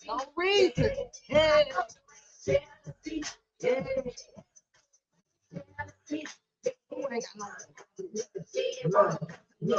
No reason. Yeah. Who ain't got no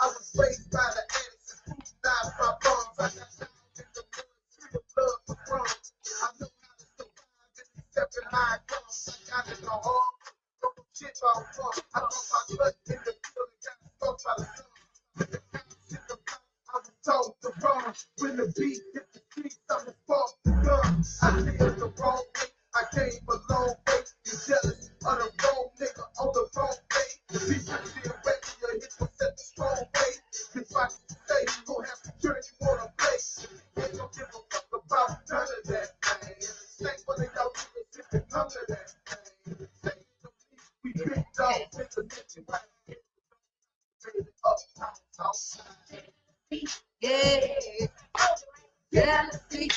I was raised by the addicts and not my bombs. I got down in the military, blood for crumbs. I know how to survive and accept it how it comes. I got it the hard, no shit about fun. I lost my blood in the field and got stuck by the sun. With the cops in the block, I was told to run. When the beat hit the streets, I was fucked the gun. I lived the wrong way, I came a long way. You jealous of the wrong nigga on the wrong way. The people still ready to hit the set the strong way. If I say you gon' have to turn you on a place. Ain't gon' give a fuck about none of that thing. Thank one of y'all niggas if it come to that thing. Say to me, we big dogs in the nation, right? Up, outside. Yeah. Jealousy.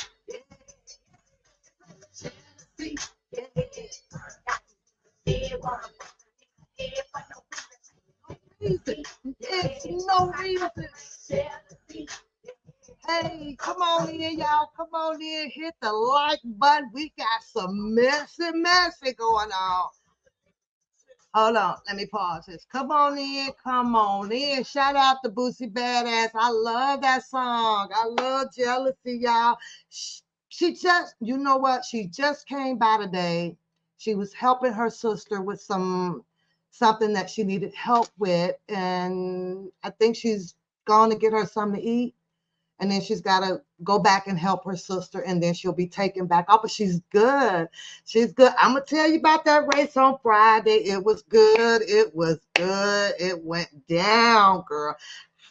It's no reason. Hey, come on in, y'all. Come on in. Hit the like button. We got some messy going on. Hold on. Let me pause this. Come on in. Come on in. Shout out to Boosie Badass. I love that song. I love Jealousy, y'all. She just, you know what? She just came by today. She was helping her sister with something that she needed help with. And I think she's going to get her something to eat. And then she's got to go back and help her sister, and then she'll be taken back off. But she's good. She's good. I'm going to tell you about that race on Friday. It was good. It was good. It went down, girl.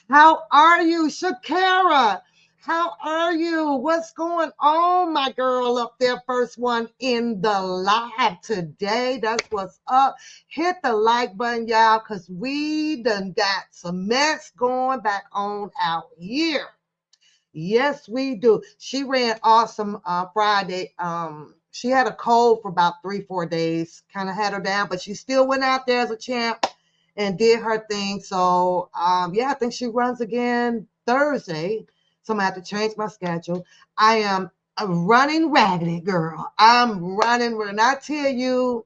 How are you, Shakira? How are you? What's going on, my girl up there? First one in the live today. That's what's up. Hit the like button, y'all, because we done got some mess going back on out here. Yes, we do. She ran awesome Friday. She had a cold for about 3-4 days, kind of had her down, but she still went out there as a champ and did her thing. So yeah, I think she runs again Thursday. So I'm gonna have to change my schedule. I am a running raggedy, girl. I'm running. When I tell you,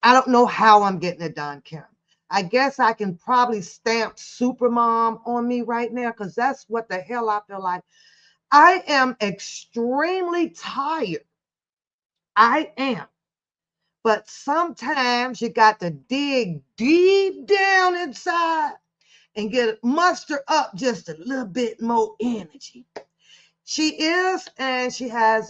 I don't know how I'm getting it done, Kim. I guess I can probably stamp supermom on me right now because that's what the hell I feel like. I am extremely tired. I am. But sometimes you got to dig deep down inside and muster up just a little bit more energy. She is, and she has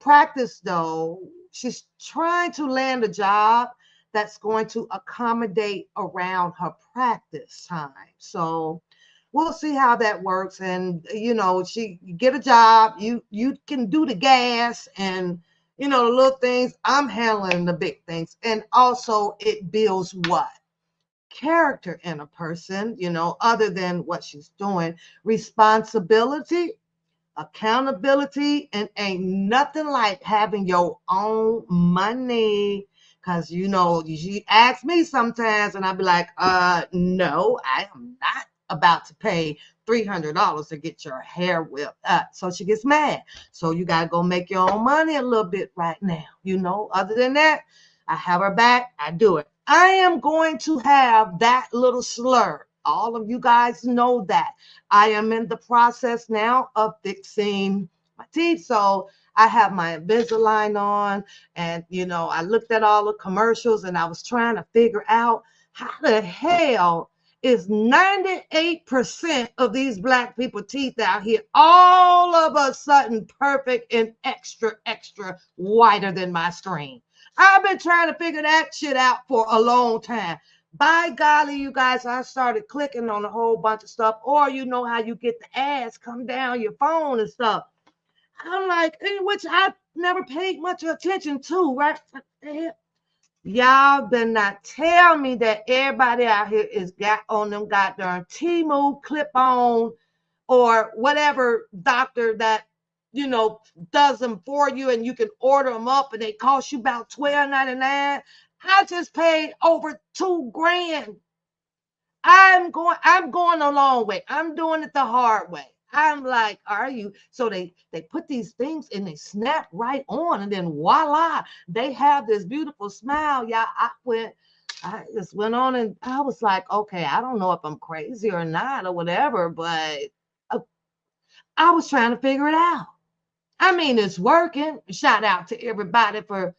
practice though. She's trying to land a job that's going to accommodate around her practice time. So we'll see how that works. And she get a job, you can do the gas and the little things. I'm handling the big things. And also it builds what? Character in a person, other than what she's doing. Responsibility, accountability, and ain't nothing like having your own money. Because she asks me sometimes and I'll be like, no, I am not about to pay $300 to get your hair whipped up. So she gets mad. So you got to go make your own money a little bit right now. Other than that, I have her back. I do it. I am going to have that little slur. All of you guys know that. I am in the process now of fixing my teeth. So I have my Invisalign on, and I looked at all the commercials and I was trying to figure out how the hell is 98% of these black people teeth out here all of a sudden perfect and extra whiter than my screen. I've been trying to figure that shit out for a long time. By golly, you guys, I started clicking on a whole bunch of stuff. Or you know how you get the ads come down your phone and stuff. I'm like, which I never paid much attention to, right? Y'all better not tell me that everybody out here is got on them goddamn T-Move clip on or whatever doctor that does them for you, and you can order them up and they cost you about $12.99. I just paid over $2,000. I'm going a long way. I'm doing it the hard way. I'm like, are you? So they put these things and they snap right on, and then voila, they have this beautiful smile. Yeah, I just went on and I was like, okay, I don't know if I'm crazy or not or whatever, but uh, I was trying to figure it out. I mean, it's working. Shout out to everybody for,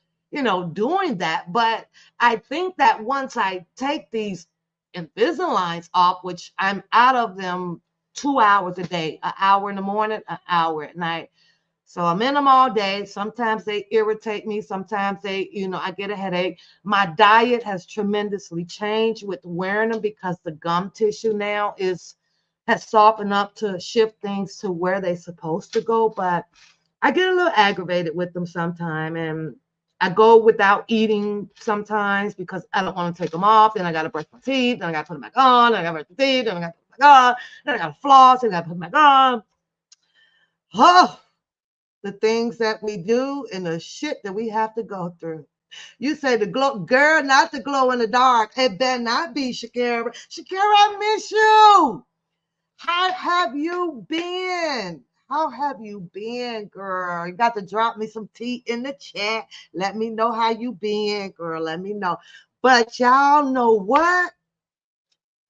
doing that. But I think that once I take these Invisaligns off, which I'm out of them 2 hours a day, an hour in the morning, an hour at night. So I'm in them all day. Sometimes they irritate me. Sometimes I get a headache. My diet has tremendously changed with wearing them because the gum tissue now has softened up to shift things to where they're supposed to go. But I get a little aggravated with them sometimes, and I go without eating sometimes because I don't want to take them off. Then I got to brush my teeth. Then I got to put them back on. Then I got to brush my teeth. Then I got to put them back on. Then I got to floss. Then I got to put them back on. Oh, the things that we do and the shit that we have to go through. You say the glow, girl, not the glow in the dark. It better not be Shakira. Shakira, I miss you. How have you been? How have you been, girl? You got to drop me some tea in the chat. Let me know how you been, girl. Let me know. But y'all know what?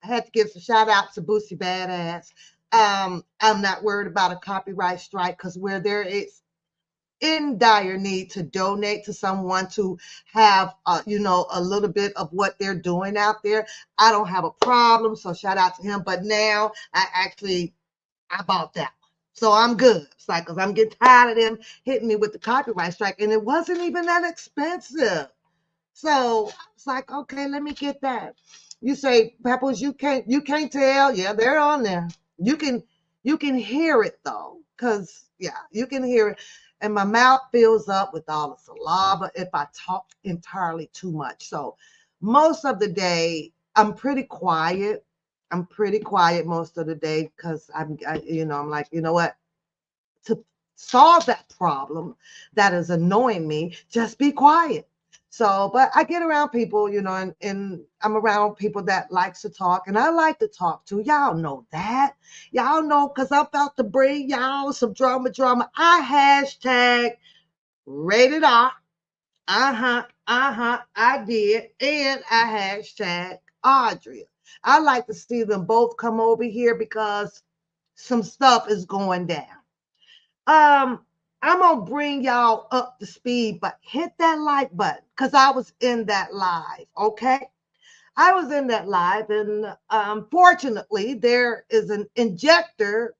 I had to give some shout out to Boosie Badass. I'm not worried about a copyright strike because where there is in dire need to donate to someone to have a little bit of what they're doing out there, I don't have a problem. So shout out to him. But now I bought that one. So I'm good. It's like, because I'm getting tired of them hitting me with the copyright strike. And it wasn't even that expensive. So it's like, okay, let me get that. You say, Pebbles, you can't tell. Yeah, they're on there. You can you can hear it though. Cause yeah, you can hear it. And my mouth fills up with all the saliva if I talk entirely too much. So most of the day, I'm pretty quiet. I'm pretty quiet most of the day because I'm like, you know what? To solve that problem that is annoying me, just be quiet. So, but I get around people, and I'm around people that likes to talk, and I like to talk too. Y'all know that. Y'all know because I'm about to bring y'all some drama. I hashtag rated R. I did. And I hashtag Audrey. I like to see them both come over here because some stuff is going down. Um, I'm gonna bring y'all up to speed, but hit that like button because I was in that live. Okay, I was in that live, and fortunately, there is an injector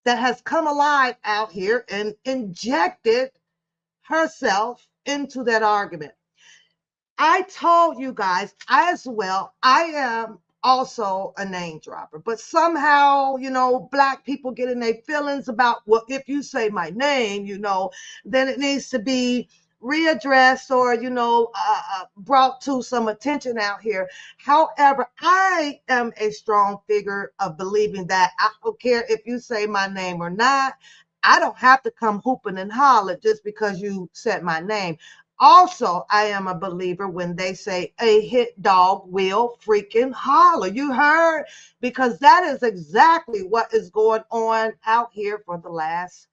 that has come alive out here and injected herself into that argument. I told you guys as well, I am also a name dropper, but somehow, black people get in their feelings about, well, if you say my name, then it needs to be readdressed or, brought to some attention out here. However, I am a strong figure of believing that I don't care if you say my name or not. I don't have to come hooping and holler just because you said my name. Also, I am a believer when they say a hit dog will freaking holler. You heard? Because that is exactly what is going on out here for the last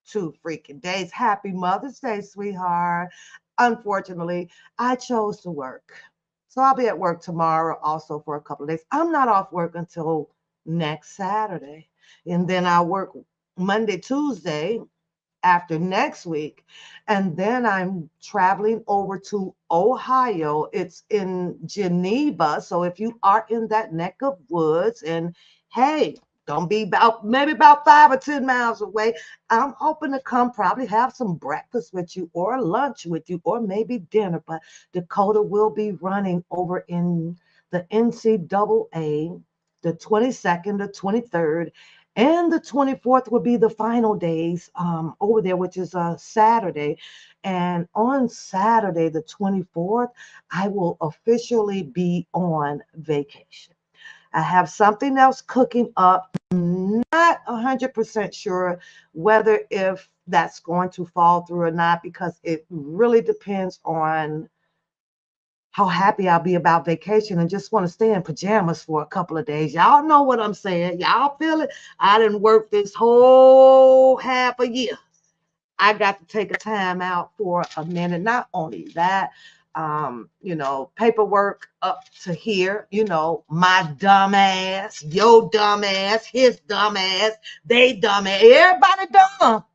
2 freaking days. Happy Mother's Day, sweetheart. Unfortunately, I chose to work. So I'll be at work tomorrow also for a couple of days. I'm not off work until next Saturday. And then I'll work Monday, Tuesday, after next week. And then I'm traveling over to Ohio. It's in Geneva. So if you are in that neck of woods, and hey, Don't be maybe about 5 or 10 miles away. I'm hoping to come probably have some breakfast with you or lunch with you or maybe dinner. But Dakota will be running over in the NCAA the 22nd, the 23rd, and the 24th will be the final days over there, which is a Saturday. And on Saturday, the 24th, I will officially be on vacation. I have something else cooking up. Not 100% sure whether if that's going to fall through or not because it really depends on how happy I'll be about vacation and just want to stay in pajamas for a couple of days. Y'all know what I'm saying. Y'all feel it? I didn't work this whole half a year. I got to take a time out for a minute. Not only that, paperwork up to here, my dumb ass, your dumb ass, his dumb ass, they dumb ass, everybody dumb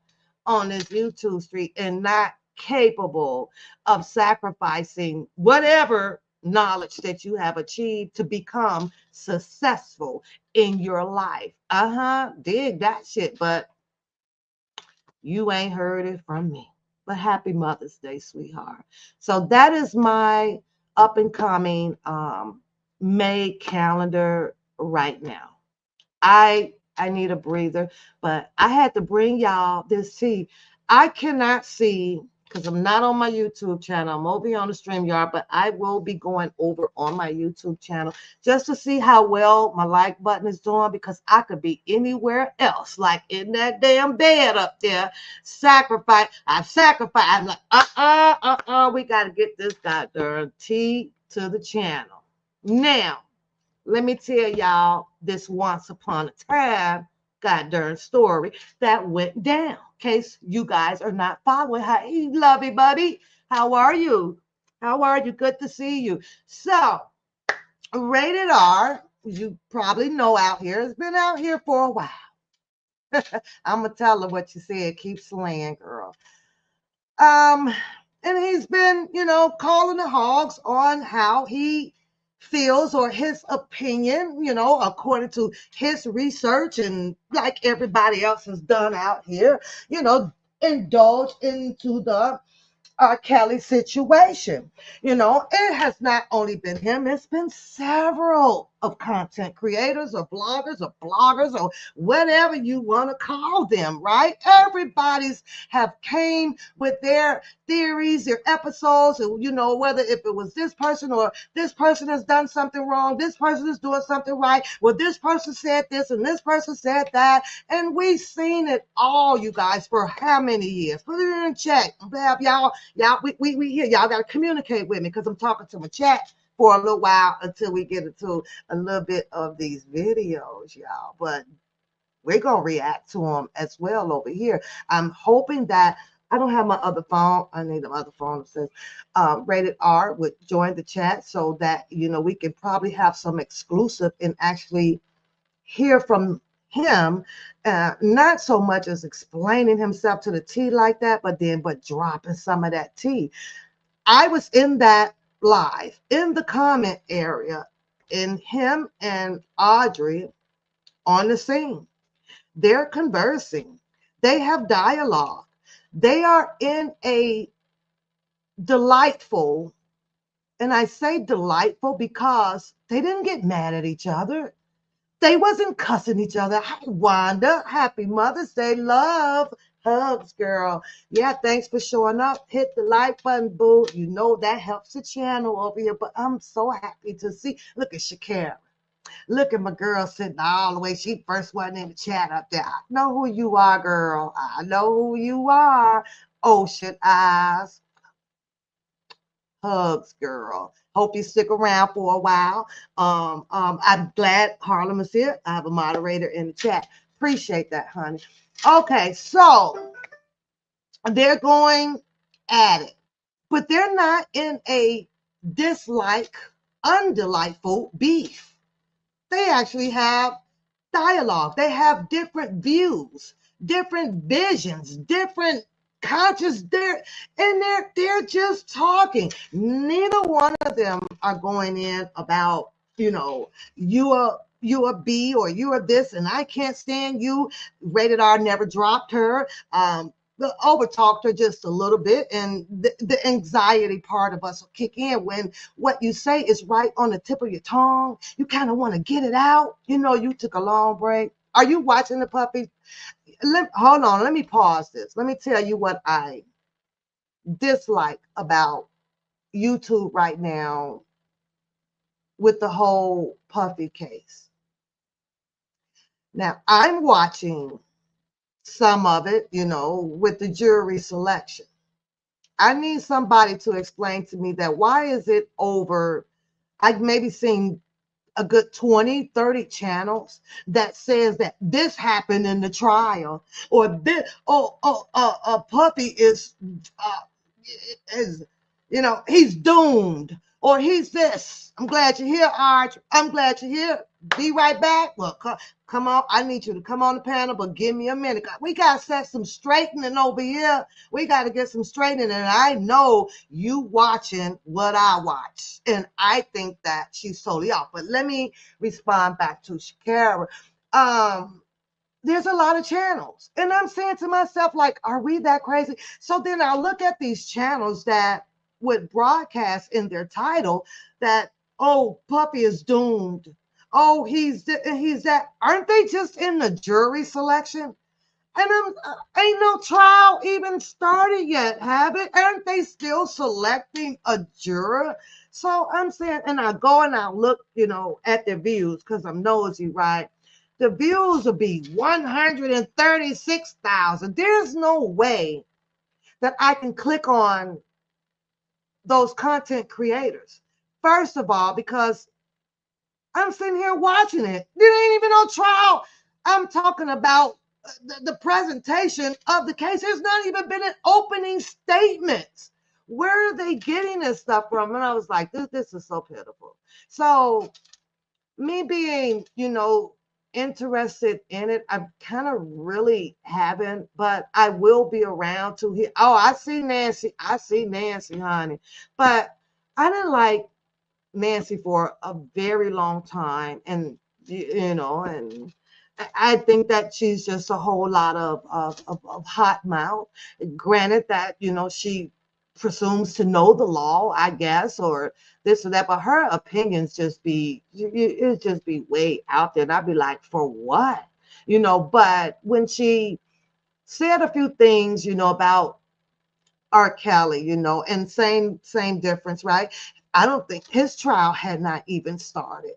on this YouTube street and not capable of sacrificing whatever knowledge that you have achieved to become successful in your life. Dig that shit, but you ain't heard it from me. But happy Mother's Day, sweetheart. So that is my up and coming May calendar right now. I need a breather, but I had to bring y'all this tea. I cannot see because I'm not on my YouTube channel. I'm over here on the StreamYard, but I will be going over on my YouTube channel just to see how well my like button is doing because I could be anywhere else, like in that damn bed up there, sacrifice. I sacrifice. I'm like, we got to get this goddamn tea to the channel. Now, let me tell y'all this once upon a time goddamn story that went down. In case you guys are not following. Hey, lovey buddy, how are you? How are you? Good to see you. So, Rated R, you probably know out here, has been out here for a while. I'm gonna tell her what you said. Keep slaying, girl. Um, and he's been, calling the hogs on how he feels or his opinion, according to his research and like everybody else has done out here, indulge into the Kelly situation. It has not only been him, it's been several of content creators or bloggers or whatever you want to call them, right? Everybody's have came with their theories, their episodes, and whether if it was this person or this person has done something wrong, this person is doing something right, well, this person said this and this person said that, and we've seen it all, you guys, for how many years? Put it in check. Have y'all, we here. Y'all got to communicate with me because I'm talking to my chat for a little while until we get into a little bit of these videos, y'all. But we're going to react to them as well over here. I'm hoping that I don't have my other phone. I need the other phone that says Rated R would join the chat so that, we can probably have some exclusive and actually hear from him, not so much as explaining himself to the T like that, but dropping some of that tea. I was in that live in the comment area, and him and Audrey on the scene. They're conversing. They have dialogue. They are in a delightful, and I say delightful because they didn't get mad at each other. They wasn't cussing each other. Hi, Wanda. Happy Mother's Day. Love. Hugs, girl. Yeah, thanks for showing up. Hit the like button, boo. You know that helps the channel over here. But I'm so happy to see. Look at Shakira. Look at my girl sitting all the way. She first wasn't in the chat up there. I know who you are, girl. I know who you are. Ocean eyes. Hugs, girl. Hope you stick around for a while. I'm glad Harlem is here. I have a moderator in the chat. Appreciate that, honey. Okay, so they're going at it, but they're not in a dislike, undelightful beef. They actually have dialogue. They have different views, different visions, different conscious. They're just talking. Neither one of them are going in about you you're a B or you're this and I can't stand you. Rated R never dropped her. The over talked her just a little bit, and the anxiety part of us will kick in when what you say is right on the tip of your tongue. You kind of want to get it out. You took a long break. Are you watching the puppy? Hold on, let me pause this. Let me tell you what I dislike about YouTube right now with the whole Puffy case. Now, I'm watching some of it, with the jury selection. I need somebody to explain to me that why is it over? I've maybe seen a good 20, 30 channels that says that this happened in the trial, or this, Puffy uh, is, he's doomed, or he's this. I'm glad you're here, Arch. I'm glad you're here. Be right back. Well, come on. I need you to come on the panel, but give me a minute. We got to set some straightening over here. We got to get some straightening. And I know you watching what I watch. And I think that she's totally off. But let me respond back to Shakira. There's a lot of channels. And I'm saying to myself, like, are we that crazy? So then I look at these channels that would broadcast in their title that, oh, Puppy is doomed. Oh, he's that. Aren't they just in the jury selection? And ain't no trial even started yet, have it? Aren't they still selecting a juror? So I'm saying, and I go and I look, at the views because I'm nosy, right? The views will be 136,000. There's no way that I can click on those content creators. First of all, because I'm sitting here watching it. There ain't even no trial. I'm talking about the presentation of the case. There's not even been an opening statement. Where are they getting this stuff from? And I was like, this is so pitiful. So me being, interested in it, I kind of really haven't, but I will be around to hear. Oh, I see Nancy. I see Nancy, honey. But I didn't like Nancy for a very long time, and and I think that she's just a whole lot of hot mouth. Granted that she presumes to know the law, I guess, or this or that, but her opinions just it just be way out there, and I'd be like, for what, But when she said a few things, about R. Kelly, and same difference, right? I don't think his trial had not even started.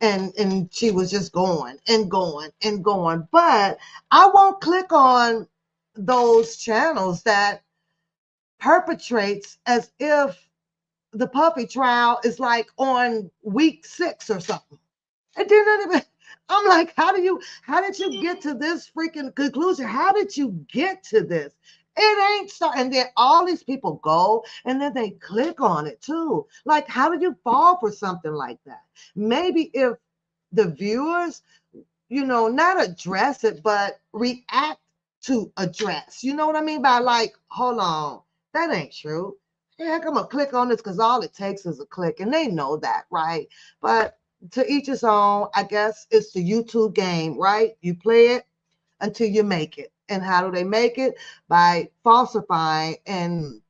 And she was just going and going and going. But I won't click on those channels that perpetrates as if the Puppy trial is like on week 6 or something. It didn't even. I'm like, how did you get to this freaking conclusion? How did you get to this? It ain't so. And then all these people go and then they click on it too. Like, how did you fall for something like that? Maybe if the viewers, not address it, but react to address. You know what I mean? By like, hold on, that ain't true. Heck, I'm gonna click on this because all it takes is a click, and they know that, right? But to each his own. I guess it's the YouTube game, right? You play it until you make it. And how do they make it? By falsifying and,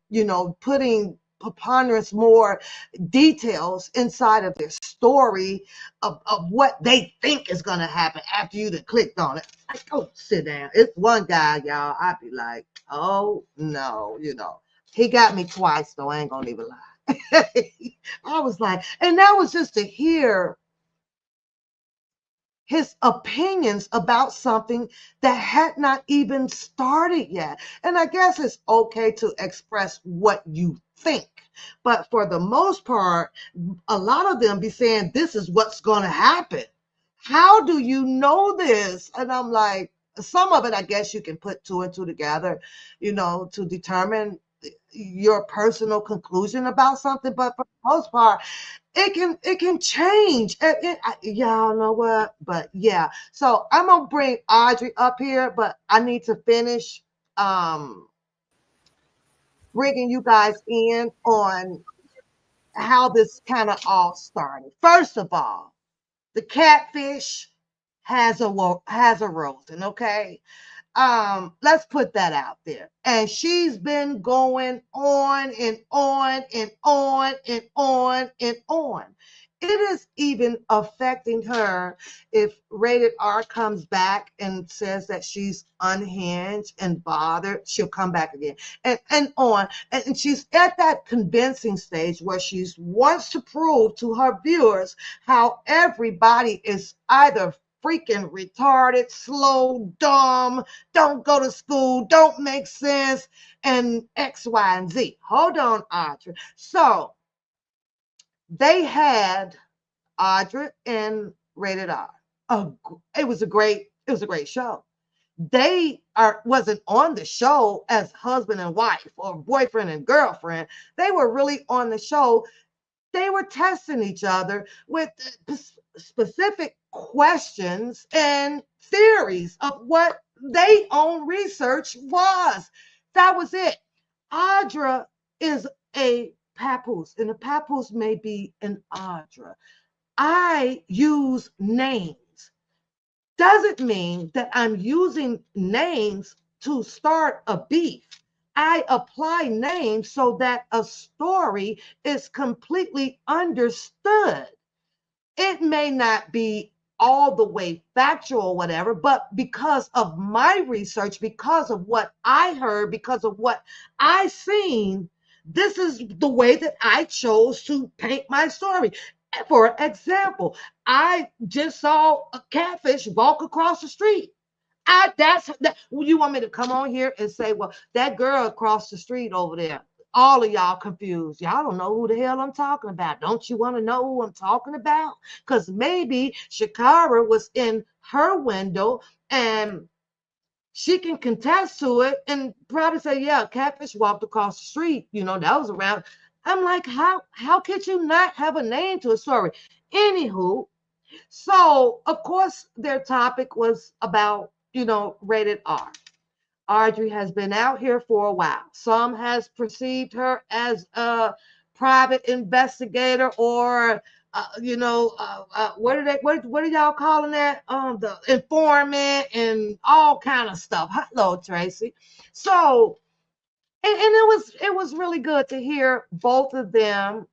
putting preponderance more details inside of their story of what they think is going to happen after you have clicked on it. Like, go sit down. It's one guy, y'all. I'd be like, oh, no, He got me twice, though. I ain't going to even lie. I was like, and that was just to hear his opinions about something that had not even started yet. And I guess it's okay to express what you think. But for the most part, a lot of them be saying, this is what's going to happen. How do you know this? And I'm like, some of it, I guess you can put two and two together, to determine your personal conclusion about something. But for the most part, it can change. Y'all know what? But yeah. So I'm gonna bring Audrey up here, but I need to finish um bringing you guys in on how this kind of all started. First of all, The catfish has a rosin, okay? Let's put that out there. And she's been going on and on and on and on and on. It is even affecting her if rated R comes back and says that she's unhinged and bothered, she'll come back again and on. And she's at that convincing stage where she wants to prove to her viewers how everybody is either freaking retarded, slow, dumb, don't go to school, don't make sense, and X, Y, and Z. Hold on, Audra. So they had Audra and Rated R. It was a great show. They wasn't on the show as husband and wife or boyfriend and girlfriend. They were really on the show. They were testing each other with specific questions and theories of what their own research was. That was it. Audra is a papoose, and a papoose may be an Audra. I use names. Doesn't mean that I'm using names to start a beef. I apply names so that a story is completely understood. It may not be all the way factual or whatever, but because of my research, because of what I heard, because of what I seen, this is the way that I chose to paint my story. For example, I just saw a catfish walk across the street. That's that. You want me to come on here and say, well, that girl across the street over there, all of y'all confused. Y'all don't know who the hell I'm talking about. Don't you want to know who I'm talking about? Because maybe Shakara was in her window and she can contest to it and probably say, yeah, catfish walked across the street. You know, that was around. I'm like, how could you not have a name to a story? Anywho, so of course their topic was about, rated R. Audrey has been out here for a while. Some has perceived her as a private investigator or what are y'all calling that? The informant and all kind of stuff. Hello, Tracy. So and it was really good to hear both of them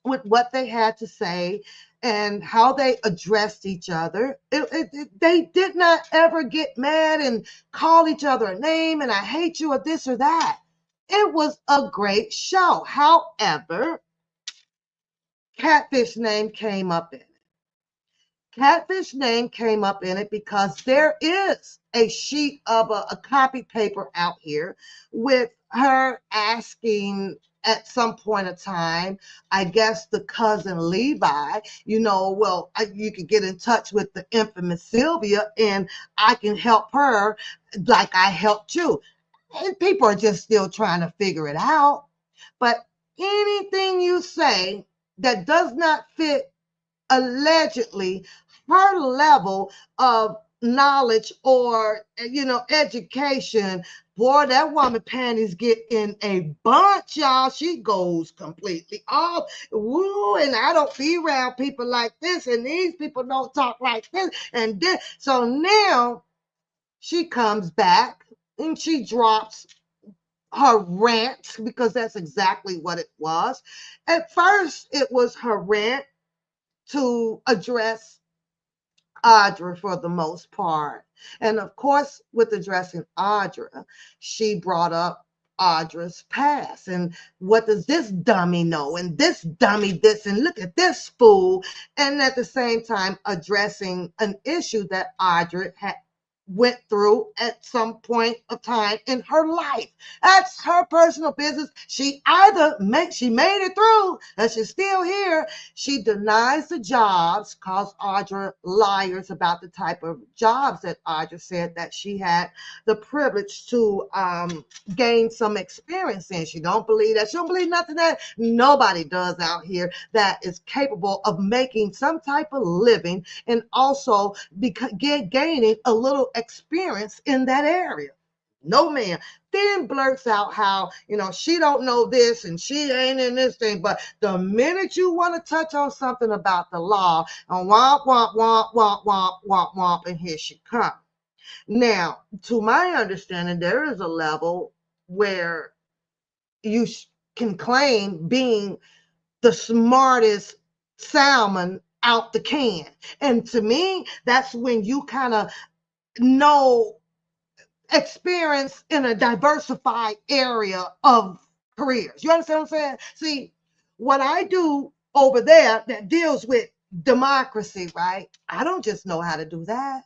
with what they had to say and how they addressed each other. They did not ever get mad and call each other a name and I hate you or this or that. It was a great show. However, Catfish name came up in it. Catfish name came up in it because there is a sheet of a copy paper out here with her asking at some point of time, I guess the cousin Levi, you can get in touch with the infamous Sylvia and I can help her like I helped you. And people are just still trying to figure it out. But anything you say that does not fit allegedly her level of knowledge or education, boy, that woman panties get in a bunch, y'all. She goes completely off. Woo, and I don't be around people like this, and these people don't talk like this and this. So now she comes back and she drops her rant, because that's exactly what it was. At first it was her rant to address Audra for the most part. And of course, with addressing Audra, she brought up Audra's past and what does this dummy know? And this dummy this, and look at this fool. And at the same time, addressing an issue that Audra had went through at some point of time in her life. That's her personal business. She made it through and she's still here. She denies the jobs, calls Audra liars about the type of jobs that Audra said that she had the privilege to gain some experience in. She don't believe that. She don't believe nothing that nobody does out here that is capable of making some type of living and also gaining a little experience in that area. No, ma'am. Then blurts out how, she don't know this and she ain't in this thing. But the minute you want to touch on something about the law, and womp, womp, womp, womp, womp, womp, womp, and here she comes. Now, to my understanding, there is a level where you can claim being the smartest salmon out the can. And to me, that's when you kind of know experience in a diversified area of careers. You understand what I'm saying? See, what I do over there that deals with democracy, right? I don't just know how to do that.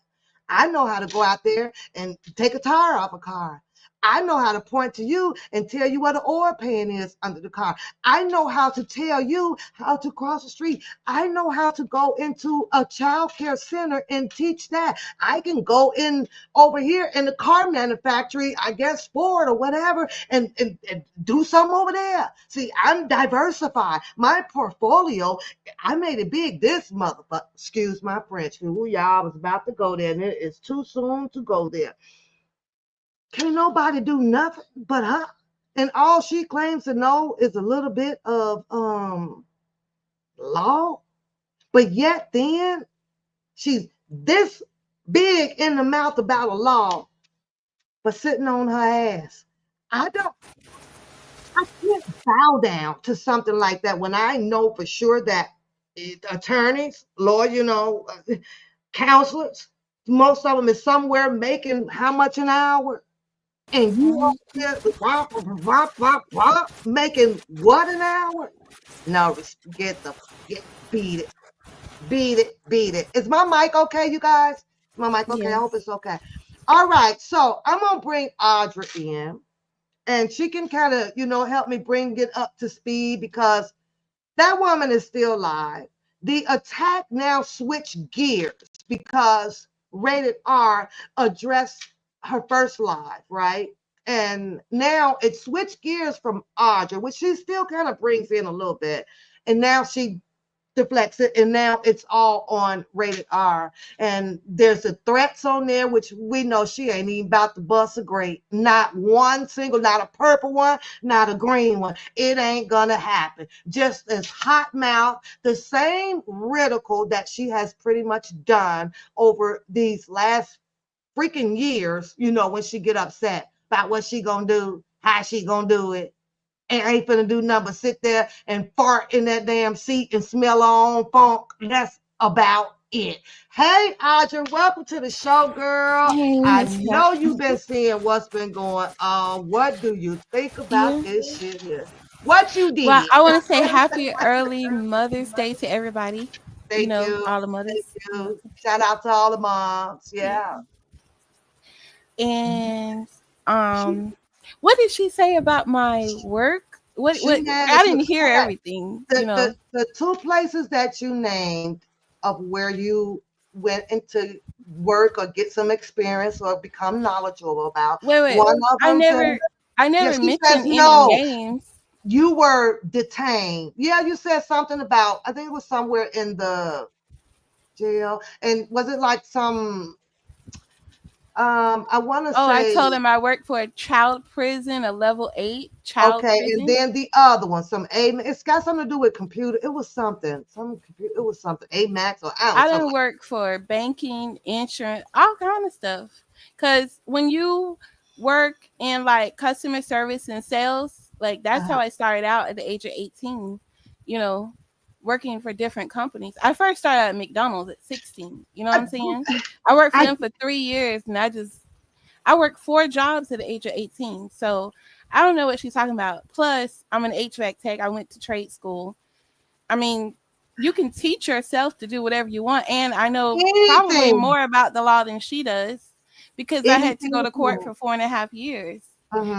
I know how to go out there and take a tire off a car. I know how to point to you and tell you where the oil pan is under the car. I know how to tell you how to cross the street. I know how to go into a child care center and teach that. I can go in over here in the car manufacturing, I guess Ford or whatever, and do something over there. See, I'm diversified. My portfolio, I made it big. This motherfucker, excuse my French, ooh, y'all, I was about to go there, and it is too soon to go there. Can't nobody do nothing but her. And all she claims to know is a little bit of law. But yet then she's this big in the mouth about a law, but sitting on her ass. I don't I can't bow down to something like that when I know for sure that attorneys, lawyers, counselors, most of them is somewhere making how much an hour? And you Mhm. over here making what an hour? No, get beat it. Beat it, beat it. Is my mic okay, you guys? Is my mic okay? I hope Yes. it's okay. All right, so I'm gonna bring Audra in, and she can kind of, help me bring it up to speed because that woman is still alive. The attack now switched gears because Rated R addressed her first live, right? And now it switched gears from Audra, which she still kind of brings in a little bit. And now she deflects it, and now it's all on Rated R. And there's the threats on there, which we know she ain't even about to bust a grape. Not one single, not a purple one, not a green one. It ain't gonna happen. Just as hot mouth, the same ridicule that she has pretty much done over these last freaking years, when she get upset about what she gonna do, how she gonna do it, and ain't finna do nothing but sit there and fart in that damn seat and smell her own funk. That's about it. Hey, Audra, welcome to the show, girl. Hey, I Miss Pat. know you've been seeing what's been going on. What do you think about Yeah. this shit here? What you Well, did? I want to say happy early Mother's Day to everybody. You Thank know, you. all the Thank mothers. you. Shout out to all the moms. Yeah. Yeah. And She what did she say about my work? What she had I you didn't hear okay. everything, the, the the two places that you named of where you went into work or get some experience or become knowledgeable about, Wait. one of I them said, never I yeah, never she says mentioned any no, names. you were detained. Yeah, you said something about, I think it was somewhere in the jail. And was it like some, I want to Oh, I say, told him I work for a child prison, a level 8 child okay, and prison. then the other one, some A, it's got something to do with computer. It was something, it was something, A Max or I don't know, I something didn't work for banking, insurance, all kind of stuff. Cause when you work in like customer service and sales, like that's like how I started out at the age of 18. You know, working for different companies. I first started at McDonald's at 16. You know what I'm saying? I worked for I, them for 3 years, and I worked 4 jobs at the age of 18. So I don't know what she's talking about. Plus, I'm an HVAC tech. I went to trade school. I mean, you can teach yourself to do whatever you want. And I know probably anything, more about the law than she does because I had to go anything. to court for 4.5 years.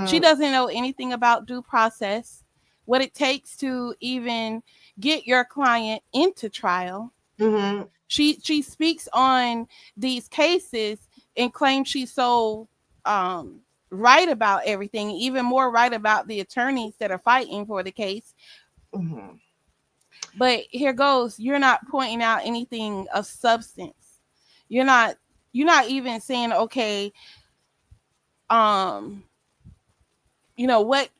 She Mm-hmm, doesn't know anything about due process, what it takes to even get your client into trial. mm-hmm, She speaks on these cases and claims she's so um right about everything, even more right about the attorneys that are fighting for the case. mm-hmm. But here goes, you're not pointing out anything of substance. You're not you're not even saying, okay, um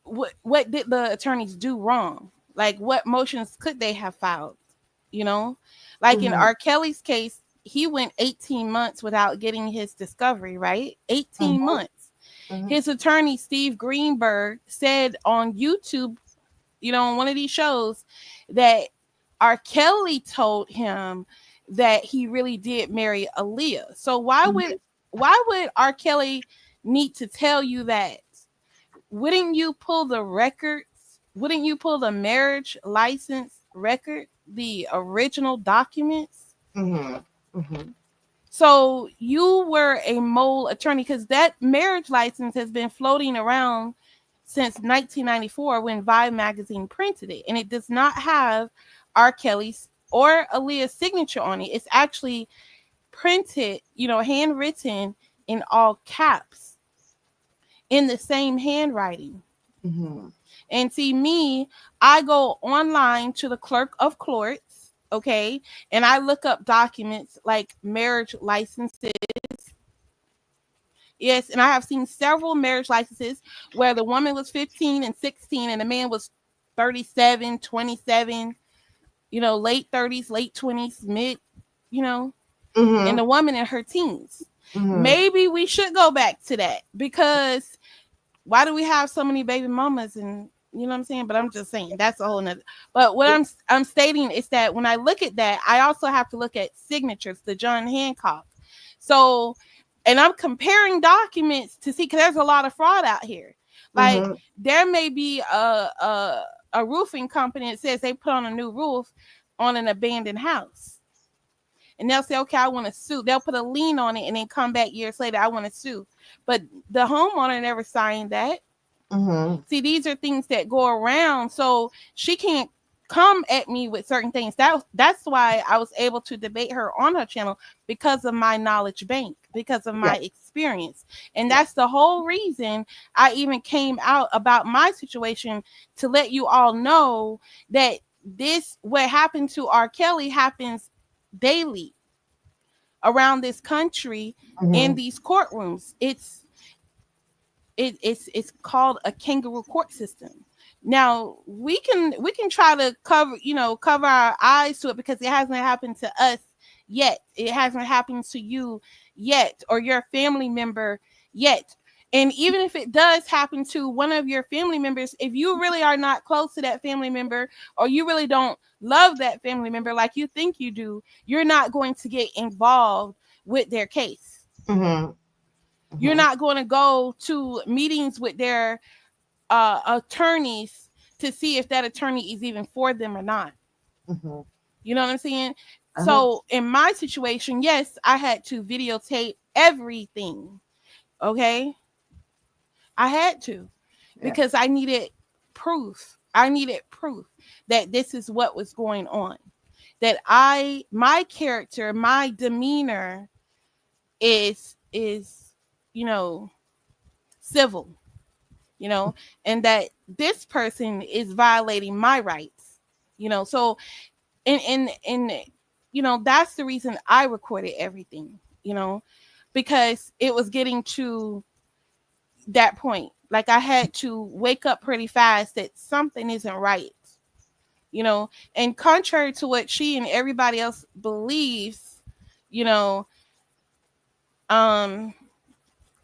what did the attorneys do wrong? Like, what motions could they have filed? You know, like in Mhm. R. Kelly's case, he went 18 months without getting his discovery, right? 18 Mhm. months. Mhm. His attorney, Steve Greenberg, said on YouTube, on one of these shows, that R. Kelly told him that he really did marry Aaliyah. So Mhm. why would R. Kelly need to tell you that? Wouldn't you pull the records? Wouldn't you pull the marriage license record, the original documents? Mhm. Mhm. So you were a mole attorney, because that marriage license has been floating around since 1994 when Vibe magazine printed it, and it does not have R. Kelly's or Aaliyah's signature on it. It's actually printed, handwritten in all caps in the same handwriting. Mhm. And see, me, I go online to the clerk of courts, okay, and I look up documents like marriage licenses. Yes, and I have seen several marriage licenses where the woman was 15 and 16 and the man was 37, 27, late 30s, late 20s, mid, you know, and Mhm. the woman in her teens. Mhm. Maybe we should go back to that, because why do we have so many baby mamas? And you know what I'm saying? But I'm just saying that's a whole nother. But what I'm stating is that when I look at that, I also have to look at signatures, the John Hancock. So, and I'm comparing documents to see, because there's a lot of fraud out here. Like, Mhm. there may be a roofing company that says they put on a new roof on an abandoned house, and they'll say, okay, I want to sue. They'll put a lien on it and then come back years later, I want to sue. But the homeowner never signed that. Mhm. See, these are things that go around. So she can't come at me with certain things. That's why I was able to debate her on her channel, because of my knowledge bank, because of Yeah. my experience. And Yeah. that's the whole reason I even came out about my situation, to let you all know that this, what happened to R. Kelly, happens daily around this country in Mhm. these courtrooms. It's called a kangaroo court system. Now we can try to cover our eyes to it, because it hasn't happened to us yet. It hasn't happened to you yet, or your family member yet. And even if it does happen to one of your family members, if you really are not close to that family member, or you really don't love that family member like you think you do, you're not going to get involved with their case. Mhm. You're Mhm. not going to go to meetings with their attorneys to see if that attorney is even for them or not. Mhm. You know what I'm saying? Uh-huh. So in my situation, yes, I had to videotape everything. Okay, I had to, Yeah. because I needed proof. I needed proof that this is what was going on. That my character, my demeanor is you know civil, and that this person is violating my rights. So and that's the reason I recorded everything, because it was getting to that point. Like, I had to wake up pretty fast that something isn't right. And contrary to what she and everybody else believes, you know um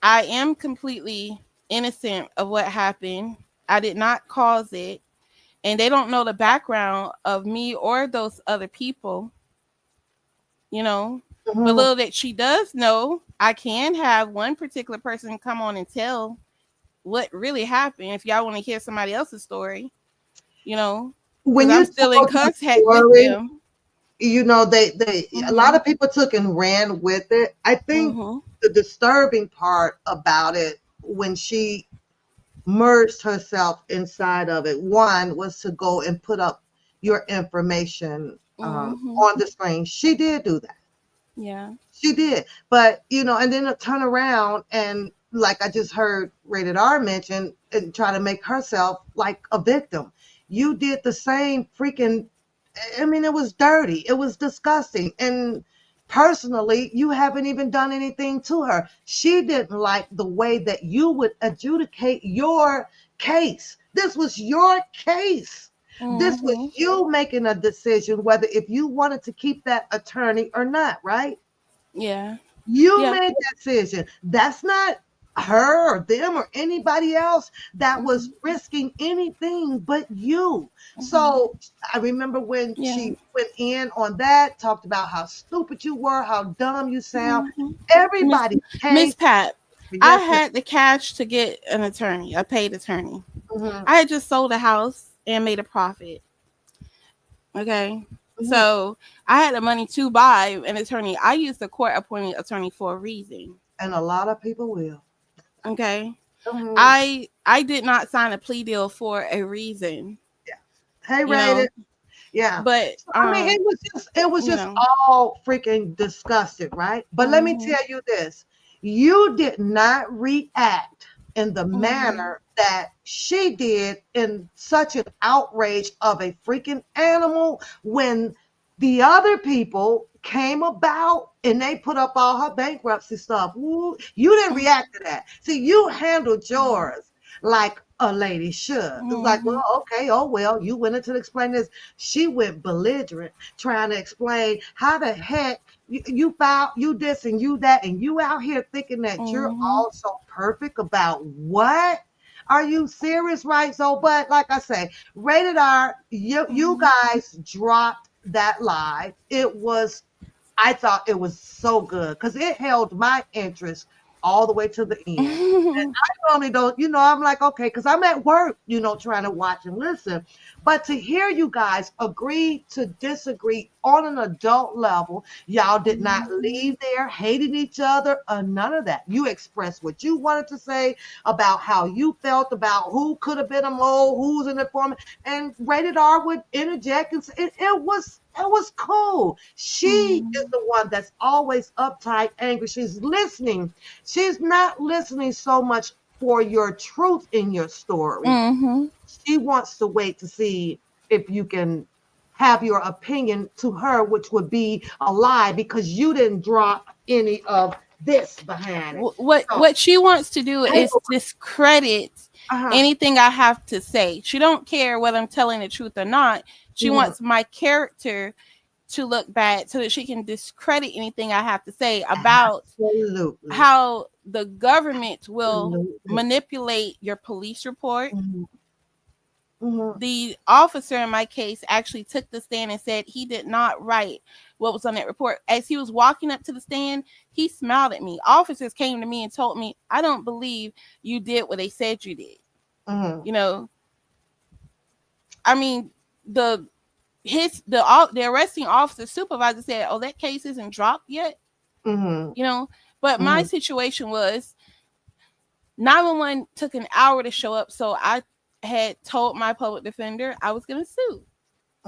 I am completely innocent of what happened. I did not cause it, and they don't know the background of me or those other people, you know. But Mhm. little that she does know, I can have one particular person come on and tell what really happened if y'all want to hear somebody else's story, you know, because When I'm you still in told your contact with story, them. they a lot Mhm. of people took and ran with it. I think Mhm. the disturbing part about it, when she merged herself inside of it, one was to go and put up your information Mhm. on the screen. She did do that. Yeah. She did. But, and then turn around and, like I just heard Rated R mention, and try to make herself like a victim. You did the same freaking, I mean, it was dirty. It was disgusting. And personally, you haven't even done anything to her. She didn't like the way that you would adjudicate your case. This was your case. This was Mhm. you making a decision whether if you wanted to keep that attorney or not, right? Yeah. You Yeah. made that decision. That's not her or them or anybody else that was Mhm. risking anything but you. Mhm. So I remember when Yeah. she went in on that, talked about how stupid you were, how dumb you sound. Mhm. Miss Everybody's Miss case, Pat, I yes, ma'am. had the cash to get an attorney, a paid attorney. Hmm. I had just sold a house and made a profit. Okay. Hmm. So I had the money to buy an attorney. I used a court appointed attorney for a reason. And a lot of people will. Okay. Hmm. I did not sign a plea deal for a reason, Yeah. Hey, you know. rated. Yeah. But So I mean, it was you just know, all freaking disgusted, right? But let me mhm, tell you this. You did not react in the mhm, manner that she did in such an outrage of a freaking animal when the other people came about and they put up all her bankruptcy stuff. Ooh, you didn't react to that. See, you handled mhm, yours like a lady should. It's like, well, mhm, okay, oh well, you went into explain this. She went belligerent, trying to explain how the heck you found you this and you that, and you out here thinking that you're mhm, all so perfect about what? Are you serious, right? So, but like I say, rated R, you mhm. guys dropped that live. It was I thought it was so good because it held my interest all the way to the end. And I normally don't, I'm like, okay, because I'm at work, trying to watch and listen. But to hear you guys agree to disagree on an adult level, y'all did not Mhm, leave there hating each other or none of that. You expressed what you wanted to say about how you felt about who could have been a mole, who's an informant, and Rated R would interject and say, it was cool. She is mhm, the one that's always uptight, angry. She's listening. She's not listening so much for your truth in your story. mhm. She wants to wait to see if you can have your opinion to her, which would be a lie because you didn't drop any of this behind it. What So, what she wants to do hey, is discredit uh-huh. anything I have to say. She don't care whether I'm telling the truth or not. She Mhm. wants my character to look bad so that she can discredit anything I have to say about Absolutely. how the government will Absolutely. manipulate your police report. Mhm. Mhm. The officer in my case actually took the stand and said he did not write what was on that report. As he was walking up to the stand, he smiled at me. Officers came to me and told me, I don't believe you did what they said you did. Mhm. You know, I mean, the the arresting officer supervisor said, "Oh, that case isn't dropped yet." Mhm. You know, but my Mhm. situation was 911 took an hour to show up, so I had told my public defender I was going to sue.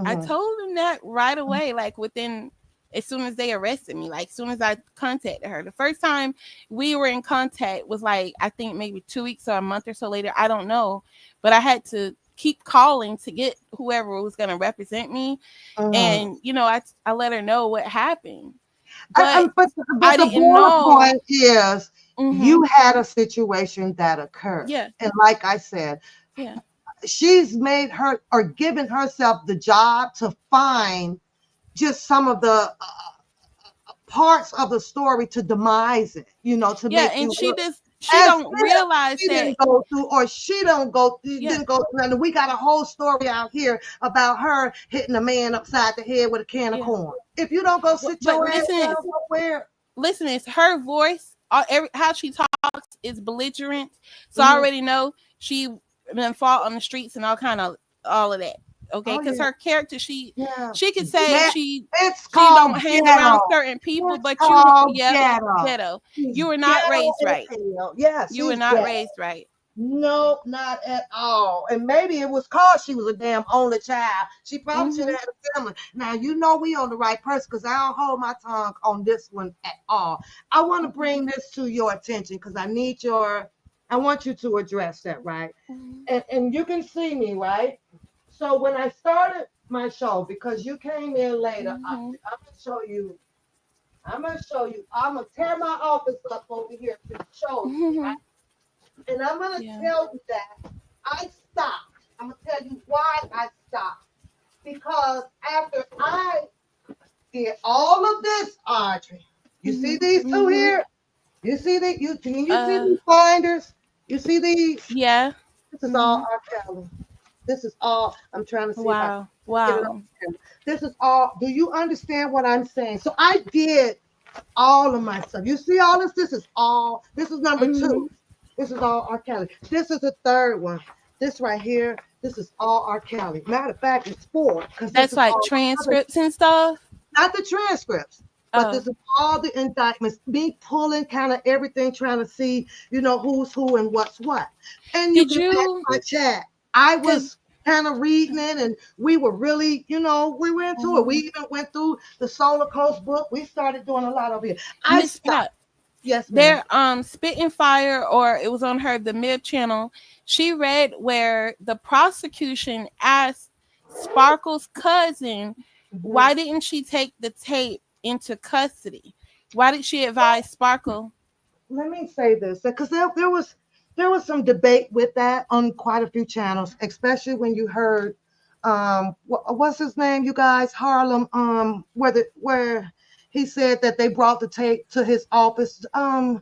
I Mhm. told him that right away, like within as soon as they arrested me, like as soon as I contacted her. The first time we were in contact was like I think maybe 2 weeks or a month or so later. I don't know, but I had to keep calling to get whoever was going to represent me, Mhm. and I let her know what happened, I, but I'm, but I but the didn't broader know. point is Mm-hmm. you had a situation that occurred, Yeah, and like I said, yeah, she's made her or given herself the job to find just some of the parts of the story to demise it, to yeah, make and you she look just she as don't if realize she that. didn't go through or she don't go Yeah, didn't go through nothing. We got a whole story out here about her hitting a man upside the head with a can of yeah. corn. If you don't go sit But your ass down somewhere. listen, it's her voice. How she talks is belligerent, so I Mhm. already know she been fought on the streets and all of that. Okay, Oh because yeah. her character, she Yeah. she could say Get It's she called don't hang ghetto. around certain people, It's but called yep, ghetto. ghetto. She's You were not ghetto raised as right. hell. Yeah, You were she's not ghetto. raised right. Nope, not at all. And maybe it was cause she was a damn only child. She probably should Mm-hmm. have had a family. Now you know we on the right person because I don't hold my tongue on this one at all. I want to Mm-hmm. bring this to your attention because I want you to address that, right? Mm-hmm. And you can see me, right? So when I started my show, because you came in later, I'm gonna show you I'm gonna show you. I'm gonna tear my office up over here to show you, right? And I'm gonna Yeah. tell you that I stopped. I'm gonna tell you why I stopped. Because after I did all of this, Audrey, you see these two here? You see that? You see Uh, these binders? You see these? yeah. This is all R. Kelly. This is all. I'm trying to see if I can Wow. get it up. Wow. This is all. Do you understand what I'm saying? So I did all of my stuff. You see all this? This is all. This is number Mhm. two. This is all R. Kelly. This is the third one. This right here. This is all R. Kelly. Matter of fact, it's four because this That's is like all other, transcripts and stuff. not the transcripts, but Oh. this is all the indictments. Me pulling kind of everything, trying to see, who's who and what's what. And you Did can ask you? my chat. I Cause was kind of reading it, and we were really, we went into it. We mhm. even went through the Solar Coast book. We started doing a lot of it. I Miss stopped. Pat, Yes, ma'am. there Spitting Fire, or it was on her the Mib channel. She read where the prosecution asked Sparkle's cousin, Mhm. why didn't she take the tape into custody? Why did she advise Sparkle? Let me say this because there was some debate with that on quite a few channels, especially when you heard what's his name, you guys, Harlem, where he said that they brought the tape to his office. Hmm.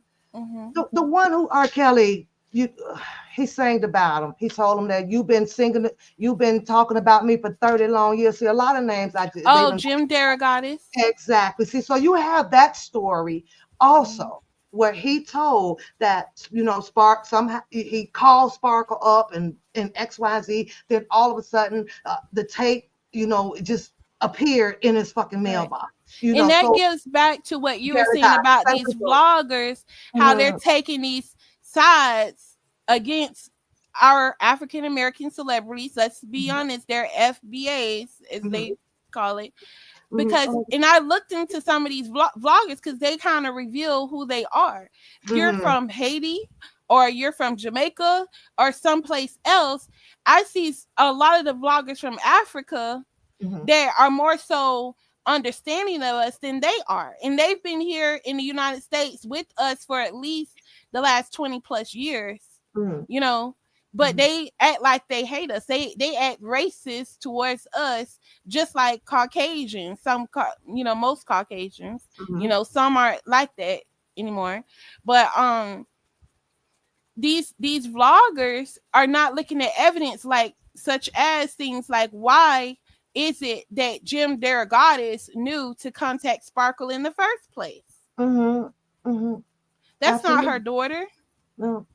The one who R. Kelly, he sang about him. He told him that you've been singing, you've been talking about me for 30 long years. See, a lot of names I did. They Oh, done. Jim Daragatis. Exactly. See, so you have that story Mhm. also where he told that, Spark somehow he called Sparkle up and XYZ. Then all of a sudden, the tape, it just appeared in his fucking Right. mailbox. And that So gives back to what you were very saying hot. about Thank these you, George. vloggers, how they're Mm-hmm, taking these sides against our African American celebrities. Let's be honest, they're FBAs, as mm-hmm, they call it. Because, mm-hmm, and I looked into some of these vloggers because they kind of reveal who they are. You're mm-hmm, from Haiti, or you're from Jamaica, or someplace else. I see a lot of the vloggers from Africa mm-hmm, that are more so understanding of us than they are. And they've been here in the United States with us for at least the last 20 plus years, mm-hmm, you know. But mm-hmm, they act like they hate us. They act racist towards us, just like Caucasians. Most Caucasians. mm-hmm, Some aren't like that anymore. But these vloggers are not looking at evidence, like such as things like, why is it that Jim Daragatis knew to contact Sparkle in the first place? mm-hmm, mm-hmm. That's not her Absolutely. daughter. No.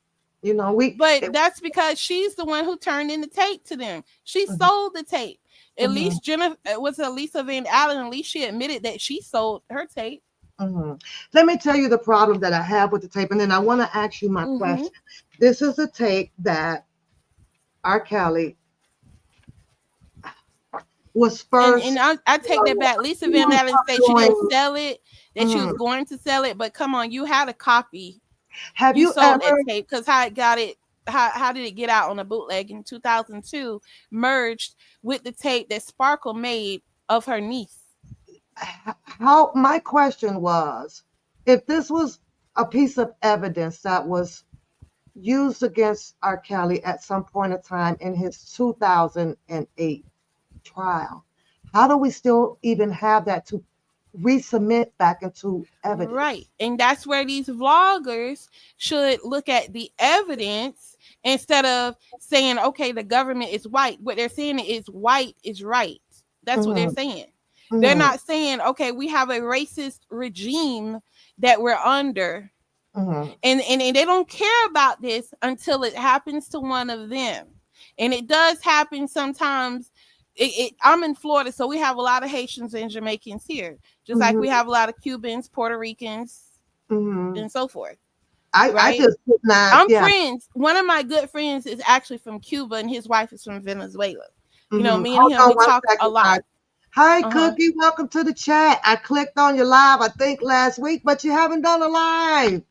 We But that's because she's the one who turned in the tape to them. She mhm, sold the tape. At mhm, least Jennifer was Lisa Van Allen. At least she admitted that she sold her tape. mhm. Let me tell you the problem that I have with the tape, and then I want to ask you my Mm-hmm. question. This is a tape that R. Kelly was And first, I take that back. Lisa he Van was Allen said she didn't doing. sell it, that she was Mhm. going to sell it. But come on, you had a copy. Have You you sold that ever? tape, because how it got it. How did it get out on a bootleg in 2002? Merged with the tape that Sparkle made of her niece. How my question was, if this was a piece of evidence that was used against R. Kelly at some point in time in his 2008 trial, how do we still even have that to resubmit back into Right. evidence? And that's where these vloggers should look at the evidence instead of saying, okay, the government is white. What they're saying is white is right. That's what they're Hmm. saying. They're Hmm. not saying, okay, we have a racist regime that we're under. Hmm. And they don't care about this until it happens to one of them. And it does happen sometimes. I'm in Florida, so we have a lot of Haitians and Jamaicans here, just like we Hmm. have a lot of Cubans, Puerto Ricans, Hmm. and so forth, I right? just could not, I'm yeah. friends. One of my good friends is actually from Cuba, and his wife is from Venezuela. Me and Hold him, on we one talk a second. lot. Hi, Uh huh. Cookie. Welcome to the chat. I clicked on your live, I think last week, but you haven't done a live.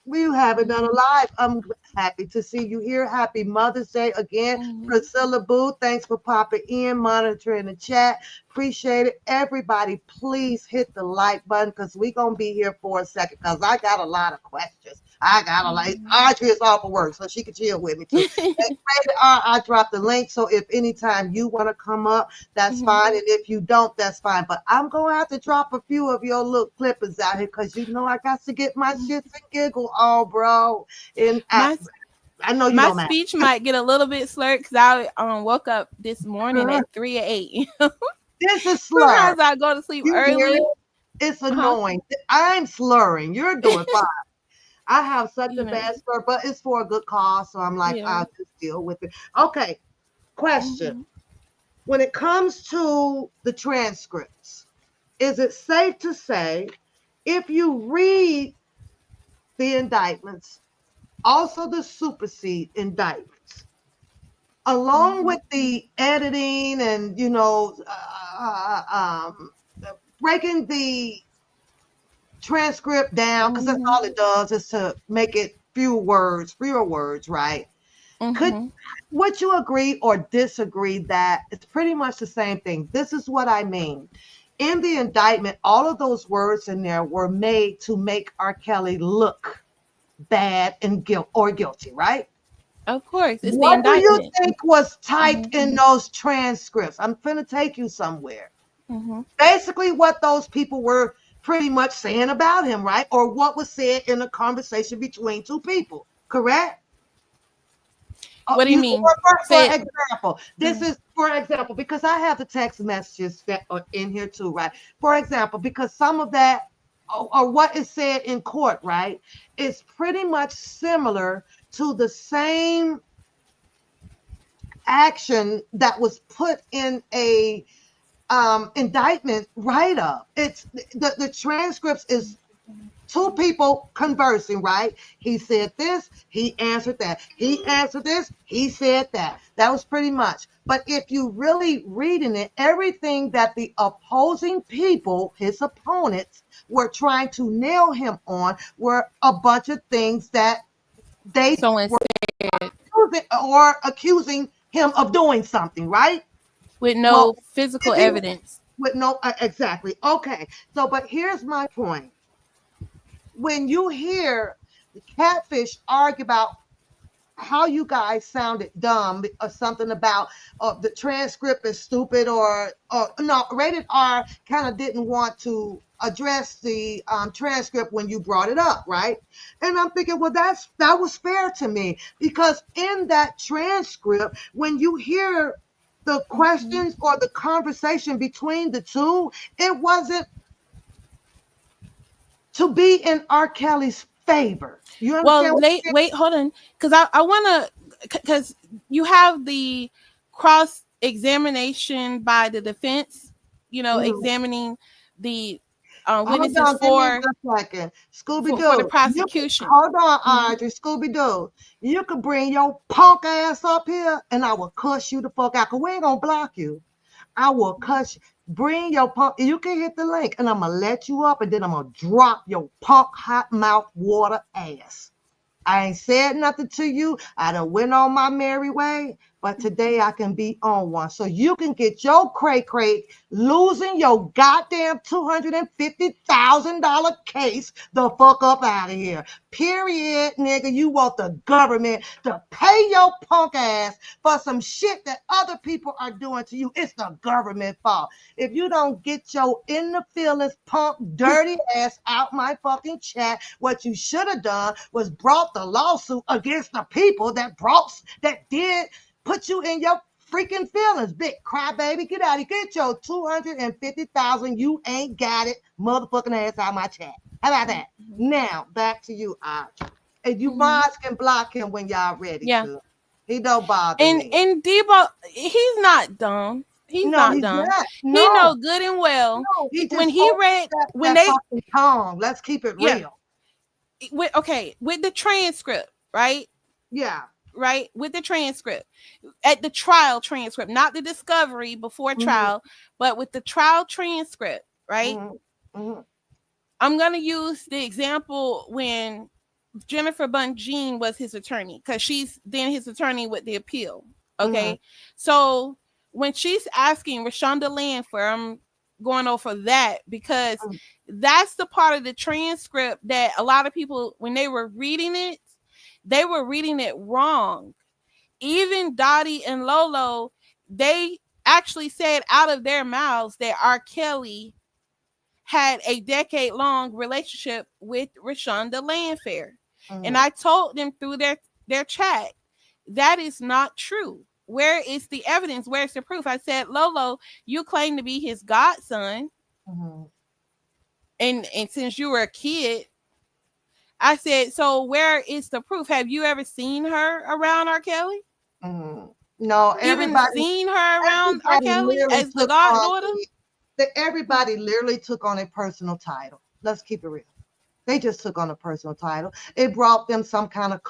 We haven't done a live. I'm happy to see you here. Happy Mother's Day again. Mhm. Priscilla Boo, thanks for popping in, monitoring the chat. Appreciate it. Everybody, please hit the like button because we're going to be here for a second because I got a lot of questions. I got a lot. Audrey is off of work, so she can chill with me too. And Rated R, I dropped the link, so if anytime you want to come up, that's Mhm. fine. And if you don't, that's fine. But I'm going to have to drop a few of your little clippers out here because you know I got to get my shits and giggle on, bro. And my I know you my don't mind. speech might get a little bit slurred because I woke up this morning at 3 a.m. This is slur. Sometimes I go to sleep You hear it? early. It's Huh? annoying. I'm slurring. You're doing fine. I have such a You know. bad slur, but it's for a good cause. So I'm like, Yeah. I'll just deal with it. Okay. Question. Mhm. When it comes to the transcripts, is it safe to say if you read the indictments, also the supersede indictments, along with Mhm. the editing and, breaking the transcript down, because that's Mhm. all it does is to make it fewer words, right? Could Mhm. would you agree or disagree that it's pretty much the same thing? This is what I mean. In the indictment, all of those words in there were made to make R. Kelly look bad and guilty, right? Of course, it's the What do you indictment. think was typed Mhm. in those transcripts? I'm finna take you somewhere. Mhm. Basically, what those people were pretty much saying about him, right? Or what was said in a conversation between two people, correct? What do you mean? For Say it. example, this Mhm. is for example because I have the text messages that are in here too, right? For example, because some of that or what is said in court, right, is pretty much similar to the same action that was put in a indictment write up. It's the transcripts is two people conversing, right? He said this, he answered that. He answered this, he said that. That was pretty much. But if you really reading it, everything that the opposing people, his opponents, were trying to nail him on were a bunch of things that they Someone were said accusing him of doing something, right? with Well, no physical if he evidence. with no exactly. Okay. So but here's my point. When you hear the catfish argue about how you guys sounded dumb or something about the transcript is stupid or no, rated R kind of didn't want to address the transcript when you brought it up, right? And I'm thinking, well, that was fair to me because in that transcript, when you hear the Mhm. questions or the conversation between the two, it wasn't to be in R. Kelly's favor. You Well, understand what I'm wait, hold on, because I want to, because you have the cross examination by the defense, saying? examining the Hold witnesses on, give me for a second. Scooby for the Doo, you can, prosecution. hold on, Mhm. Audrey. Scooby Doo, you can bring your punk ass up here and I will cuss you the fuck out. Cause we ain't gonna block you. I will cuss you. Bring your punk. You can hit the link and I'm gonna let you up and then I'm gonna drop your punk hot mouth water ass. I ain't said nothing to you. I done went on my merry way, but today I can be on one. So you can get your cray losing your goddamn $250,000 case the fuck up out of here. Period, nigga. You want the government to pay your punk ass for some shit that other people are doing to you. It's the government fault. If you don't get your in the feelings punk dirty ass out my fucking chat, what you should have done was brought the lawsuit against the people that did put you in your freaking feelings. Big crybaby, get out of here. Get your 250,000. You ain't got it, motherfucking ass out my chat. How about that? Now back to you, Arch. And you Mhm. mods can block him when y'all ready Yeah, to. He don't bother and me. and Debo, he's not dumb. He's No, not he's dumb. not. He No, know good and well. no. He When just he read, overstepped when that they, fucking tongue. Let's keep it yeah, real. with the transcript, right? Yeah. Right, with the transcript, at the trial transcript, not the discovery before Mm-hmm, trial, but with the trial transcript, right? mm-hmm, mm-hmm, I'm going to use the example when Jennifer Bunjean was his attorney because she's then his attorney with the appeal. Mm-hmm. Okay. So when she's asking Rashonda Landfer, I'm going over that because that's the part of the transcript that a lot of people, when they were reading it, they were reading it wrong. Even Dottie and Lolo, they actually said out of their mouths that R. Kelly had a decade-long relationship with Rashonda Landfair. And Mm-hmm. I told them through their chat, that is not true. Where is the evidence? Where's the proof? I said, Lolo, you claim to be his godson. Mm-hmm. And since you were a kid, I said, so where is the proof? Have you ever seen her around R. Kelly? Mm-hmm. No, Even seen her around R. everybody Kelly literally as the took on goddaughter? everybody literally took on a personal title. Let's keep it real. They just took on a personal title. It brought them some kind of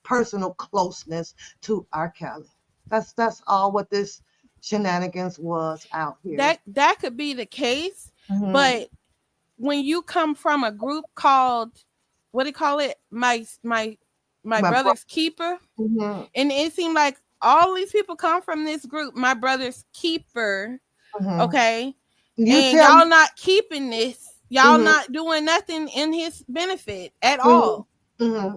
personal closeness to R. Kelly. That's all what this shenanigans was out here. That could be the case, Mm-hmm. but when you come from a group called, what do you call it, my My bro- brother's keeper, mm-hmm. and it seemed like all these people come from this group, my brother's keeper. Mm-hmm. Okay. You And tell y'all me. not keeping this, y'all Mm-hmm. not doing nothing in his benefit at Mm-hmm. all, Mm-hmm.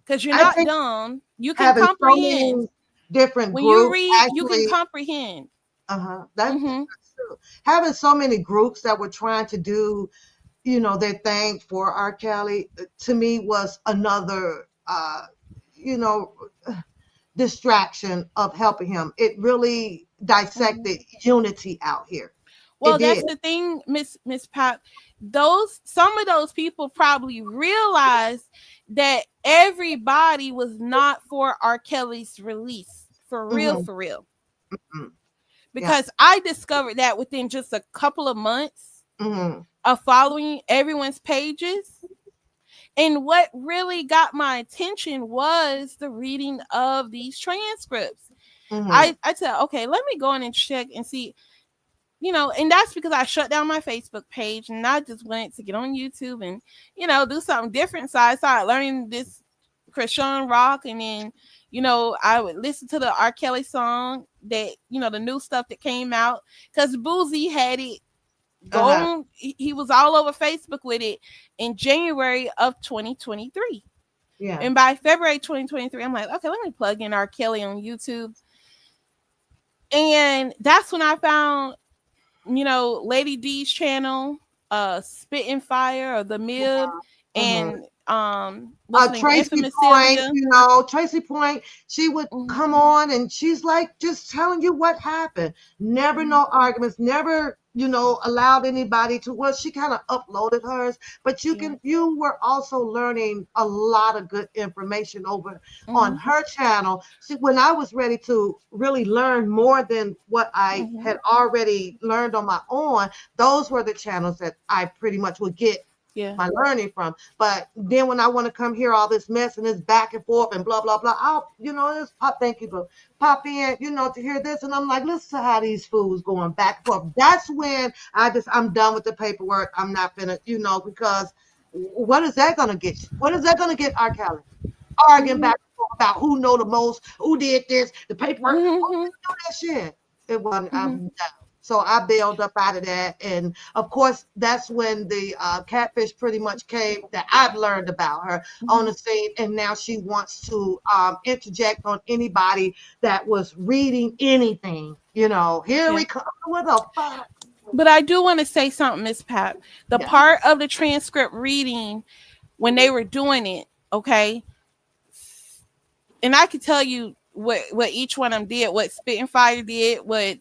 because you're I not think dumb, you can having so comprehend. many different When you groups read, you can actually, comprehend. that's Mm-hmm. true. Having so many groups that were trying to do, their thing for R. Kelly, to me was another, you know, distraction of helping him. It really Mm-hmm. dissected unity out here. It Well, that's did. the thing, Miss Pop. Those some of those people probably realized that everybody was not for R. Kelly's release. Hmm. For real. Hmm. Yeah. Because I discovered that within just a couple of months Hmm. of following everyone's pages. And what really got my attention was the reading of these transcripts. Hmm. I said, okay, let me go in and check and see, and that's because I shut down my Facebook page and I just wanted to get on YouTube and, do something different. So I started learning this Christian rock, and then, I would listen to the R. Kelly song that, the new stuff that came out, because Boozy had it Uh-huh. going. He was all over Facebook with it in January of 2023. Yeah. And by February 2023, I'm like, okay, let me plug in R. Kelly on YouTube. And that's when I found, Lady D's channel, Spitting Fire or the Mib, Hmm. and what's the name? Tracy Infamous Point, Sylvia. Tracy Point, she would Mm-hmm. come on and she's like just telling you what happened. Never Mm-hmm. no arguments, never, allowed anybody to, well, she kind of uploaded hers, but Yeah. you were also learning a lot of good information over on Mm-hmm. her channel. See, when I was ready to really learn more than what I Mm-hmm. had already learned on my own, those were the channels that I pretty much would get Yeah. my learning from. But then when I want to come hear all this mess and this back and forth and blah blah blah, I'll just pop. Thank you, but pop in, to hear this, and I'm like, listen to how these fools going back and forth. That's when I'm done with the paperwork. I'm not gonna, because what is that gonna get you? What is that gonna get R. Kelly? Arguing Mm-hmm. back and forth about who know the most, who did this, the paperwork. Oh, Mm-hmm. do that shit. It wasn't. I'm Mm-hmm. done. So I bailed up out of that, and of course, that's when the catfish pretty much came that I've learned about her on Mm-hmm. the scene, and now she wants to interject on anybody that was reading anything. Here Yeah. we come. What the fuck? But I do want to say something, Miss Pat. The Yeah. part of the transcript reading when they were doing it, okay, and I could tell you what each one of them did, what Spitting Fire did, what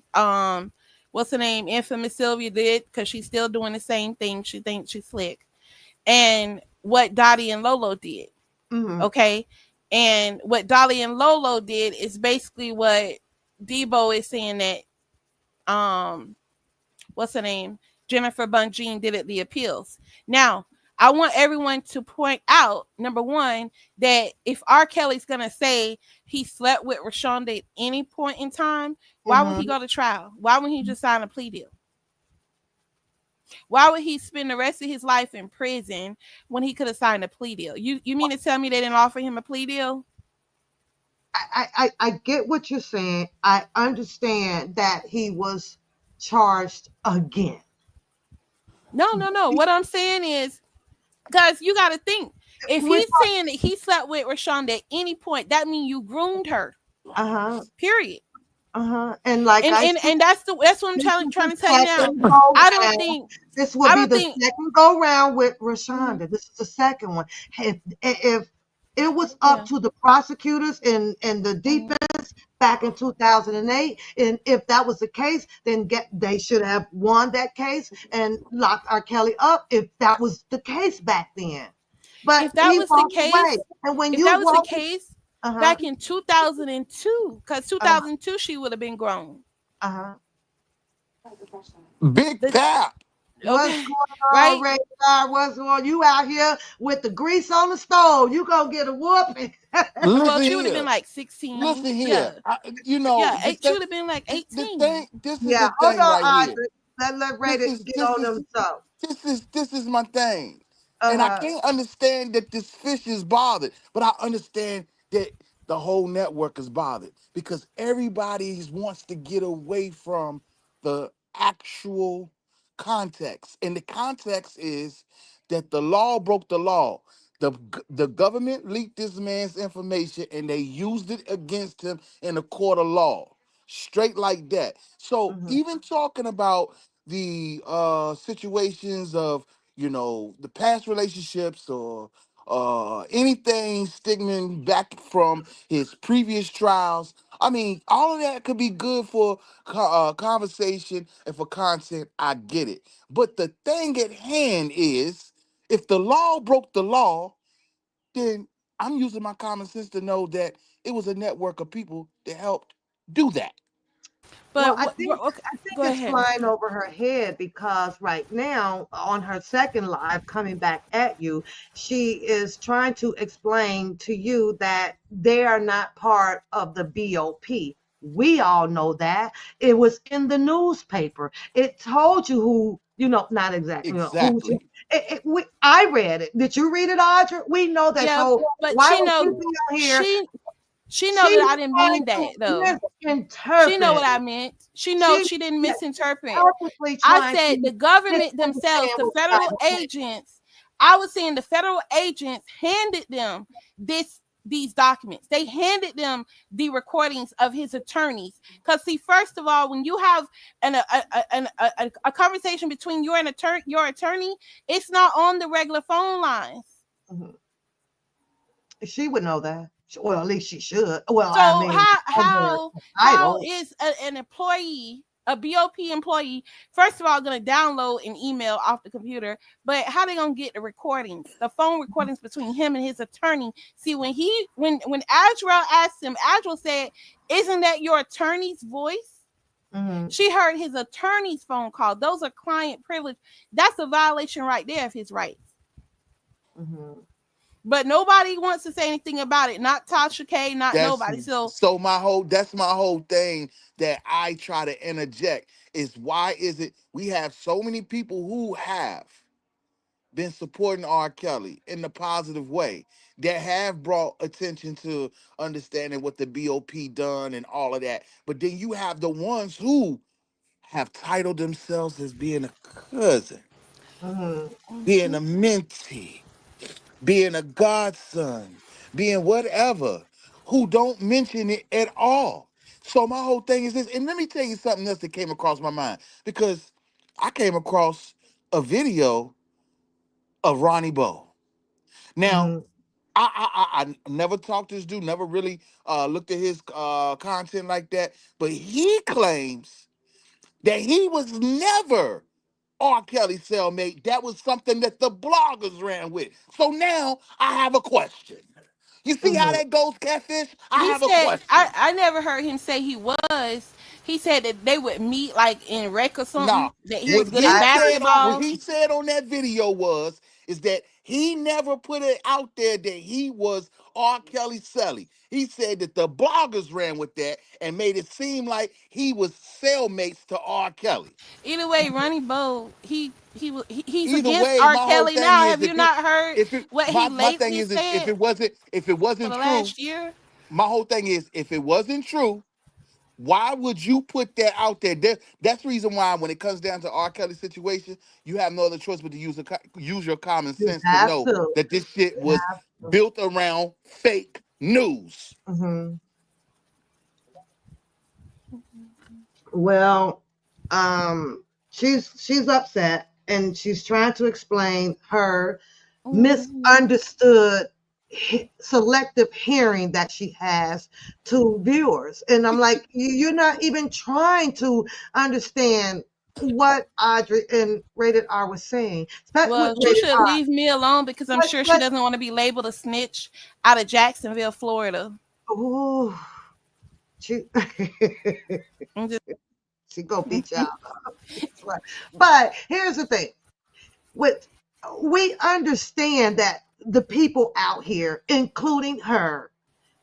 what's her name, Infamous Sylvia did, because she's still doing the same thing. She thinks she's slick, and what Dottie and Lolo did. Mm-hmm. Okay, and what Dolly and Lolo did is basically what Debo is saying that what's her name, Jennifer Bunjean did at the appeals. Now, I want everyone to point out, number one, that if R. Kelly's gonna say he slept with Rashonda at any point in time, why would he Mm-hmm. go to trial? Why wouldn't he just sign a plea deal? Why would he spend the rest of his life in prison when he could have signed a plea deal? You mean to tell me they didn't offer him a plea deal? I get what you're saying. I understand that he was charged again. No. What I'm saying is, because you got to think, if We're he's saying that he slept with Rashonda at any point, that means you groomed her. uh-huh, Period. and like I said, And that's what I'm this trying is trying the to tell you now. second go I don't round. think This will I be don't the think second go round with mhm, Rashonda. This is the second one. If it was up yeah. to the prosecutors and the Mhm. defense back in 2008, and if that was the case, then they should have won that case and locked R. Kelly up if that was the case back then. But If that he was the walked away, case, and when if you that was the walk, case uh-huh, back in 2002, because uh, 2002 she would have been grown. uh-huh. Big The, Pap. What's okay, going on, right? RATEDR? What's going on? You out here with the grease on the stove. You gonna get a whooping. Well, Listen she would have here. been like 16. Listen here. Yeah, You know yeah. She would have been like the 18. thing. This is Yeah, the hold thing on, right here. Isaac. Let This Rated is get this on is themselves. this is my thing. And I Uh-huh. can't understand that this fish is bothered, but I understand that the whole network is bothered because everybody wants to get away from the actual context. And the context is that the law broke the law. The government leaked this man's information and they used it against him in a court of law. Straight like that. So Hmm. even talking about the situations of the past relationships or anything stigming back from his previous trials. I mean, all of that could be good for conversation and for content. I get it. But the thing at hand is, if the law broke the law, then I'm using my common sense to know that it was a network of people that helped do that. Well, But okay, I think go it's ahead. flying over her head because right now on her second live coming back at you, she is trying to explain to you that they are not part of the BOP. We all know that. It was in the newspaper. It told you who, not exactly, who. Exactly. I read it. Did you read it, Audra? We know that. Yeah, So but why would she be on here? she she know that She's I didn't trying mean that to though. She know misinterpret. what I meant. She knows She's she didn't misinterpret. purposely I trying said to the government themselves, misunderstand the what we got federal to say. agents. I was saying the federal agents handed them these documents. They handed them the recordings of his attorneys. Because see, first of all, when you have a conversation between your attorney, it's not on the regular phone lines. Mhm. She would know that. Well, at least she should. Well, I So mean, on her how title. is an employee, a BOP employee, first of all, going to download an email off the computer? But how they going to get the recordings, the phone recordings between him and his attorney? See, when Adriel asked him, Adriel said, "Isn't that your attorney's voice?" Hmm. She heard his attorney's phone call. Those are client privilege. That's a violation right there of his rights. Hmm. But nobody wants to say anything about it. Not Tasha K, not That's nobody. So so my whole thing that I try to interject is, why is it we have so many people who have been supporting R. Kelly in the positive way, that have brought attention to understanding what the BOP done and all of that. But then you have the ones who have titled themselves as being a cousin, Hmm. being mhm. a mentee, being a godson, being whatever, who don't mention it at all. So my whole thing is this, and let me tell you something else that came across my mind, because I came across a video of Ronnie Bo. Now, Hmm. I never talked to this dude, never really looked at his content like that, but he claims that he was never R. Kelly's cellmate. That was something that the bloggers ran with. So now I have a question. You see how Hmm. that goes, Catfish? I He have a said, question. I never heard him say he was. He said that they would meet like in rec or something, Nah, that he She, was good at I, what basketball. he said on that video was, is that he never put it out there that he was R. Kelly Selly. He said that the bloggers ran with that and made it seem like he was cellmates to R. Kelly. Either way, Ronnie Bo, he's Either against way, R. my whole Kelly thing now. is Have you not heard if it what he my thing lately is said if it for wasn't the true, last year? my whole thing is if it wasn't true, why would you put that out there? That's the reason why when it comes down to R. Kelly's situation, you have no other choice but to use your common You sense to have know to. that this shit You was have to. built around fake news. Hmm. Well, she's upset and she's trying to explain her Mm-hmm. misunderstood selective hearing that she has to viewers. And I'm like, you're not even trying to understand what Audrey and Rated R was saying. With Well, you Rated should R. leave me alone because I'm sure she But doesn't want to be labeled a snitch out of Jacksonville, Florida. ooh, she I'm just, she gonna beat y'all. Right. But here's the thing. With we understand that the people out here, including her,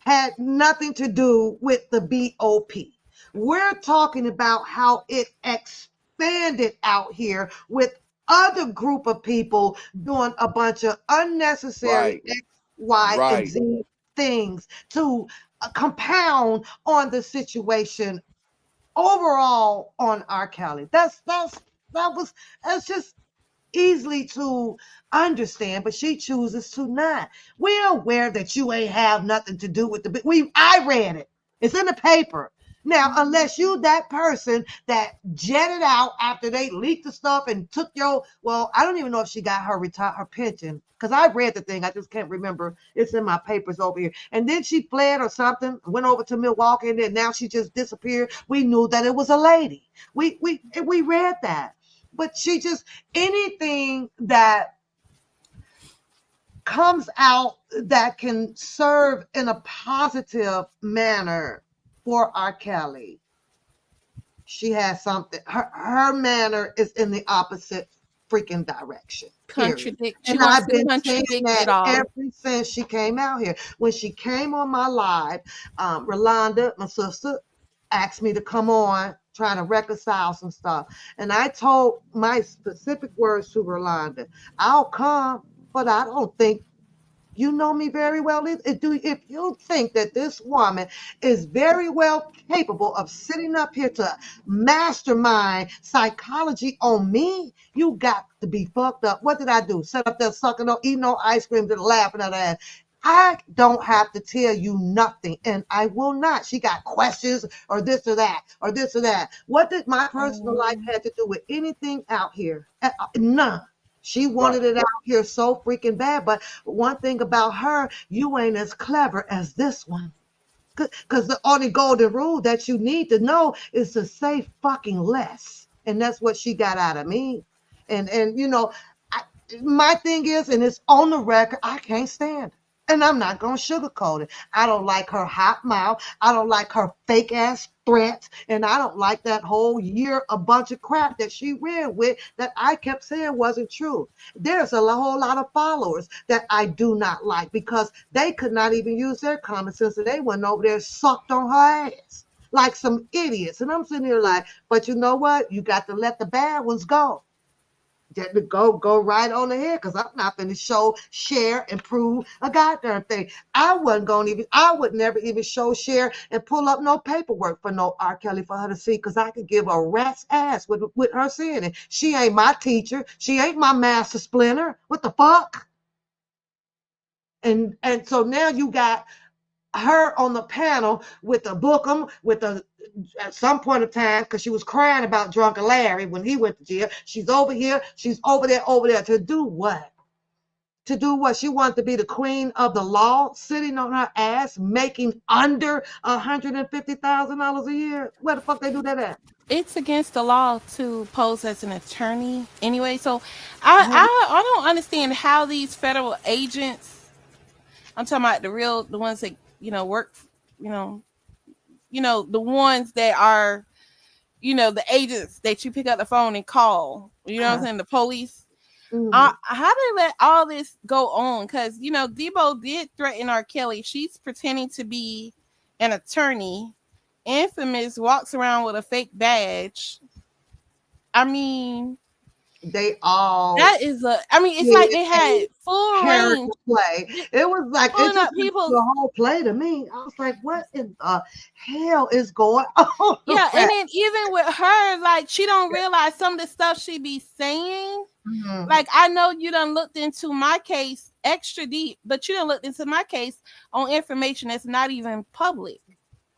had nothing to do with the BOP. We're talking about how it expanded out here with other group of people doing a bunch of unnecessary Right, X, Y, and right, Z things to compound on the situation overall on R. Kelly. That was that's just easily to understand, but she chooses to not. We're aware that you ain't have nothing to do with I read it. It's in the paper. Now, unless you that person that jetted out after they leaked the stuff and took I don't even know if she got her pension because I read the thing. I just can't remember. It's in my papers over here. And then she fled or something, went over to Milwaukee, and then now she just disappeared. We knew that it was a lady. We read that, but she just anything that comes out that can serve in a positive manner for R. Kelly, she has something. Her manner is in the opposite freaking direction. Period. contradict. She And wants I've to been saying contradict that it all. ever since she came out here. When she came on my live, Rolanda, my sister, asked me to come on, trying to reconcile some stuff. And I told my specific words to Rolanda, I'll come, but I don't think you know me very well. If you think that this woman is very well capable of sitting up here to mastermind psychology on me, you got to be fucked up. What did I do? Sit up there sucking on, eating no ice cream, and laughing at her. I don't have to tell you nothing, and I will not. She got questions or this or that or this or that. What did my personal life Um, have to do with anything out here? None. She right. wanted it out here so freaking bad. But one thing about her, you ain't as clever as this one. Because the only golden rule that you need to know is to say fucking less. And that's what she got out of me. And I, my thing is, and it's on the record, I can't stand it. And I'm not going to sugarcoat it. I don't like her hot mouth. I don't like her fake ass threats. And I don't like that whole year, a bunch of crap that she ran with that I kept saying wasn't true. There's a whole lot of followers that I do not like because they could not even use their common sense and they went over there sucked on her ass like some idiots. And I'm sitting here like, but you know what? You got to let the bad ones go. Just to go right on ahead because I'm not going to show, share, and prove a goddamn thing. I would never even show, share, and pull up no paperwork for no R. Kelly for her to see because I could give a rat's ass with her seeing it. She ain't my teacher. She ain't my master splinter. What the fuck? And so now you got her on the panel with the Bookham, with the at some point of time, because she was crying about drunken Larry when he went to jail. She's over here, she's over there. To do what? To do what? She wanted to be the queen of the law, sitting on her ass, making under $150,000 a year. Where the fuck they do that at? it's against the law to pose as an attorney anyway. So Honey, I don't understand how these federal agents, I'm talking about the ones that, work, you know, the ones that are, the agents that you pick up the phone and call, you know what I'm uh, saying? The police. Mm. How they let all this go on? Because Debo did threaten R. Kelly. She's pretending to be an attorney. Infamous walks around with a fake badge. I mean, They all that is a. I mean, it's like did they a had full character range, play. It was like it pulling just up went people's. through a whole play to me. I was like, what in the hell is going on? Yeah, and Right. then even with her, like she don't realize some of the stuff she be saying. Mhm. Like I know you done looked into my case extra deep, but you done looked into my case on information that's not even public.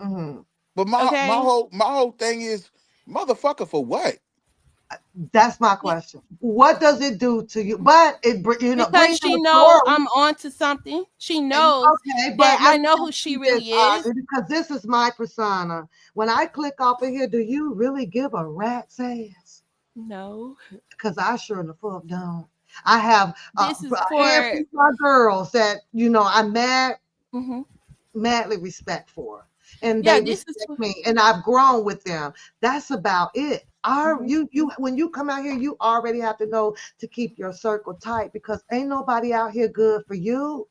Mhm. But my Okay, whole thing is, motherfucker, for what? That's my question. What does it do to you? But it because brings she out a know story. I'm onto something. She And knows okay, that but let I me know ask who she you this, really is. because this is my persona. When I click off of here, do you really give a rat's ass? No, Because I sure in the fuck don't. I have this is a for. handful of my girls that I'm Hmm. madly respect for, and Yeah, they this is respect for. me, and I've grown with them. That's about it. Mhm. You when you come out here, you already have to know to keep your circle tight because ain't nobody out here good for you.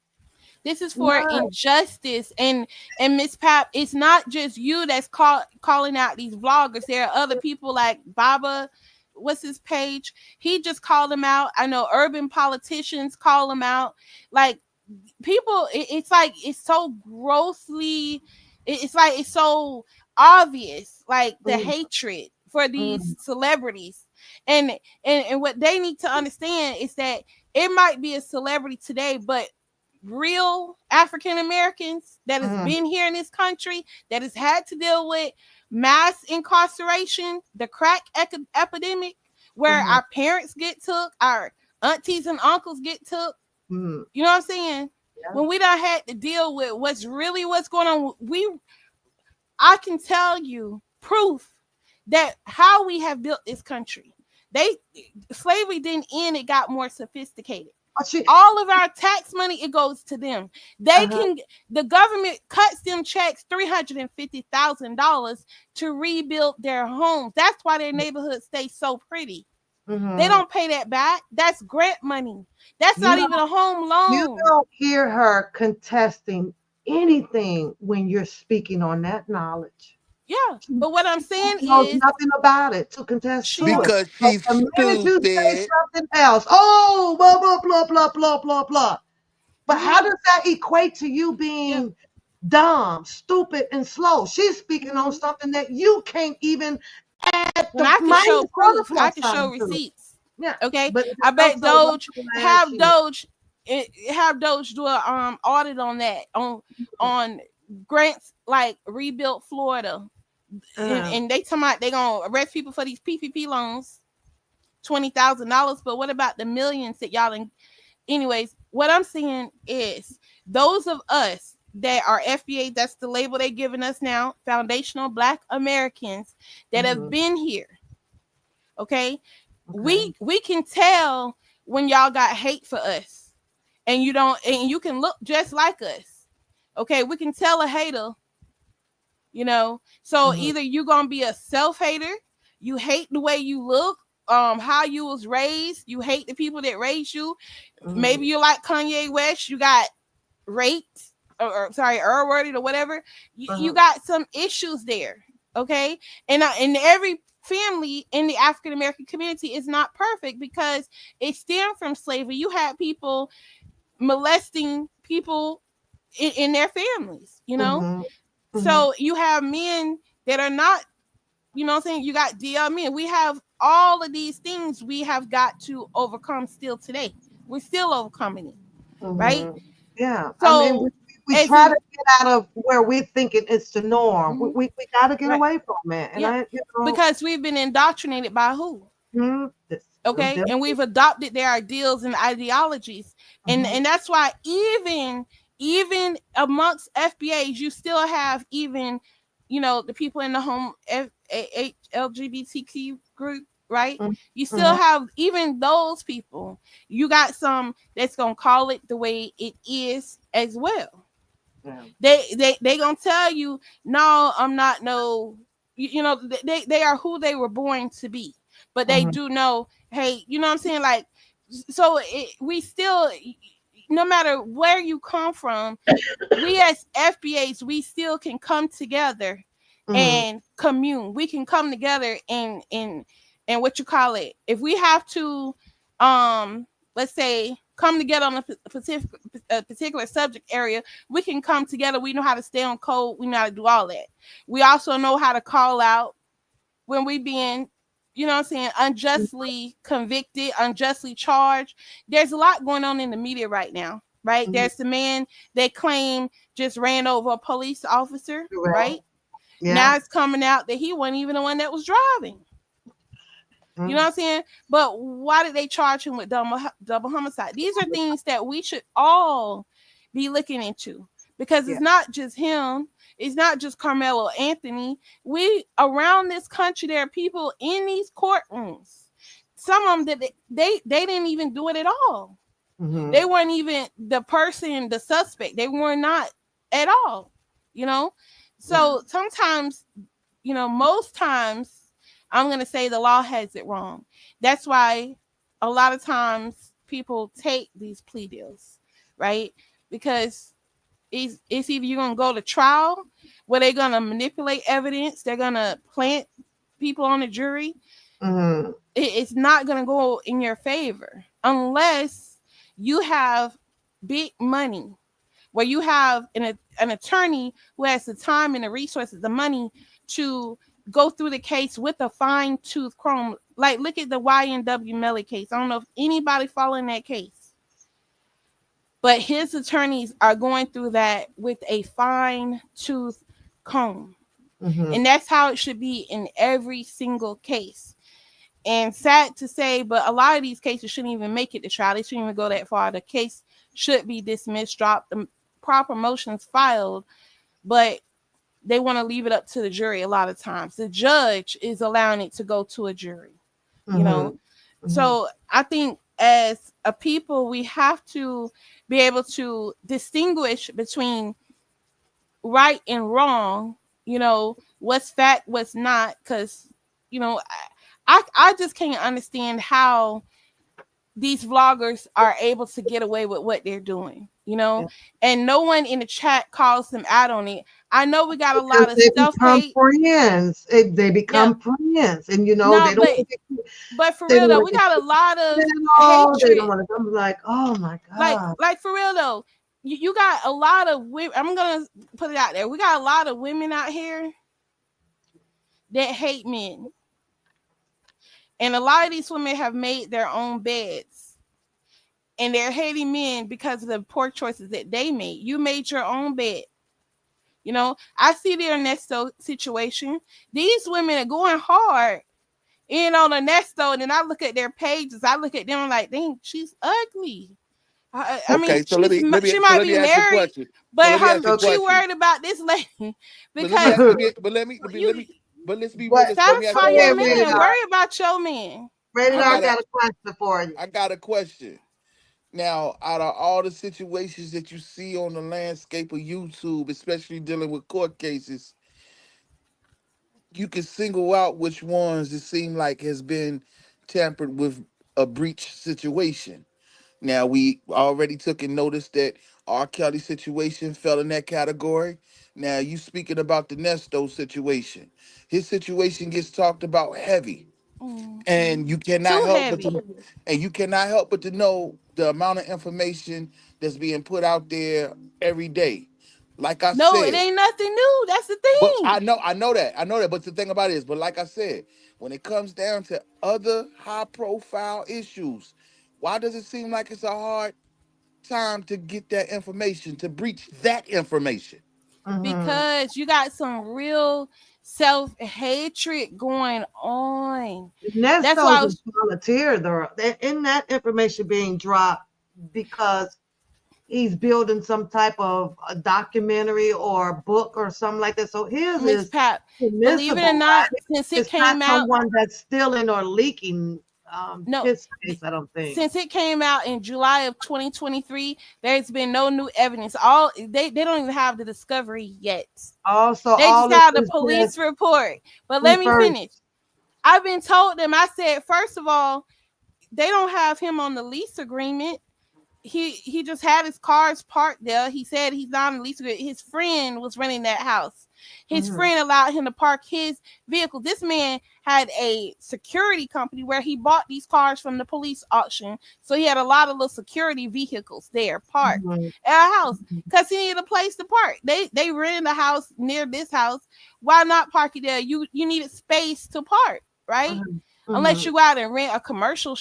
This is for No. injustice, and Miss Pap, it's not just you that's calling out these vloggers. There are other people like Baba, what's his page? He just called them out. I know urban politicians call them out. Like people, it's like it's so grossly, it's like it's so obvious, like the Mm, hatred for these mm, celebrities, and and what they need to understand is that it might be a celebrity today, but real African Americans that has mm, been here in this country, that has had to deal with mass incarceration, the crack epidemic, where mm, our parents get took, our aunties and uncles get took. mm. You know what I'm saying? Yeah. When we done had to deal with what's going on, I can tell you proof that how we have built this country. They Slavery didn't end, it got more sophisticated. But she, All of our tax money, it goes to them. They uh-huh. can The government cuts them checks $350,000 to rebuild their homes. That's why their neighborhoods stay so pretty. They Hmm. don't pay that back. That's grant money. That's You not know, even a home you loan. don't hear her contesting anything when you're speaking on that knowledge. Yeah. She But what I'm saying knows is nothing about it to contest she to don't. it. Because But she's the minute you say stupid. something else, oh, blah, blah, blah, blah, blah, blah, blah. But Hmm. how does that equate to you Yeah. being dumb, stupid, and slow? She's speaking on Hmm. something that you can't even add And the I can show minus or the proof. I plus can sign show to. receipts. Yeah, Okay. but I don't bet say no Doge ass have shit. Doge have Doge do a audit on that on grants like rebuilt Florida, Uh, and they talking about they gonna arrest people for these PPP loans, $20,000. But what about the millions that y'all? Anyways, what I'm saying is those of us that are FBA, that's the label they're giving us now, foundational Black Americans that have mhm, been here. Okay, okay. we can tell when y'all got hate for us, and you don't, and you can look just like us. Okay, we can tell a hater. So Mhm, either you gonna be a self hater, you hate the way you look, how you was raised, you hate the people that raised you. mhm, Maybe you like Kanye West, you got raped, or sorry, worded or whatever. You uh-huh, got some issues there, okay? And every family in the African American community is not perfect because it stemmed from slavery. You had people molesting people in their families, mhm, mhm, So you have men that are not, what I'm saying? You got DL men. We have all of these things we have got to overcome still today. We're still overcoming it, right? mhm. Yeah, I mean, So we as try in, to get out of where we're thinking it's the norm. mhm, We got to get right, away from it. And yeah, I, because we've been indoctrinated by who? them, Okay, and we've adopted their ideals and ideologies, and mhm, and that's why even amongst FBAs you still have even the people in the home LGBTQ group, right? mhm, You still mhm, have even those people. You got some that's gonna call it the way it is as well. yeah, They gonna tell you, no, I'm not, no, they are who they were born to be, but they mhm, do know, hey, you know what I'm saying, like So we still, no matter where you come from, we as FBAs, we still can come together Mhm. and commune. We can come together and what you call it. If we have to, let's say, come together on a particular subject area, we can come together. We know how to stay on code. We know how to do all that. We also know how to call out when we being, you know what I'm saying, unjustly convicted, unjustly charged. There's a lot going on in the media right now, right? Mhm. There's the man they claim just ran over a police officer, Correct. right? Yeah. Now it's coming out that he wasn't even the one that was driving. You know Mm. what I'm saying? But why did they charge him with double homicide? These are things that we should all be looking into, because Yeah. it's not just him. It's not just Carmelo Anthony. We around this country, there are people in these courtrooms. Some of them that they didn't even do it at all. Mhm. They weren't even the person, the suspect. They were not at all. You know, Yeah. so sometimes, most times, I'm going to say the law has it wrong. That's why a lot of times people take these plea deals, right? Because it's either you're going to go to trial where they're going to manipulate evidence, they're going to plant people on the jury. Mhm. It's not going to go in your favor unless you have big money, where you have an attorney who has the time and the resources, the money to go through the case with a fine tooth comb. Like, look at the YNW Melly case. I don't know if anybody following that case, but his attorneys are going through that with a fine tooth comb. Mhm. And that's how it should be in every single case. And sad to say, but a lot of these cases shouldn't even make it to trial. They shouldn't even go that far. The case should be dismissed, dropped, the proper motions filed, but they want to leave it up to the jury a lot of times. The judge is allowing it to go to a jury, you Mhm. know. Mhm. So I think as a people, we have to be able to distinguish between right and wrong, what's fact, what's not, because, I just can't understand how these vloggers are able to get away with what they're doing, Yeah. and no one in the chat calls them out on it. I know we got a Because lot of they self become hate. friends. They Yeah. become friends, and No, they don't want to but for they real don't though, want we to get got a lot of at all. They don't hatred. want to. I'm like, oh my god. Like for real though, you got a lot of women. I'm gonna put it out there. We got a lot of women out here that hate men, and a lot of these women have made their own beds, and they're hating men because of the poor choices that they made. You made your own bed. I see the Ernesto situation. These women are going hard in on Ernesto, and then I look at their pages. I look at them, I'm like, dang, she's ugly. I mean, Okay, so she might let be me ask you a married, question. but So let me ask you a she Okay. question. worried about this lady But let me because let you me but let's be But realistic. Let me ask you satisfy a your okay, question, man. SJ. Worry about your man. Rated I R got a got a question for you. I got a question. Now, out of all the situations that you see on the landscape of YouTube, especially dealing with court cases, you can single out which ones it seem like has been tampered with a breach situation. Now we already took and noticed that R. Kelly situation fell in that category. Now you speaking about the Nesto situation. His situation gets talked about heavy. Mm. And you cannot Too help but heavy. to know the amount of information that's being put out there every day. Like I No, it said, ain't nothing new. That's the but thing. I know that. But the thing about it is, but like I said, when it comes down to other high profile issues, why does it seem like it's a hard time to get that information, to breach that information? Mm-hmm. Because you got some real self hatred going on. That's why Nesto's I a was volunteer, though. In that information being dropped because he's building some type of a documentary or a book or something like that. So his Miss is Pat. Believe it or permissible, not, right? since it It's not came out, someone that's stealing or leaking no, his face, I don't think. since it came out in July of 2023, there's been no new evidence. All they don't even have the discovery yet. Also, They just all this have the is police report. But let me refers. finish. I've been told them, I said, first of all, they don't have him on the lease agreement. He just had his cars parked there. He said he's not on the lease agreement. His friend was renting that house. His Mm-hmm. friend allowed him to park his vehicle. This man had a security company where he bought these cars from the police auction. So he had a lot of little security vehicles there parked Mm-hmm. at a house because he needed a place to park. They rented a house near this house. Why not park it there? You needed space to park, right? Unless Mm-hmm. you go out and rent a commercial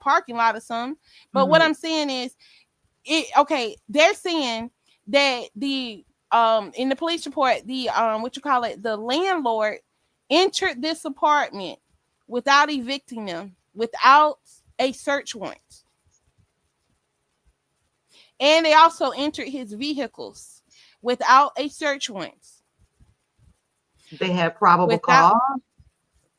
parking lot or something. But what Mm-hmm. I'm saying is, they're saying that the in the police report, the what you call it, the landlord entered this apartment without evicting them, without a search warrant. And they also entered his vehicles without a search warrant. They had probable Without, cause.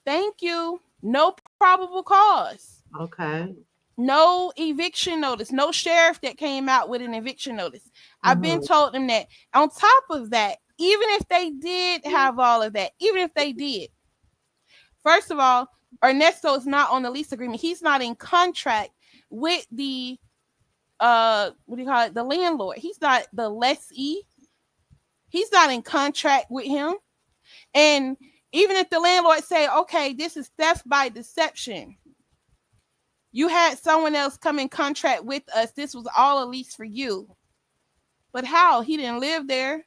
thank you, no probable cause. Okay. No eviction notice, no sheriff that came out with an eviction notice. I've been Mm-hmm. told them that. On top of that, even if they did have all of that, even if they did, first of all, Ernesto is not on the lease agreement. He's not in contract with the what do you call it? The landlord. He's not the lessee. He's not in contract with him. And even if the landlord say, okay, this is theft by deception, you had someone else come in contract with us. This was all a lease for you. But how? He didn't live there.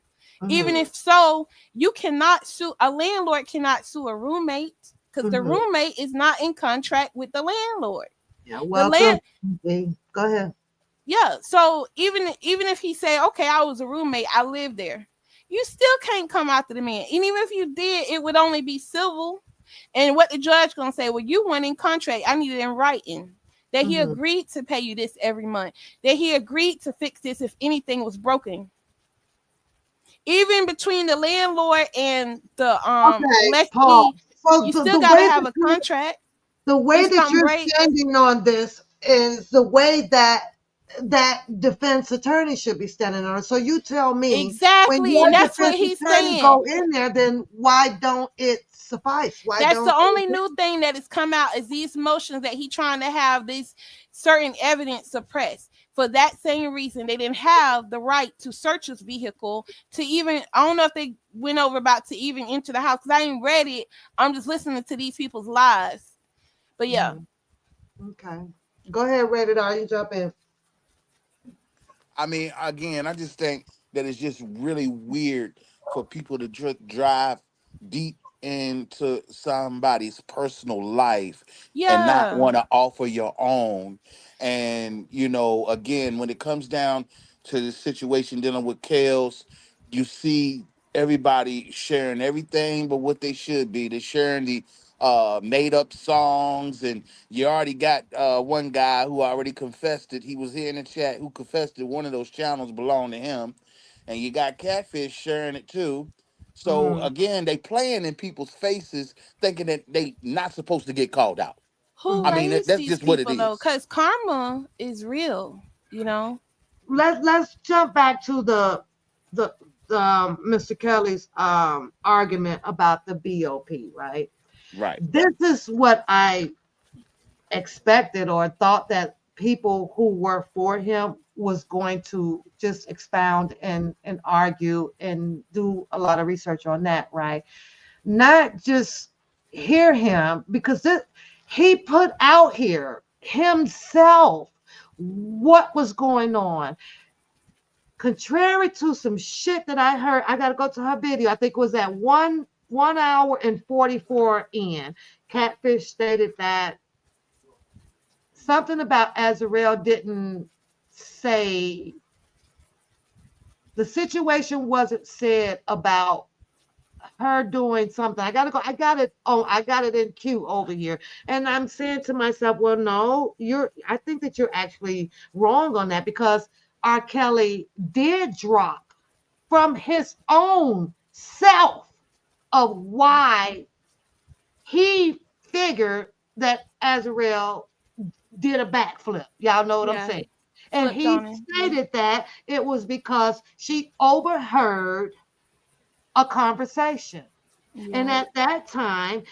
Even Mm-hmm. if so, you cannot sue, a landlord cannot sue a roommate because the Mm-hmm. roommate is not in contract with the landlord. Yeah. The Welcome. land Go ahead. Yeah. So even if he say, okay, I was a roommate, I lived there, you still can't come after the man. And even if you did, it would only be civil. And what the judge gonna say? Well, you went in contract. I need it in writing that he Mm-hmm. agreed to pay you this every month. That he agreed to fix this if anything was broken. Even between the landlord and the Okay, Paul. lessee, So you the, still the gotta way have that a you contract. the way If that something you're breaks, standing on this is the way that defense attorney should be standing on it. So you tell me, when exactly, your and that's what defense he's attorney saying. go in there, then why don't it suffice? Why That's the don't only they? new thing that has come out is these motions that he trying to have this certain evidence suppressed. For that same reason, they didn't have the right to search his vehicle to even. I don't know if they went over about to even enter the house because I ain't read it. I'm just listening to these people's lives. But yeah, Mhm. Okay, go ahead, rated R. You jump in. I mean, again, I just think that it's just really weird for people to drive deep into somebody's personal life and not yeah, want to offer your own. And, again, when it comes down to the situation dealing with Kales, you see everybody sharing everything but what they should be. They're sharing the made up songs, and you already got one guy who already confessed it. He was here in the chat who confessed that one of those channels belonged to him, and you got Catfish sharing it too. So Mm-hmm. again, they playing in people's faces, thinking that they not supposed to get called out. who I Mm-hmm. mean, raised that's these just what it people though? is. Because karma is real. You know. Let's jump back to the Mr. Kelly's argument about the BOP, right? Right. This is what I expected or thought that people who were for him was going to just expound and argue and do a lot of research on that, right? Not just hear him, because he put out here himself what was going on. Contrary to some shit that I heard, I got to go to her video. I think it was at 1 hour and 44 in. Catfish stated that something about Azrael didn't say, the situation wasn't said about her doing something. I gotta go. I got it. Oh, I got it in queue over here. And I'm saying to myself, well, no, I think that you're actually wrong on that, because R. Kelly did drop from his own self of why he figured that Azrael did a backflip. Y'all know what I'm Yeah, saying? And flipped he on him. Yeah. stated that it was because she overheard a conversation. And Yeah. at that time,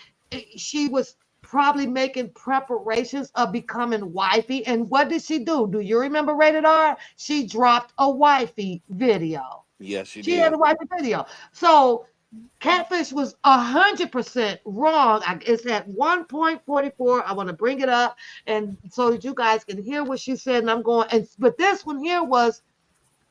she was probably making preparations of becoming wifey. And what did she do? Do you remember Rated R? She dropped a wifey video. Yes, she She had did. a wifey video. So Catfish was 100% wrong. It's at 1.44. I want to bring it up and so that you guys can hear what she said. And I'm going, and but this one here was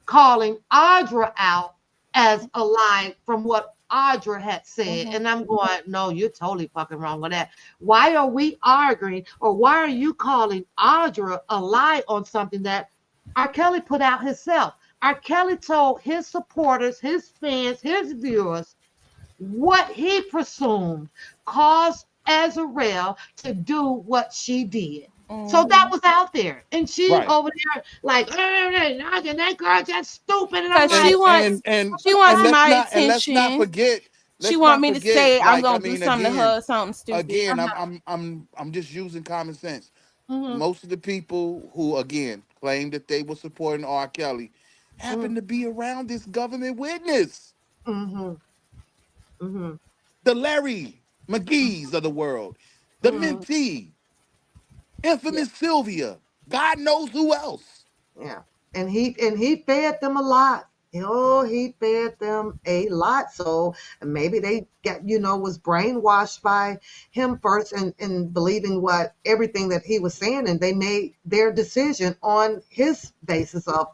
calling Audra out as a lie from what Audra had said. Mhm. And I'm going, no, you're totally fucking wrong with that. Why are we arguing or why are you calling Audra a lie on something that R. Kelly put out himself? R. Kelly told his supporters, his fans, his viewers what he presumed caused Azarel to do what she did. So that Mhm. was out there. And she's Right. over there like, that girl just stupid. And I'm Cause like, she wants And my let's not attention. forget, She want me to say I'm like, I gonna do mean, something to again, her, something stupid. I'm just using common sense. Mhm. Most of the people who again claim that they were supporting R. Kelly mm, happen to be around this government witness, mm-hmm, mm-hmm, the Larry McGee's of the world, the mm-hmm, mentee, yeah, infamous Sylvia, God knows who else. yeah. And he fed them a lot. Oh, he fed them a lot. So maybe they get, was brainwashed by him first and believing what everything that he was saying, and they made their decision on his basis of,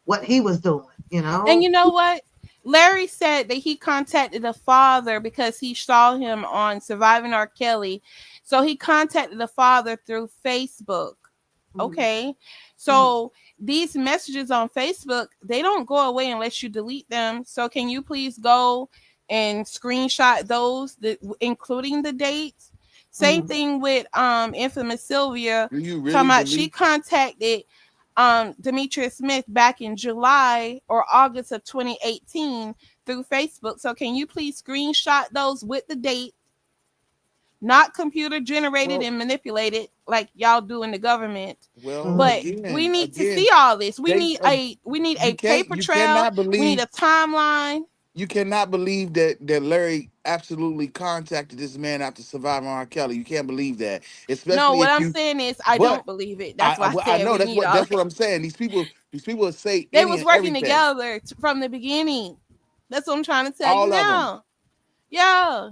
what he was doing, And you know what? Larry said that he contacted the father because he saw him on Surviving R. Kelly. So he contacted the father through Facebook. Mhm, Okay. mhm. So these messages on Facebook, they don't go away unless you delete them. So can you please go and screenshot those, including the dates? Same Mhm. thing with infamous Sylvia Do you talking really about she believe? contacted Demetria Smith back in July or August of 2018 through Facebook. So can you please screenshot those with the date, not computer generated Well, and manipulated like y'all do in the government? well, Mhm. But we need to again, see all this. We they need a paper you trail. cannot We need believe a timeline. that Larry absolutely contacted this man after surviving R. Kelly. You can't believe that, No, especially what if I'm you. saying is I But don't believe it. That's why I I said know we need all that's that. what I'm saying. These people say They any was and working everything. together from the beginning. That's what I'm trying to tell you All of them. now. Yeah.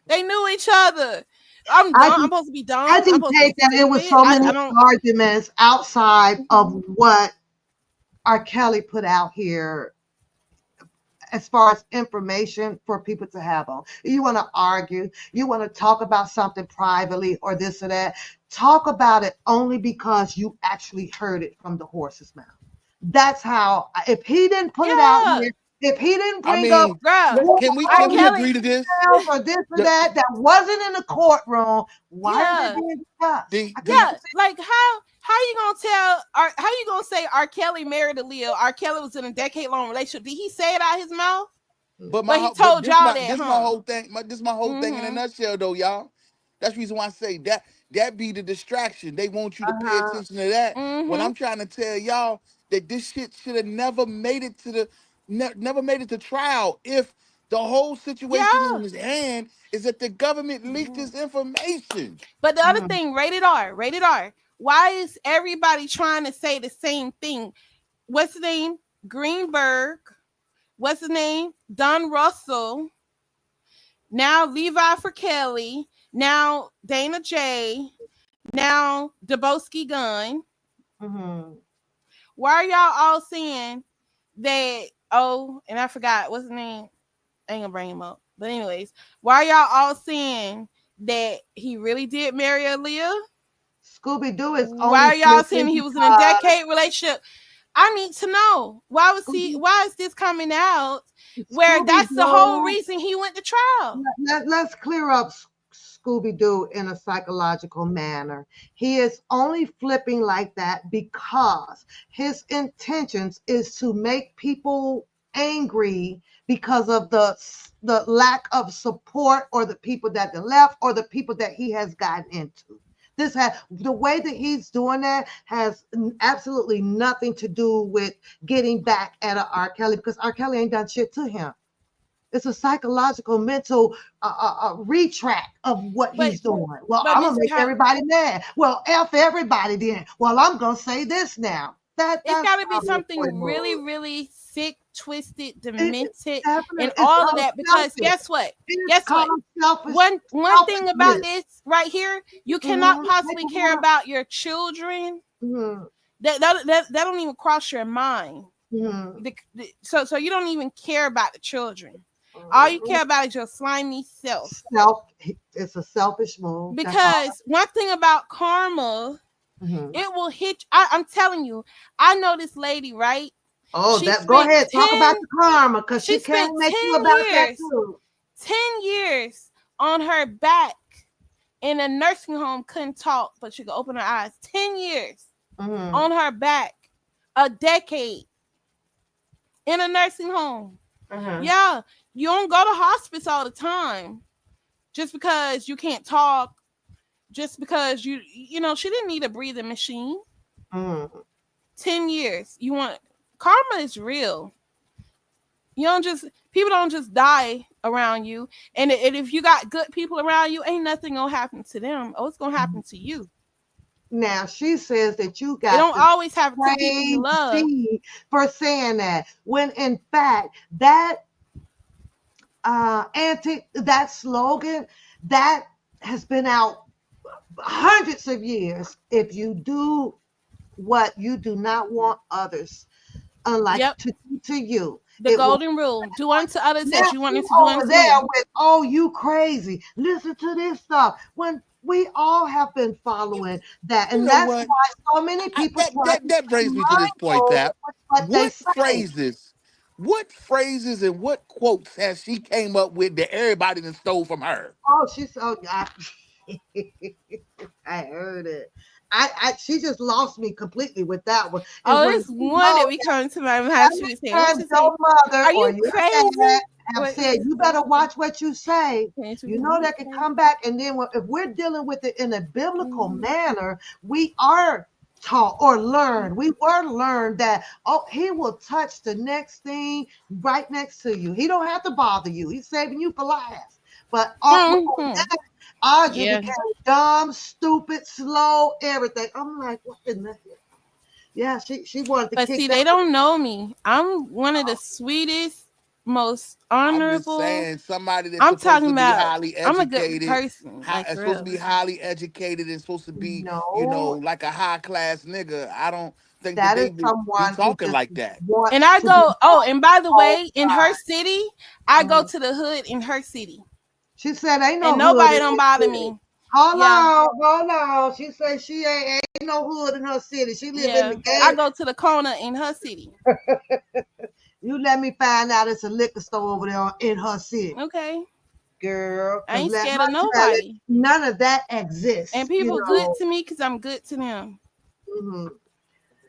They knew each other. I'm I dumb. I'm just, supposed to be I dumb. I'm just supposed to take be that it was stupid. so I many don't. arguments outside of Mhm. what R. Kelly put out here as far as information for people to have on. You want to argue, you want to talk about something privately or this or that, talk about it only because you actually heard it from the horse's mouth. That's how, if he didn't put it out Yeah, here, if he didn't I bring up mean, girl. R. can we Kelly. agree to this? details or this or The that wasn't in the courtroom, why is it Yeah, being discussed? the I can't the yeah. Like how you gonna tell? How you gonna say R. Kelly married Aaliyah? R. Kelly was in a decade long relationship. Did he say it out his mouth? But But he but told y'all that, this my huh? whole thing. This my whole thing in a Mm-hmm. nutshell, though, y'all. That's the reason why I say that be the distraction. They want you to pay uh-huh. attention to that. When Mm-hmm. I'm trying to tell y'all that this shit should have never made it to never made it to trial if the whole situation in Yeah. his hand is that the government leaked Mm-hmm. this information. But the other Mhm. thing, rated R, rated R. Why is everybody trying to say the same thing? What's the name? Greenberg. What's the name? Don Russell. Now Levi for Kelly. Now Dana J. Now Dubosky Gun. Mhm. Why are y'all all saying that? Oh, and I forgot what's his name. I ain't gonna bring him up. But anyways, why are y'all all saying that he really did marry Aaliyah? Scooby Doo is Why only are y'all flipping saying he was in a because decade relationship? I need to know. Why was he? Scooby Why is this coming out? Where Scooby that's the whole Doo. reason he went to trial. Let's clear up Scooby Doo in a psychological manner. He is only flipping like that because his intentions is to make people angry because of the lack of support or the people that they left or the people that he has gotten into. This has the way that he's doing that has absolutely nothing to do with getting back at a R. Kelly because R. Kelly ain't done shit to him. It's a psychological, mental retract of what But he's doing. Well, but I'm gonna Miss make Pat, everybody mad. Well, f everybody then. Well, I'm gonna say this now. it's That's got to be how boy something really, moves. really sick, twisted, It's demented, and definitely it's all of called that. Because selfish. guess what? It's Guess what? called One thing about selfishness. this right here, you cannot Mm-hmm. possibly care about your children. Mm-hmm. That don't even cross your mind. Mm-hmm. So you don't even care about the children. All you Mm-hmm. care about is your slimy self. Self. It's a selfish move. That's all. Because one thing about karma, Mm-hmm. it will hit. I'm telling you, I know this lady, right? Oh, She that. Go spent ahead. Talk about 10 the karma, cause she she can't spent make you 10 about that years, too. 10 years on her back in a nursing home, couldn't talk, but she could open her eyes. 10 years Mm-hmm. on her back, a decade in a nursing home. Uh-huh. Yeah, you don't go to hospice all the time just because you can't talk, just because she didn't need a breathing machine. Mm-hmm. 10 years. You want karma is real. You don't just People don't just die around you. And if you got good people around you, ain't nothing gonna happen to them. Oh, it's gonna happen to you. Now she says that you It got don't to always happen to people you praise love. C for saying that, when in fact that that slogan that has been out hundreds of years. If you do what you do not want others unlike Yep. to do to you, The it will. golden rule. Do unto others Now as you want you them to do over unto there you. with, oh, you crazy. Listen to this stuff. When we all have been following that. You And know that's what? why so many people That try that to that stay brings me to this point, mindful Tap. with what they What say. phrases, what phrases and what quotes has she came up with that everybody done stole from her? Oh, she's so. I heard it. She just lost me completely with that one. Is Oh, when it's she one that knows be coming to my mind. She be saying, what anytime she say? your mother Are or you your dad crazy? have What said, is you better watch what you say, you know that can come back. And then if we're dealing with it in a biblical manner, we are taught or learned. We were learned that, oh, he will touch the next thing right next to you. He don't have to bother you. He's saving you for last. But on Mm-hmm. that, Audrey Yeah. became dumb, stupid, slow, everything. I'm like, what in the hell? Yeah, she wanted to But kick see, that. they don't know me. I'm one of the sweetest, most I'm just honorable. saying, somebody that's I'm supposed talking to be about, highly I'm a good educated, person, like for supposed to real. be highly educated and supposed to be, No, like a high class nigga. I don't think that that they is be someone who talking just like that. And wants I to be go, oh, and by the all way, in her city, I go time. to the hood in her city. She said, "Ain't And no hood nobody in don't this bother city." me. Hold Yeah. on, hold on. She said she ain't no hood in her city. She live in the Yeah. I gate. go to the corner in her city. You let me find out it's a liquor store over there in her city, Okay. girl. I Cause ain't let scared her of tell it, nobody. none of that And exists. people good to me because I'm good to them. Mhm.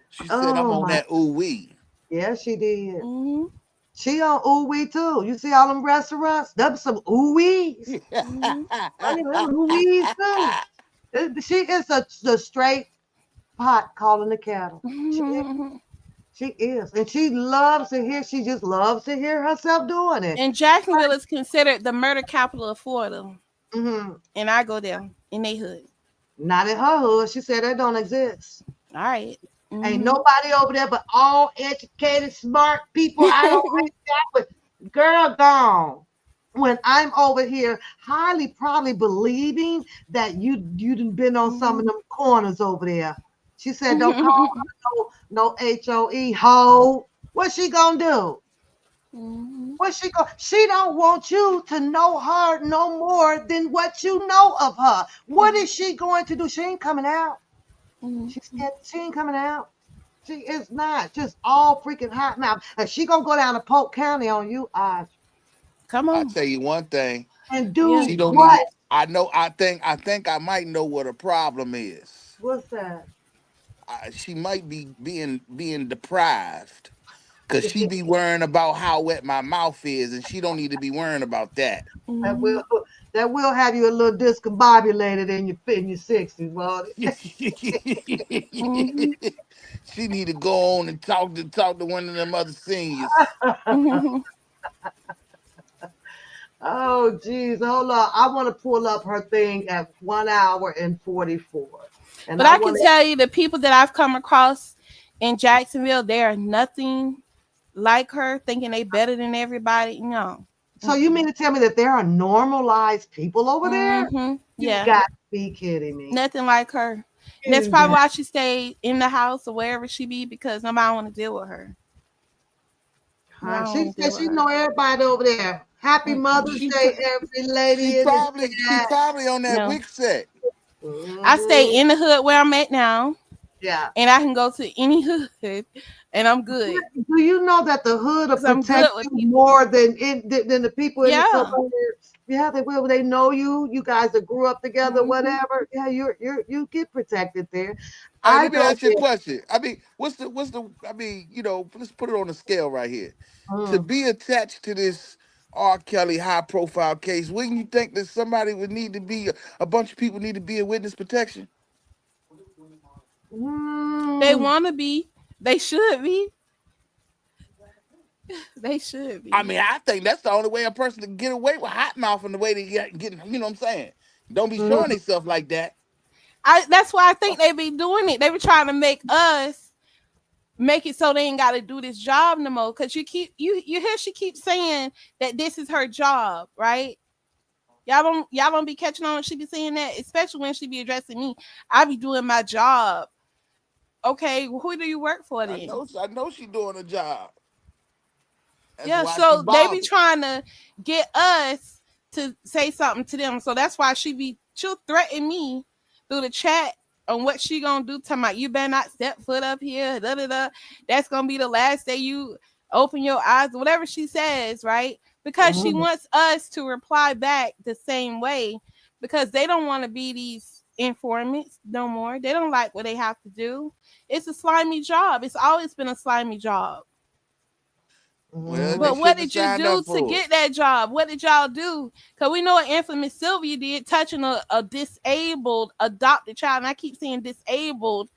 She said, I'm Oh on my, that ooh wee. yeah, she did. Hmm. She on ooh wee too. You see all them restaurants? Them some ooh wees. Hmm. Honey, them ooh wees too. She is the straight pot calling the kettle. She is. And she loves to hear, she just loves to hear herself doing it. And Jacksonville is considered the murder capital of Florida. Hmm. And I go there in they hood. Not in her hood. She said that don't exist. All right. Ain't Mm-hmm. nobody over there but all educated, smart people. I don't like that, but girl gone. When I'm over here, highly probably believing that you done been on some of them corners over there. She said, "Don't call her no HOE hoe." What's she gonna do? Hmm. What she go? She don't want you to know her no more than what you know of her. What is she going to do? She ain't coming out. She said she ain't coming out. She is not just all freaking hot mouth. And she gonna go down to Polk County on you, Come I on. tell you one thing, and Yeah. she do don't even what? I think I might know what her problem is. What's that? She might be being deprived because she be worrying about how wet my mouth is, and she don't need to be worrying about that. That Hmm. will that will have you a little discombobulated in your 60s, well. Hmm. She need to go on and talk to one of them other seniors. Hmm. Oh, geez. Hold on. I want to pull up her thing at 1 hour and 44. And But I I can want tell you the people that I've come across in Jacksonville, they are nothing like her, thinking they better than everybody. No. so you Mm-mm. mean to tell me that there are normalized people over there? You Yeah. got to be kidding me. Nothing like her. And that's Kidding probably me. why she stayed in the house or wherever she be, because nobody want to deal with her. Huh? Nobody She want to deal said with she her. know everybody over there. Happy Mother's Mm-mm. Day, every She lady in the probably she chat. probably on that No. wick set. I Mhm. stay in the hood where I'm at now, Yeah. and I can go to any hood, and I'm good Do you know that the hood will because I'm protect good with you people. more than the people in the Yeah. suburbs? Yeah, they will. They know you. You guys that grew up together, Hmm. whatever. Yeah, you get protected there. Hey, I let me know ask you a that. question. I mean, what's the I mean, let's put it on a scale right here. To Mm, be attached to this R. Kelly high profile case, wouldn't you think that somebody would need to be a bunch of people need to be in witness protection? They mm, want to be. They should be. They should I be. mean, I think that's the only way a person can get away with hot mouth and the way they get, you know what I'm saying? Don't be showing mm, themselves like that. That's why I think they be doing it. They be trying to make us make it so they ain't got to do this job no more. Cause you hear she keeps saying that this is her job, right? Y'all don't be catching on when she be saying that, especially when she be addressing me. I be doing my job. Okay, well, who do you work for then? I know she doing a job. That's Yeah, why she so they be bothered. trying to get us to say something to them. So that's why she'll threaten me through the chat on what she gonna do. Talking about you better not step foot up here. Da da da. That's gonna be the last day you open your eyes. Whatever she says, right? Because she mm, wants us to reply back the same way. Because they don't want to be these informants no more. They don't like what they have to do. It's a slimy job. It's always been a slimy job. Well, they mm. But what shouldn't have did you signed up do to for it. get that job? What did y'all do? Because we know what infamous Sylvia did, touching a disabled adopted child. And I keep saying disabled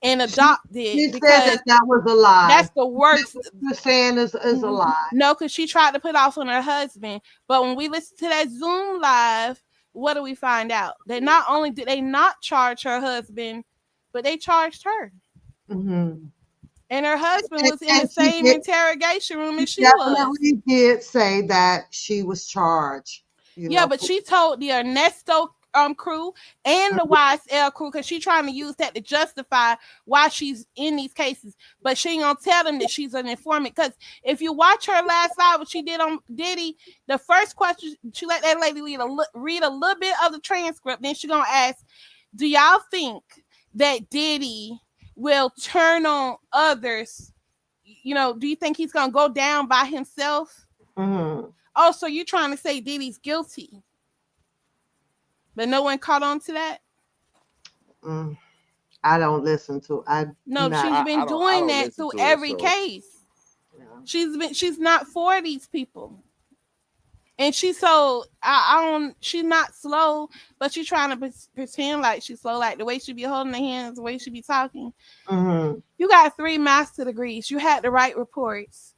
and She adopted she said because that that was a lie. that's the That worst. what you're saying is a lie. No, because she tried to put off on her husband. But when we listen to that Zoom live, what do we find out? That not only did they not charge her husband, but they charged her. Hmm. And her husband And, was in the and she same did. interrogation room She as she was. definitely did say that she was charged. You Yeah, know. but she told the Ernesto crew and the YSL crew because she trying to use that to justify why she's in these cases. But she ain't gonna tell them that she's an informant. Because if you watch her last live, what she did on Diddy, the first question she let that lady read a little bit of the transcript. Then she gonna ask, "Do y'all think that Diddy will turn on others? Do you think he's gonna go down by himself?" Mm-hmm. Oh, so you're trying to say Diddy's guilty? But no one caught on to that. Mm. I don't listen to. I No, not. she's been I doing don't that listen through to it, every so case. Yeah. She's not for these people. And she's so I don't she's not slow, but she's trying to pretend like she's slow, like the way she be holding her hands, the way she be talking. Mm-hmm. You got 3 master degrees. You had to write reports.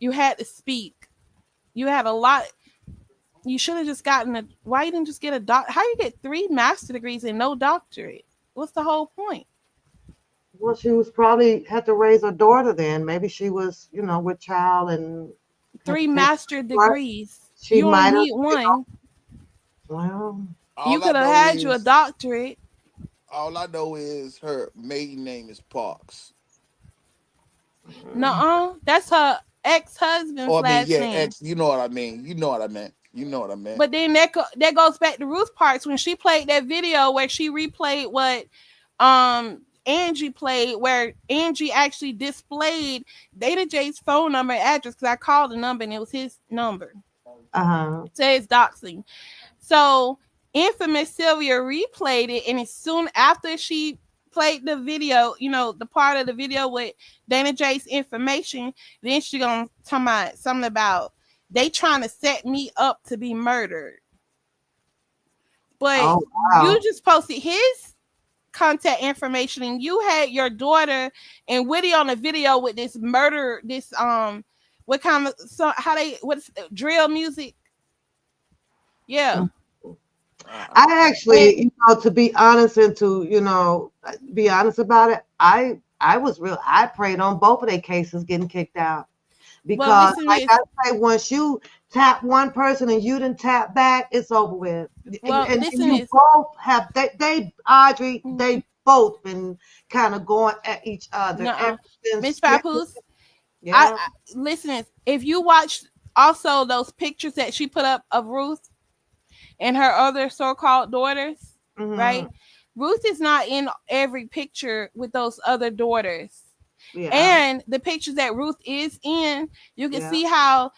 You had to speak. You had a lot. You should have just gotten a. Why you didn't just get a doc? How you get 3 master degrees and no doctorate? What's the whole point? Well, she was probably had to raise her daughter. Then maybe she was, with child and had Three to take. master What degrees. she You only might have. need one. Well, You all I could have know had you a is doctorate. her maiden name is Parks. mm, Nuh-uh. That's her ex-husband's Or I mean, last yeah, name. X. You know what I mean. You know what I meant. You know what I meant. But then that goes back to Ruth Parks when she played that video where she replayed what Angie played, where Angie actually displayed Data J's phone number and address because I called the number and it was his number. uh-huh. Says doxing. So infamous Sylvia replayed it, and as soon after she played the video, the part of the video with Dana J's information, then she gonna talk about something about they trying to set me up to be murdered. But Oh you wow. just posted his contact information, and you had your daughter and Whitty on a video with this murder, this what kind of so how they what's drill music Yeah. I And actually, to be honest and to, be honest about it, I was real. I prayed on both of their cases getting kicked out well, because, listen to like this. I say, once you tap one person and you didn't tap back, it's over with. Well, And listen to you this. both have they Audrey, Mm, they both been kind of going at each other nuh-uh. ever since. Miss Yeah, Papoose, yeah. listen to this. If you watch also those pictures that she put up of Ruth and her other so-called daughters, Hmm. right? Ruth is not in every picture with those other daughters. Yeah, And the pictures that Ruth is in, you can yeah. see how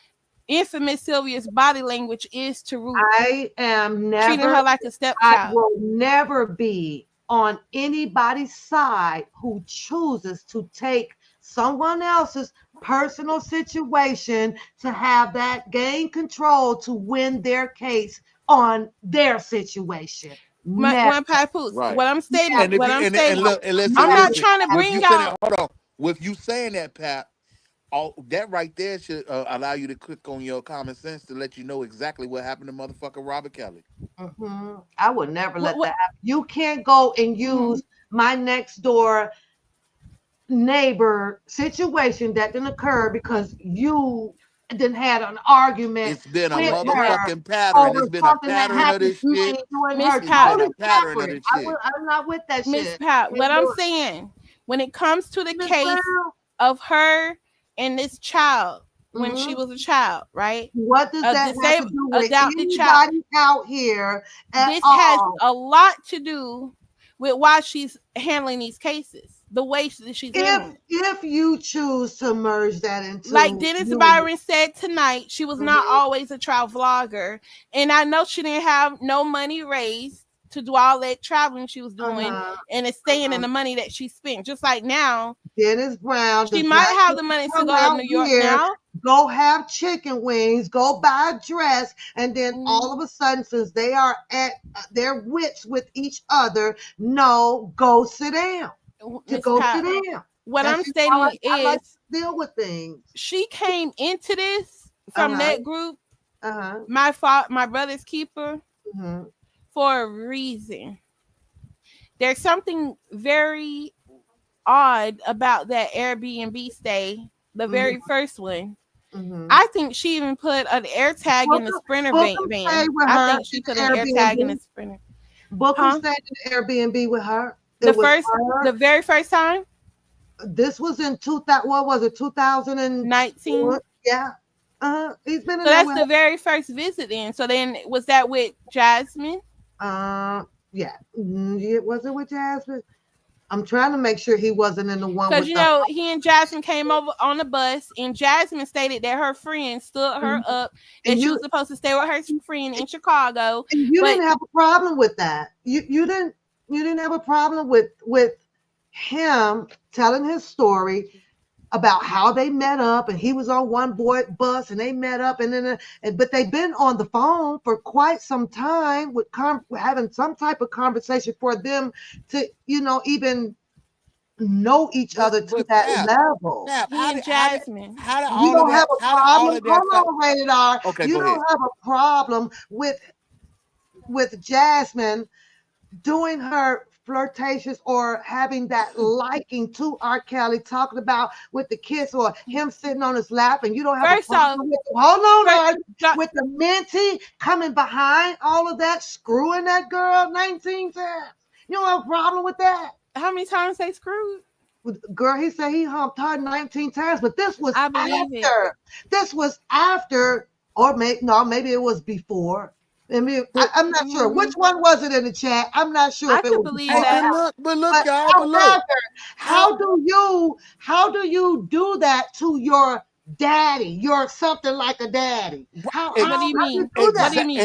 infamous Sylvia's body language is to Ruth, I am treating never her like a I stepchild. will never be on anybody's side who chooses to take someone else's personal situation to have that gain control to win their case on their situation. Never, My Papoose, Right. what I'm stating, And never, if what you I'm and stating, look and listen, I'm not never, listen. trying to With bring you saying out. that, hold on. With you saying that, Pat, all that right there should allow you to click on your common sense to let you know exactly what happened to motherfucker Robert Kelly. I would never let that What happen. You can't go and mhm. use my next door neighbor situation that didn't occur because you didn't had an argument It's been a with What her motherfucking pattern. over It's been a something that pattern of happened this between shit. you and Miss her. It's been Pat, a Totally pattern of separate. this shit. I'm not with that Miss shit. Pat, what Can't I'm do it. saying, when it comes to the Miss case Brown. of her and this child when she Hmm. was a child, right? What does A that have to disabled do with adopted child. anybody out here at This has all? a lot to do with why she's handling these cases, the way that she's handling it. If you choose to merge that Like into Dennis you and Byron said tonight, she was not mhm, always a child vlogger. And I know she didn't have no money raised to do all that traveling she was doing uh-huh, and it's staying in uh-huh. the money that she spent. Just like now, Dennis Brown she does might not have get the to money to come go to out New York here, now. go have chicken wings, go buy a dress, and then Mm, all of a sudden, since they are at their wits with each other, no, go sit down. To Miss go sit Pat, down. what That's I'm just how stating I like is to deal with things. she came into this Uh from huh. that group, Uh huh. my brother's keeper, Mm-hmm. for a reason. There's something very odd about that Airbnb stay, the Mm-hmm. very first one. Mm-hmm. I think she even put an air tag in the Booker, Sprinter Booker stayed van. with I her think in she put an the air tag in Airbnb. the Sprinter. Booker Huh? stayed in the Airbnb with her. It The was first, her. the very first time, This was in 2000. What was it? 2000. 19. Yeah. He's been in So there that's with the very first visit then. So then was that with Jasmine? her. Yeah. Yeah. Was it with Jasmine? I'm trying to make sure he wasn't in the one Because with the. he and Jasmine came over on the bus, and Jasmine stated that her friend stood her Mhm. up, And that she you was supposed to stay with her friend in Chicago. and you But didn't have a problem with that. You didn't have a problem with him telling his story about how they met up and he was on one boy bus and they met up but they've been on the phone for quite some time with having some type of conversation for them to even know each other to But that Pap, level. Pap, he and Jasmine, You don't have a how did all problem. of that Hold on, Rated R. okay, You go ahead. don't have a problem with Jasmine doing her flirtatious or having that liking to R. Kelly, talking about with the kiss or him sitting on his lap, and you don't have a first problem off, with hold on, first, Art, with the minty coming behind all of that, screwing that girl 19 times. You don't have a problem with that. how many times they screwed? Girl, he said he humped her 19 times, but this was I believe it. after. This was after, or maybe it was before. I mean, But I'm not sure. Hmm. Which one was it in the chat? I'm not sure I if it could was believe before hey, or that. after. but look, But y'all, but look, however, how how do you do that to your daddy? You're something like a daddy. What do ex, you How do you mean? do What that? do you mean?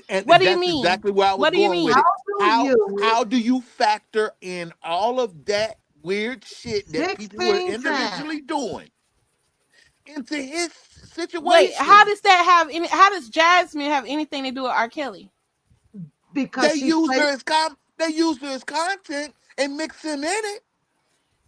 and What do you that's mean? exactly where I was What do you going with mean? it. How do you How do you factor in all of that weird shit that people were 16 times? individually doing into his Wait, how situation? does that have any? How does Jasmine have anything to do with R. Kelly? Because she played. They used her as content and mix him in it.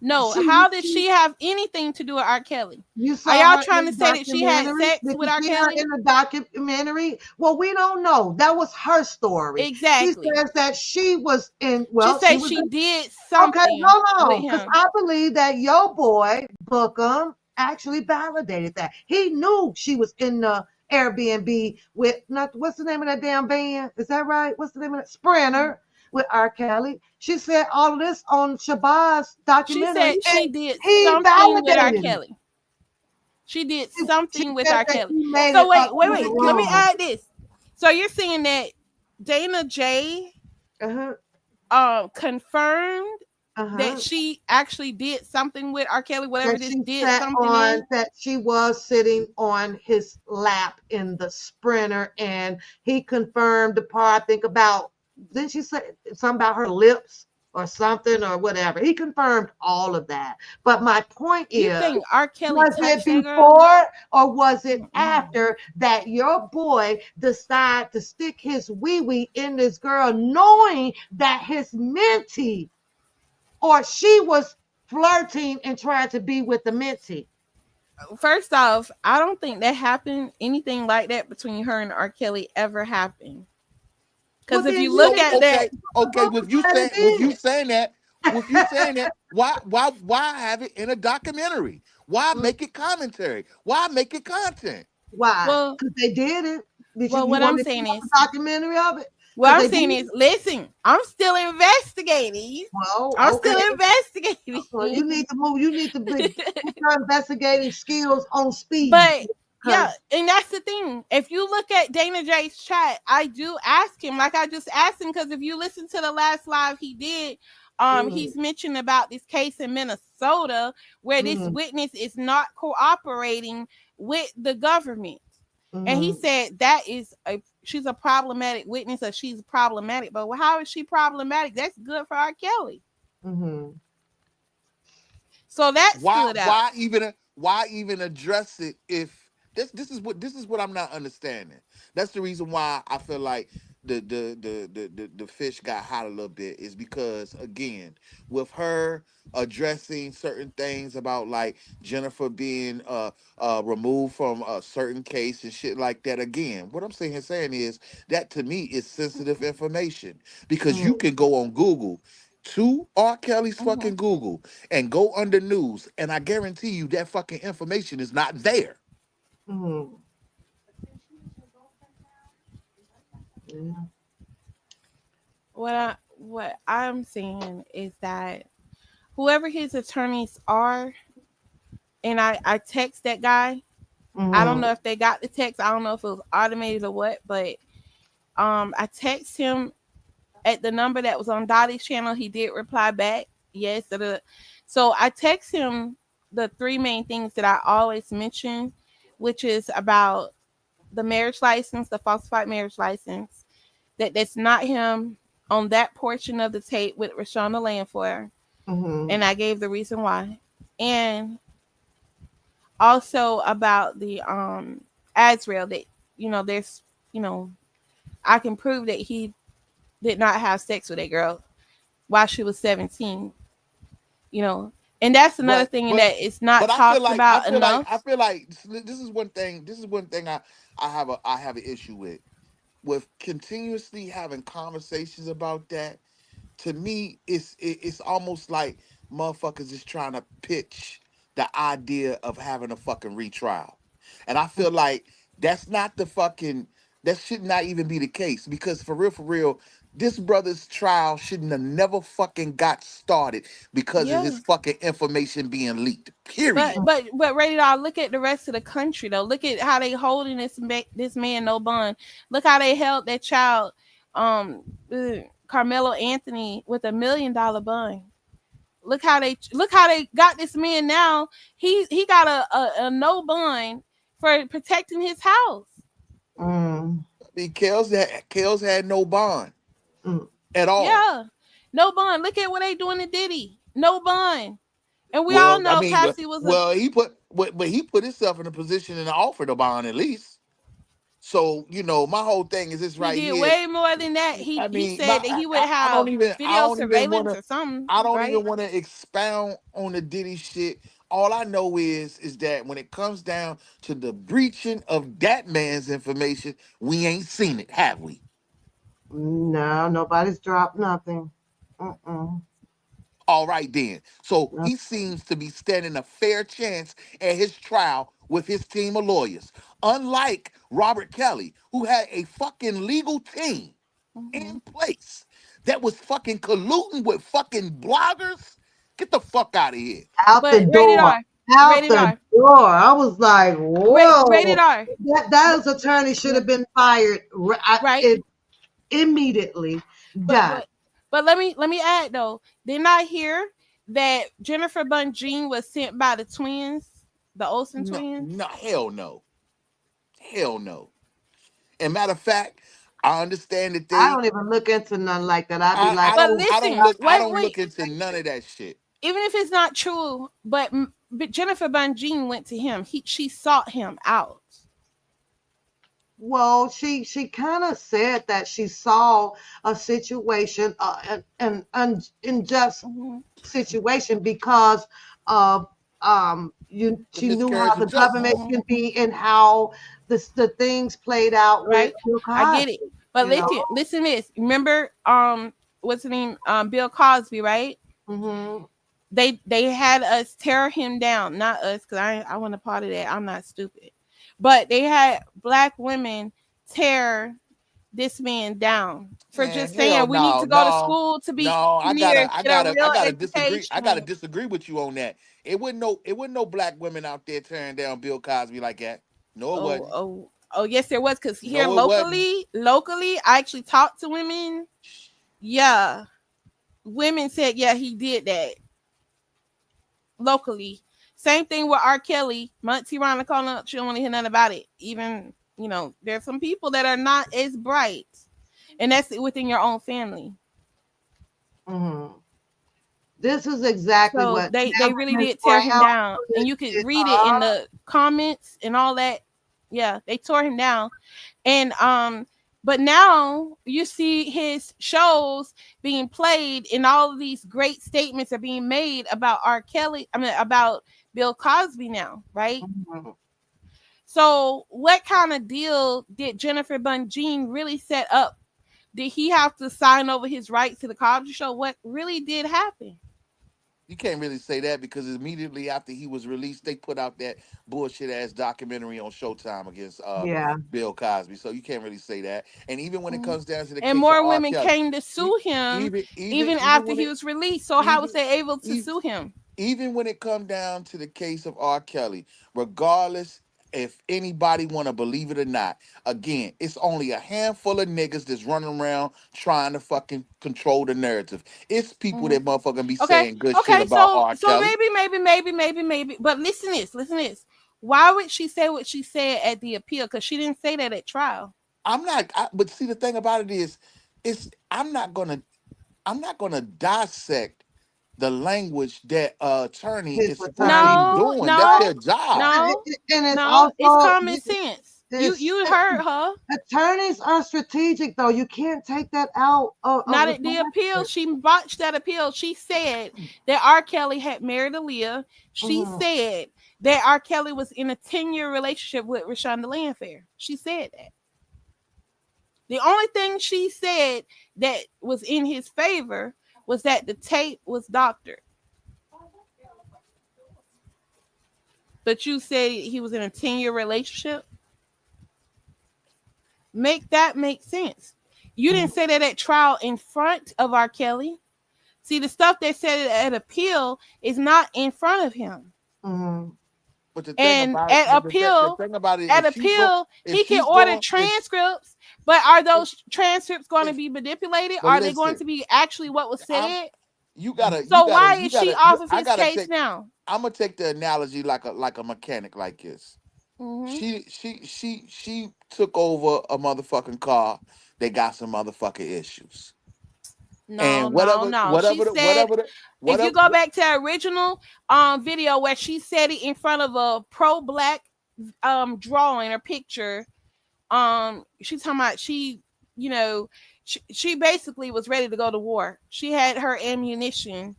No, how did she have anything to do with R. Kelly? You Are saw y'all her trying in to the say that she had documentary? sex Did with you R. see her Kelly? in the documentary? Well, we don't know. That was her story. She Exactly. says that she was in, She well, she said was she in, did okay, something hold with on, because him. I believe that your boy, Bookham, actually validated that. He knew she was in the Airbnb with, not, what's the name of that damn band? Is that right? What's the name of that? Sprinter with R. Kelly. She said all of this on Shabazz She documentary, said she and did he something with R. validated it. Kelly. She did She something with said R. that Kelly. he made So it up wait. later Let me on. add this. So you're saying that Dana J Uh-huh. confirmed that Uh-huh. she actually did something with R. Kelly, whatever That this she did sat something on, is. that she was sitting on his lap in the Sprinter, and he confirmed the part, I think about, didn't she say something about her lips or something or whatever? He confirmed all of that. But my point You is, think R. Kelly was it touched that girl? before or was it Mm-mm. after that your boy decided to stick his wee wee in this girl, knowing that his mentee, or she was flirting and trying to be with the mentee? First off, I don't think that happened. Anything like that between her and R. Kelly ever happened. Well, Because if then you you look need at to that, Okay. prove that it With you saying that, why have it in a documentary? Why did. make it commentary? Why make it content? Why? well, Because they did it. Did you what want I'm me to saying pull up is, a documentary of it? what Because I'm they did saying is, it. listen, I'm still investigating. Well, I'm okay. still investigating. Well, you need to move. You need to put your investigating skills on speed. But yeah, Because and that's the thing. If you look at Dana J's chat, I do ask him, like I just asked him, because if you listen to the last live he did, mm, he's mentioned about this case in Minnesota where this mm, witness is not cooperating with the government. And he mm, said that is a she's a problematic witness, or she's problematic. But how is she problematic? That's good for R. Kelly. mm, So that why stood out. why even why even address it if this is what I'm not understanding. That's the reason why I feel like the fish got hot a little bit, is because, again, with her addressing certain things about, like, Jennifer being removed from a certain case and shit like that. Again, what I'm saying is that, to me, is sensitive information, because mm, you can go on Google to R. Kelly's Mhm. fucking Google and go under news, and I guarantee you that fucking information is not there. mm, mm, What I'm saying is that whoever his attorneys are, and I text that guy. I don't mm, know if they got the text. I don't know if it was automated or what, but I text him at the number that was on Dottie's channel. He did reply back. Yes. So I text him the three main things that I always mention, which is about the marriage license, the falsified marriage license, that's not him on that portion of the tape with Rashonda Landfor. mm, And I gave the reason why. And also about the Azrael, that there's you know I can prove that he did not have sex with that girl while she was 17. you know and that's another But thing but that is not but I feel talked like about enough. this is one thing. This is one thing I have an issue with continuously having conversations about that. To me, it's almost like motherfuckers is trying to pitch the idea of having a fucking retrial, and I feel like that's not the fucking that should not even be the case, because, for real, this brother's trial shouldn't have never fucking got started because of his Yeah, fucking information being leaked. but Period. but but Radar, look at the rest of the country though. Look at how they holding this man no bond. Look how they held that child, Carmelo Anthony, with $1 million bond. Look how they got this man now. He got a no bond for protecting his house. mm, I mean, Kels had no bond mm. at all. Yeah, no bond. Look at what they doing to Diddy. No bond. And we all Well, I know mean, Cassie was a he put himself in a position and offered a bond, at least. So, my whole thing is this He right did here. way more than that. I He mean, said that he would I don't have even I video don't even want surveillance to or something, I don't right? even want to expound on the Diddy shit. All I know is that when it comes down to the breaching of that man's information, we ain't seen it, have we? No, nobody's dropped nothing. Mm-mm. All right then. So No. he seems to be standing a fair chance at his trial with his team of lawyers. Unlike Robert Kelly, who had a fucking legal team Hmm. in place that was fucking colluding with fucking bloggers. Get the fuck out of here. Out the But rated door. R, Out rated the R, door. I was like, rated whoa. R. That attorney should Yeah, have been fired right. immediately. But Done. but but let me add though. Didn't I hear that Jennifer Bunjean was sent by the twins, the Olsen No, twins? no, hell no. Hell no. And matter of fact, I understand that I don't even look into nothing like that. I'd be I, like, I But don't I don't listen, look I wait, don't wait. look into none of that shit. Even if it's not true, but Jennifer Bunjean went to him. She sought him out. well, she kind of said that she saw a situation, an unjust Hmm. situation because of The she knew how miscarriage of the justice. government Hmm. can be and how the things played out with Right? Bill I get it. Cosby. But You know. listen this. Remember, what's the name? Bill Cosby, right? Hmm. They had us tear him down, not us, because I want a part of that. I'm not stupid. But they had black women tear this man down for Man, just hell saying we need no, to go to no, school to be no. I engineers, gotta, I get a gotta, I real gotta disagree. I gotta education. disagree with you on that. It wasn't no black women out there tearing down Bill Cosby like that. No, it Oh, wasn't. oh, oh, yes, there was. Because here No, it wasn't. locally, I actually talked to women. Yeah, women said, yeah, he did that locally. Same thing with R. Kelly. Muncie Rhonda calling up, she don't want to hear nothing about it. Even, there's some people that are not as bright, and that's within your own family. Hmm. This is exactly So what they Tim really and Miss did tear him Brown down, and you could did. read it in the comments and all that. Yeah, they tore him down. And but now you see his shows being played and all of these great statements are being made about R. Kelly, I mean about Bill Cosby now, right? Mhm. So what kind of deal did Jennifer Bunjean really set up? Did he have to sign over his rights to the Cosby show? What really did happen? You can't really say that because immediately after he was released, they put out that bullshit ass documentary on Showtime against Yeah. Bill Cosby. So you can't really say that. And even when it Mhm. comes down to the And case of more R. women Kelly, came to e- sue him even even after when he it was released. So how was even they able to even sue him? even when it come down to the case of R. Kelly, regardless if anybody want to believe it or not, again, it's only a handful of niggas that's running around trying to fucking control the narrative. It's people Mhm. that motherfucking be Okay, saying good shit okay. about So R. so Kelly. maybe. But listen this. Why would she say what she said at the appeal? Because she didn't say that at trial. But see, the thing about it is, it's I'm not gonna dissect the language that attorney His is supposed to attorney. be No, doing. That's Right. their no, job. no, And it's no. It's also common sense. You it's you heard her. attorneys are strategic though. You can't take that out of Not the at the appeal. practice. She botched that appeal. She said that R. Kelly had married Aaliyah. She Mhm. said that R. Kelly was in a 10-year relationship with Rashonda Landfair. She said that. The only thing she said that was in his favor was that the tape was doctored. But you said he was in a 10-year relationship. Make that make sense. You Mhm. didn't say that at trial in front of R. Kelly. See, the stuff they said at appeal is not in front of him. Mhm. But the thing And about it, but the thing about it, if he can she's order going, if transcripts, but are those transcripts going to if be manipulated? but Are they going listen, to be actually what was I'm said? you gotta you So gotta why you is she gotta off of I his gotta case take. now? I'm gonna take the analogy like a mechanic like this. Hmm. She took over a motherfucking car. They got some motherfucking issues. No, And no, whatever no. She whatever the said whatever the if you whatever go back to the original video where she said it in front of a pro black drawing or picture She talking about you know, she basically was ready to go to war. She had her ammunition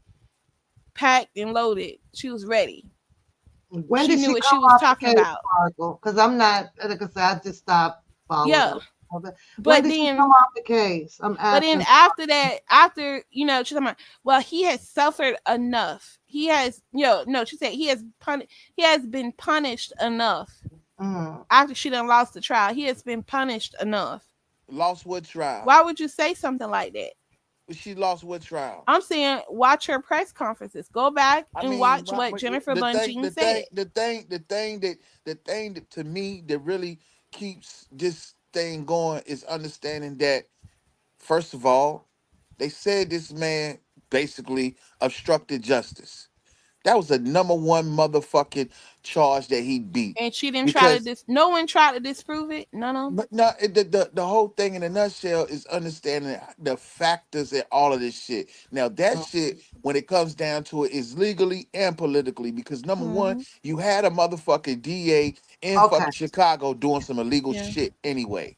packed and loaded. She was ready. When She did knew she what come she was off the talking case, about. Sparkle? Because I'm not, like I said, I just stopped following Yeah. up. Okay. When But did she come then off the case? I'm but then asking. after that, after she's talking about, well, he has suffered enough. He has, no, she said he has been punished enough Mm. after she done lost the trial. He has been punished enough. Lost what trial? Why would you say something like that? She lost what trial? I'm saying watch her press conferences. Go back I and mean, watch what Jennifer the thing, Lundgren the said. thing, the thing, the thing that to me that really keeps this thing going is understanding that first of all, they said this man basically obstructed justice. That was the number one motherfucking charge that he beat And she didn't try to because no one tried to disprove it. None of them. but no, the whole thing in a nutshell is understanding the factors and all of this shit. Now that Mm. shit, when it comes down to it, is legally and politically because number one, Mm-hmm. you had a motherfucking DA in Okay. fucking Chicago doing some illegal Yeah. shit anyway.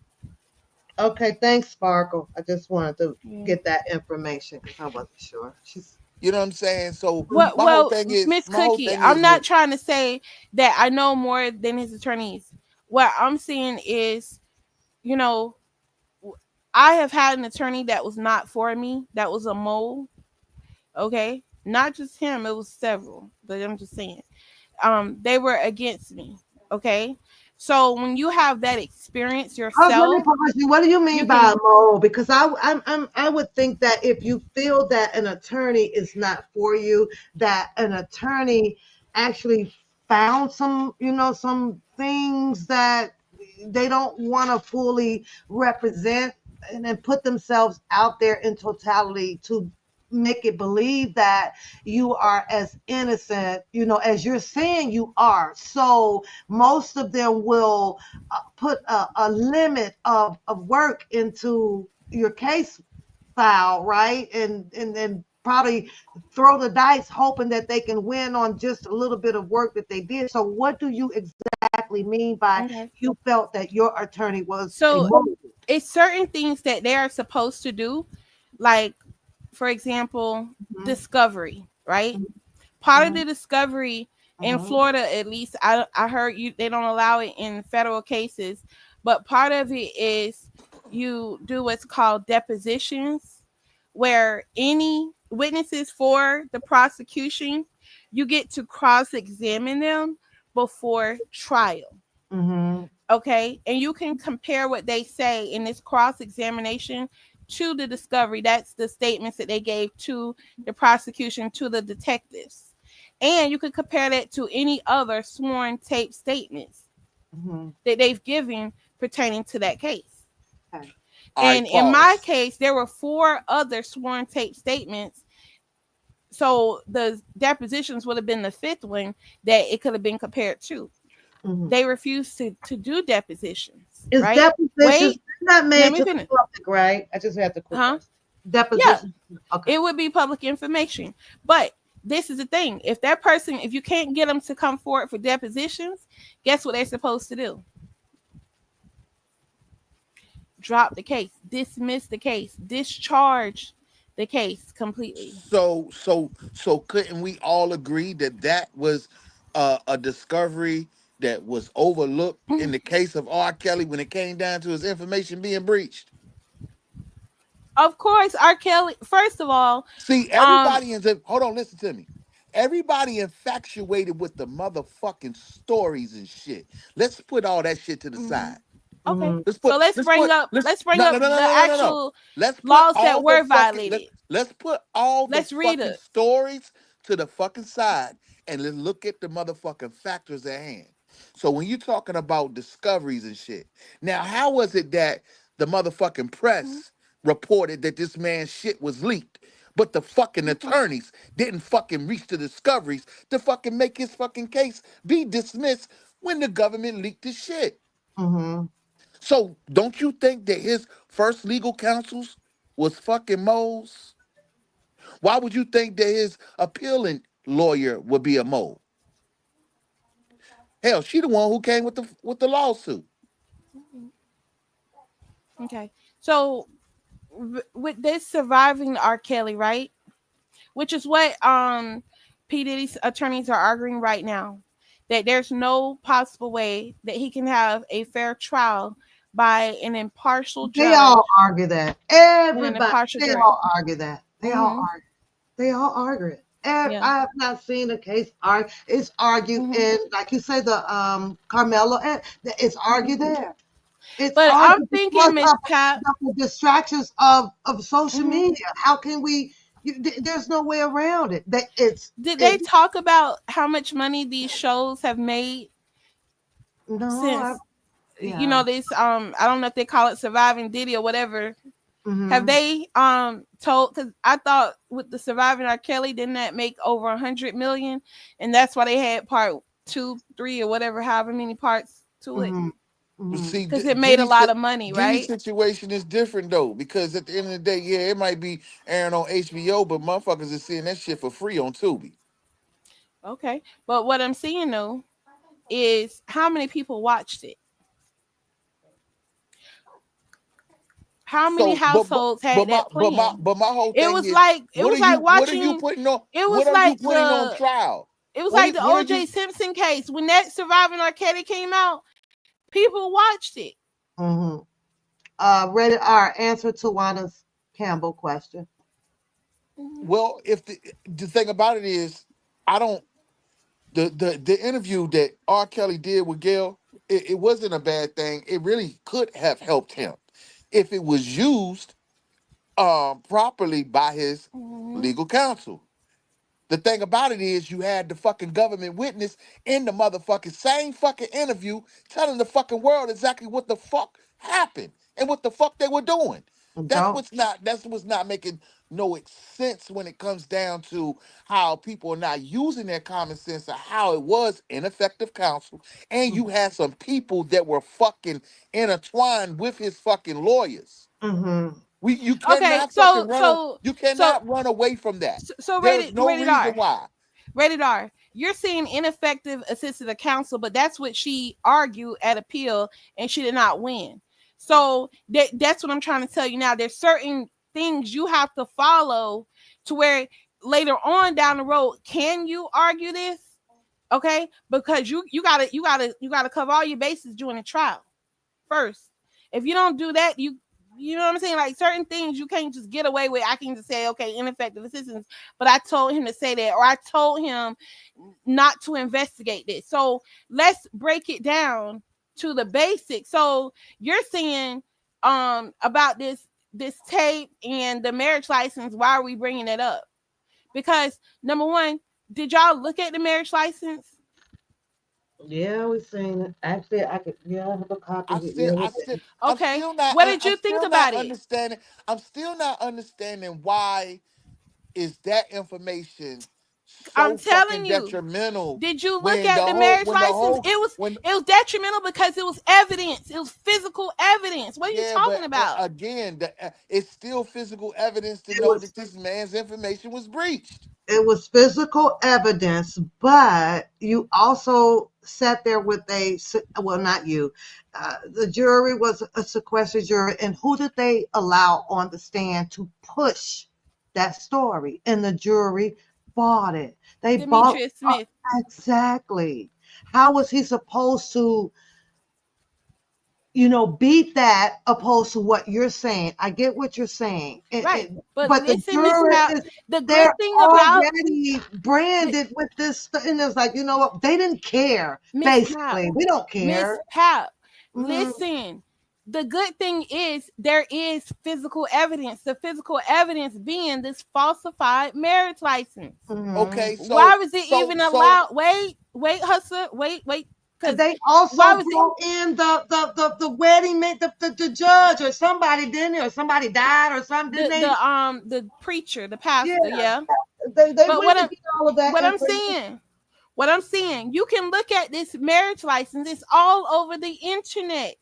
Okay. Thanks, Sparkle. I just wanted to Yeah. get that information because I wasn't sure. She's. You know what I'm saying? So Mhm. Well, Miss my whole Cookie, thing I'm is not with trying to say that I know more than his attorneys. What I'm saying is, you know, I have had an attorney that was not for me, that was a mole. Okay, not just him; it was several. But I'm just saying, they were against me. Okay, so when you have that experience Oh, let me yourself, pause you. What do you you mean by can. a mole? Because I would think that if you feel that an attorney is not for you, that an attorney actually found some, some things that they don't want to fully represent and then put themselves out there in totality to make it believe that you are as innocent, as you're saying you are. So most of them will put a limit of work into your case file, right? And then probably throw the dice hoping that they can win on just a little bit of work that they did. So what do you exactly mean by Okay. you felt that your attorney was a So mole? it's certain things that they are supposed to do, like for example, Mhm, discovery, right? mhm, Part of mhm, the discovery in mhm, Florida, at least, I heard you they don't allow it in federal cases, but part of it is you do what's called depositions, where any witnesses for the prosecution, you get to cross examine them before trial. mhm, Okay, and you can compare what they say in this cross examination to the discovery. That's the statements that they gave to the prosecution, to the detectives, and you can compare that to any other sworn tape statements mhm. that they've given pertaining to that case. Okay. all right, And in my pause. case, there were four other sworn tape statements, so the depositions would have been the fifth one that it could have been compared to. Mhm. They refused to do depositions, Is right? depositions Wait, not let made me to the finish. public, right? I just had to quick Huh? question. Yeah, Depositions. Okay. it would be public information. But this is the thing: if that person, if you can't get them to come forward for depositions, guess what they're supposed to do? Drop the case, dismiss the case, discharge the case completely. So couldn't we all agree that that was a discovery that was overlooked in the case of R. Kelly when it came down to his information being breached? Of course, R. Kelly. First of all, See, um, everybody hold on, listen to me. Everybody infatuated with the motherfucking stories and shit. Let's put all that shit to the mhm. side. Okay, Mhm, so Let's let's bring no up no no no the no no no no. actual Let's put laws that all the were fucking violated. let's put all the Let's read fucking it. stories to the fucking side and let's look at the motherfucking factors at hand. So when you're talking about discoveries and shit, now how was it that the motherfucking Mhm. press reported that this man's shit was leaked, but the fucking Okay. attorneys didn't fucking reach the discoveries to fucking make his fucking case be dismissed when the government leaked his shit? mhm. So don't you think that his first legal counsels was fucking moles? Why would you think that his appealing lawyer would be a mole? Hell, she the one who came with the lawsuit. Okay. So with this surviving R. Kelly, right? Which is what P. Diddy's attorneys are arguing right now. That there's no possible way that he can have a fair trial by an impartial They all judge argue that. and an Everybody, impartial they jury. all argue that. They all Mm-hmm. argue. They all argue it. Yeah. I have not seen a case argue. It's argued Mm-hmm. in, like you say, the Carmelo, and it's Mm-hmm. argued there. It's But I'm argued thinking, because Miss Pat, of the distractions of social mm-hmm. media. How can we? There's no way around it. That Did they it's talk about how much money these shows have made no, since yeah. this I don't know if they call it surviving Diddy or whatever. Have Hmm. they told? Because I thought with the surviving R. Kelly, didn't that make over 100 million, and that's why they had part 2, 3, or whatever, however many parts to it, Hmm. But Hmm. see, because it made a lot of money, Diddy's right? situation is different though, because at the end of the day, yeah, it might be airing on HBO, but motherfuckers is seeing that shit for free on Tubi. Okay, but what I'm seeing though is how many people watched it. How many So, households had that plan? but my whole It thing was is, like it was like what are you watching. putting on? It What was are you like putting on the trial? it was like the What are O.J. you? Simpson case when that surviving R. Kelly came out. People watched it. Hmm. Rated R. Answer to Wanda's Campbell question. Mhm. Well, if the thing about it is, I don't the interview that R. Kelly did with Gail, it wasn't a bad thing. It really could have helped him if it was used properly by his Mhm. legal counsel. The thing about it is, you had the fucking government witness in the motherfucking same fucking interview telling the fucking world exactly what the fuck happened and what the fuck they were doing. Don't. That's what's not making no sense when it comes down to how people are not using their common sense, or how it was ineffective counsel. And you had some people that were fucking intertwined with his fucking lawyers. Mm-hmm. You Okay, cannot fucking you so cannot run away from that. so There's rated no rated reason R. why. Rated R. You're seeing ineffective assisted counsel, but that's what she argued at appeal, and she did not win. So that's what I'm trying to tell you now. There's certain things you have to follow to where later on down the road, can you argue this? Okay, because you gotta cover all your bases during the trial first. If you don't do that, you know what I'm saying? Like certain things you can't just get away with. I can just say, okay, ineffective assistance, but I told him to say that, or I told him not to investigate this. So let's break it down to the basics. So you're saying about this tape and the marriage license. Why are we bringing it up? Because number one, did y'all look at the marriage license? Yeah, we've seen it. Actually, I could. Yeah, I have a copy I here. still, Yeah, we I did. still, Okay, what did I'm you think still not about it? understanding. I'm still not understanding why is that information I'm so telling fucking you. detrimental Did you look at the marriage when the license? whole when It was detrimental because it was evidence. It was physical evidence. What are you yeah, talking but about? again, it's still physical evidence to It know was that this man's information was breached. it was physical evidence, but you also sat there with well, not you. The jury was a sequestered jury, and who did they allow on the stand to push that story? And the jury bought it. They bought Demetrius Smith. exactly. How was he supposed to beat that opposed to what you're saying? I get what you're saying. Right. But But the listen, Miss jury Pat, is, the good they're thing about already branded with this, and it's like, you know what? They didn't care. Miss Pat, Basically, we don't Miss care. Pat, Mm, listen. The good thing is there is physical evidence. The physical evidence being this falsified marriage license. mm. Okay, Why was it even so allowed? Wait, Husser, wait. Because They why also was it? brought in the wedding, the judge or somebody, didn't they? Or somebody died or something, didn't they? The preacher, the Yeah, pastor, yeah. they But went to get all of that what I'm information. saying, what I'm saying, you can look at this marriage license. It's all over the internet.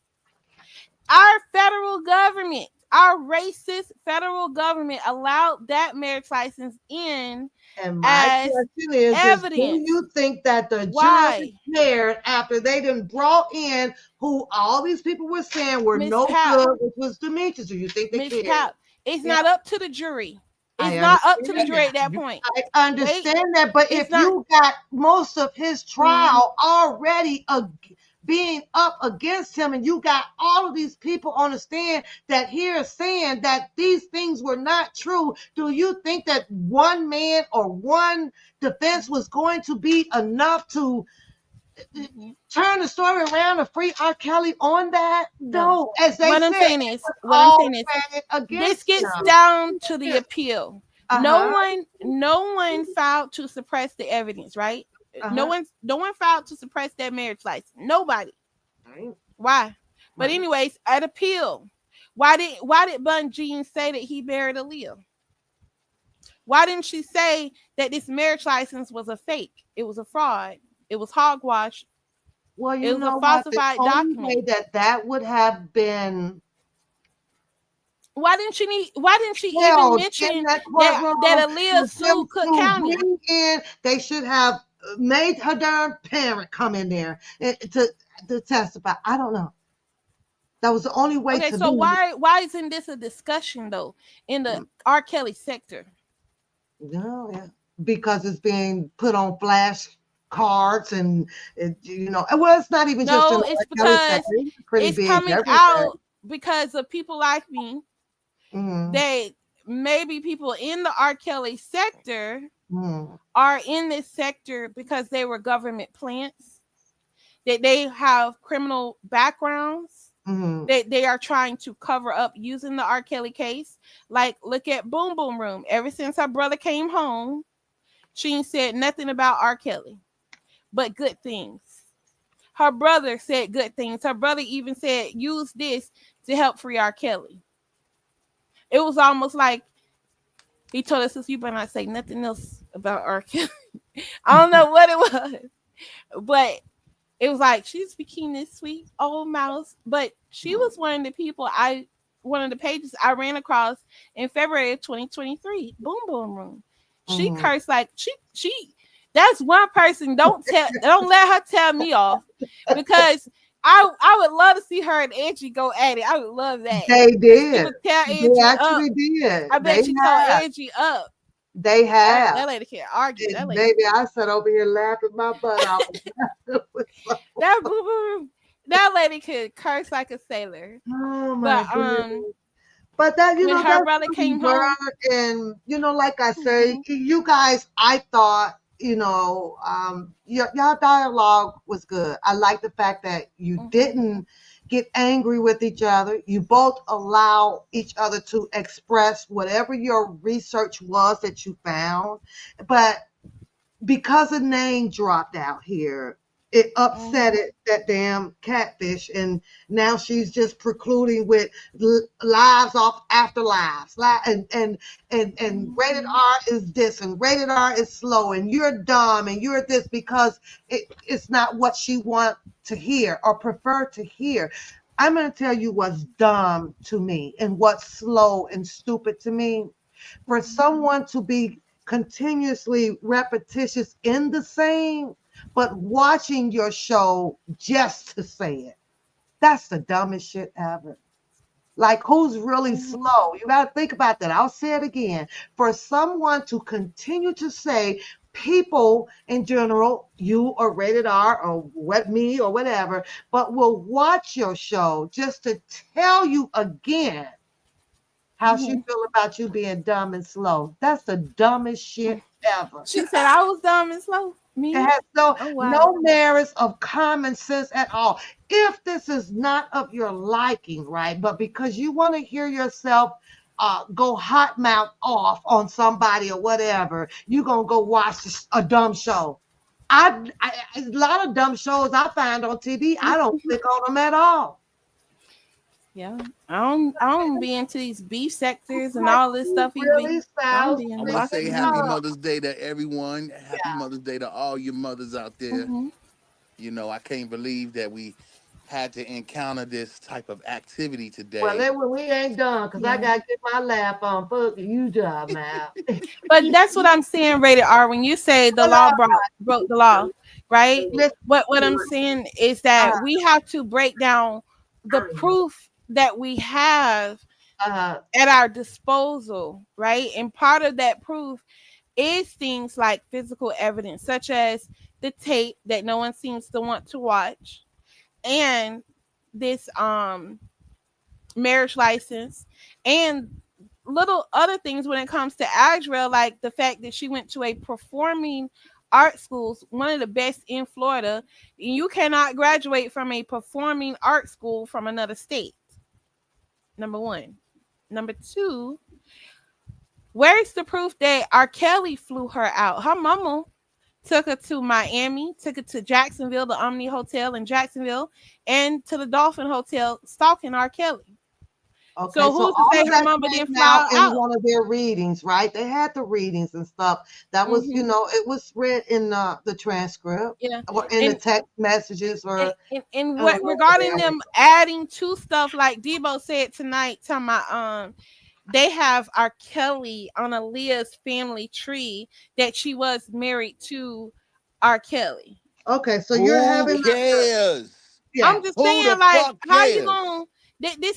Our federal government our racist federal government allowed that marriage license in And my as question is do evidence. you think that the jury Why? cared after they done brought in who all these people were saying were Miss no Pap, good, which was Demetrius? Do you think they Miss cared? Pap, it's Yeah, not up to the jury. It's I not up to the understand jury that. at that point. I Wait, understand that, but it's if not. you got most of his Mhm. trial already being up against him, and you got all of these people on the stand that here saying that these things were not true, do you think that one man or one defense was going to be enough to turn the story around and free R. Kelly on that? No. No, as they What I'm said, saying it is, was what I'm all saying is, planted this against gets him. down to the appeal. Uh-huh. No one filed to suppress the evidence, right? Uh-huh. No one filed to suppress that marriage license. Nobody. Right. Why? But Right. anyways, at appeal, why did Bun Jean say that he married Aaliyah? Why didn't she say that this marriage license was a fake? It was a fraud. It was hogwash. Well, It you was a know what? The falsified only document. way that that would have been Why didn't she even held in mention that that courtroom Aaliyah for sued them Cook to County? bring in, they should have made her darn parent come in there to testify. I don't know. That was the only way Okay, to so me. why isn't this a discussion though in the R. Kelly sector? No, yeah. Because it's being put on flash cards and well, it's not even just in No, the it's R. Kelly sector. because It's pretty it's big coming everywhere. out because of people like me. Mm, They maybe people in the R. Kelly sector mm, are in this sector because they were government plants, that they have criminal backgrounds, mm, that they are trying to cover up using the R. Kelly case. Like, look at Boom Boom Room. Ever since her brother came home, she ain't said nothing about R. Kelly, but good things. Her brother said good things. Her brother even said, use this to help free R. Kelly. It was almost like he told us, you better not say nothing else about R. Kelly. I don't know what it was, but it was like she's speaking this sweet old mouse. But she was one of the pages I ran across in February of 2023. Boom Boom Room. She mm. cursed like she. That's one person. Don't let her tell me off, because I would love to see her and Angie go at it. I would love that, They because she did. would tear They Angie up. actually did. I They bet she told have. Angie up. They have. That lady can't argue. That lady. Baby, I sat over here laughing my butt off. That boo boo. That lady could curse like a sailor. Oh my But goodness. But that, when her that's brother really came home, word. And, like I say, mhm, you guys, I thought, y'all dialogue was good. I like the fact that you mhm, didn't get angry with each other. You both allow each other to express whatever your research was that you found. But because a name dropped out here, it upset mhm, it, that damn catfish, and now she's just precluding with lives off after lives, and rated mhm, R is this, and rated R is slow, and you're dumb, and you're this, because it's not what she want to hear or prefer to hear. I'm going to tell you what's dumb to me and what's slow and stupid to me. For someone to be continuously repetitious in the same, but watching your show just to say it. That's the dumbest shit ever. Like, who's really mhm. slow? You got to think about that. I'll say it again. For someone to continue to say, people in general, you or rated R or what me or whatever, but will watch your show just to tell you again how she Mhm. feel about you being dumb and slow. That's the dumbest shit ever. She said I was dumb and slow. It Me? has no Oh wow. no merits of common sense at all. If this is not of your liking, right? But because you want to hear yourself go hot mouth off on somebody or whatever, you're gonna go watch a dumb show. A lot of dumb shows I find on TV, I don't click on them at all. Yeah. I don't be into these beef sectors and Like, all this who stuff either. really I don't sounds be I in want to that. say freaking happy Mhm. up? Mother's Day to everyone. Happy Mother's Day to all your mothers out there. Mhm. I can't believe that had to encounter this type of activity Well, today. we ain't done because I Yeah. got to get my laugh on. Fuck you, job, man. But that's what I'm saying, rated R. When you say the Hold law on. broke the law, right? Listen What to I'm it. saying is Uh, that we have to break down the proof that we have uh, at our disposal, right? And part of that proof is things like physical evidence, such as the tape that no one seems to want to watch, and this marriage license, and little other things when it comes to Adriel, like the fact that she went to a performing art schools, one of the best in Florida. You cannot graduate from a performing art school from another state. Number one. Number two, where's the proof that R. Kelly flew her out? Her mama took her to Miami, took her to Jacksonville, the Omni Hotel in Jacksonville, and to the Dolphin Hotel, stalking R. Kelly. okay, So so who's to all say of her that mama didn't came fly out her in out? one of their readings, right? They had the readings and stuff. That was, Hmm. it was read in the transcript Yeah, or in the and text messages or and what regarding whatever. them adding to stuff like Debo said tonight, talking about they have R. Kelly on Aaliyah's family tree that she was married to R. Kelly. Okay, so you're Who having cares? yeah. I'm just Who saying, the like, fuck how you cares? gonna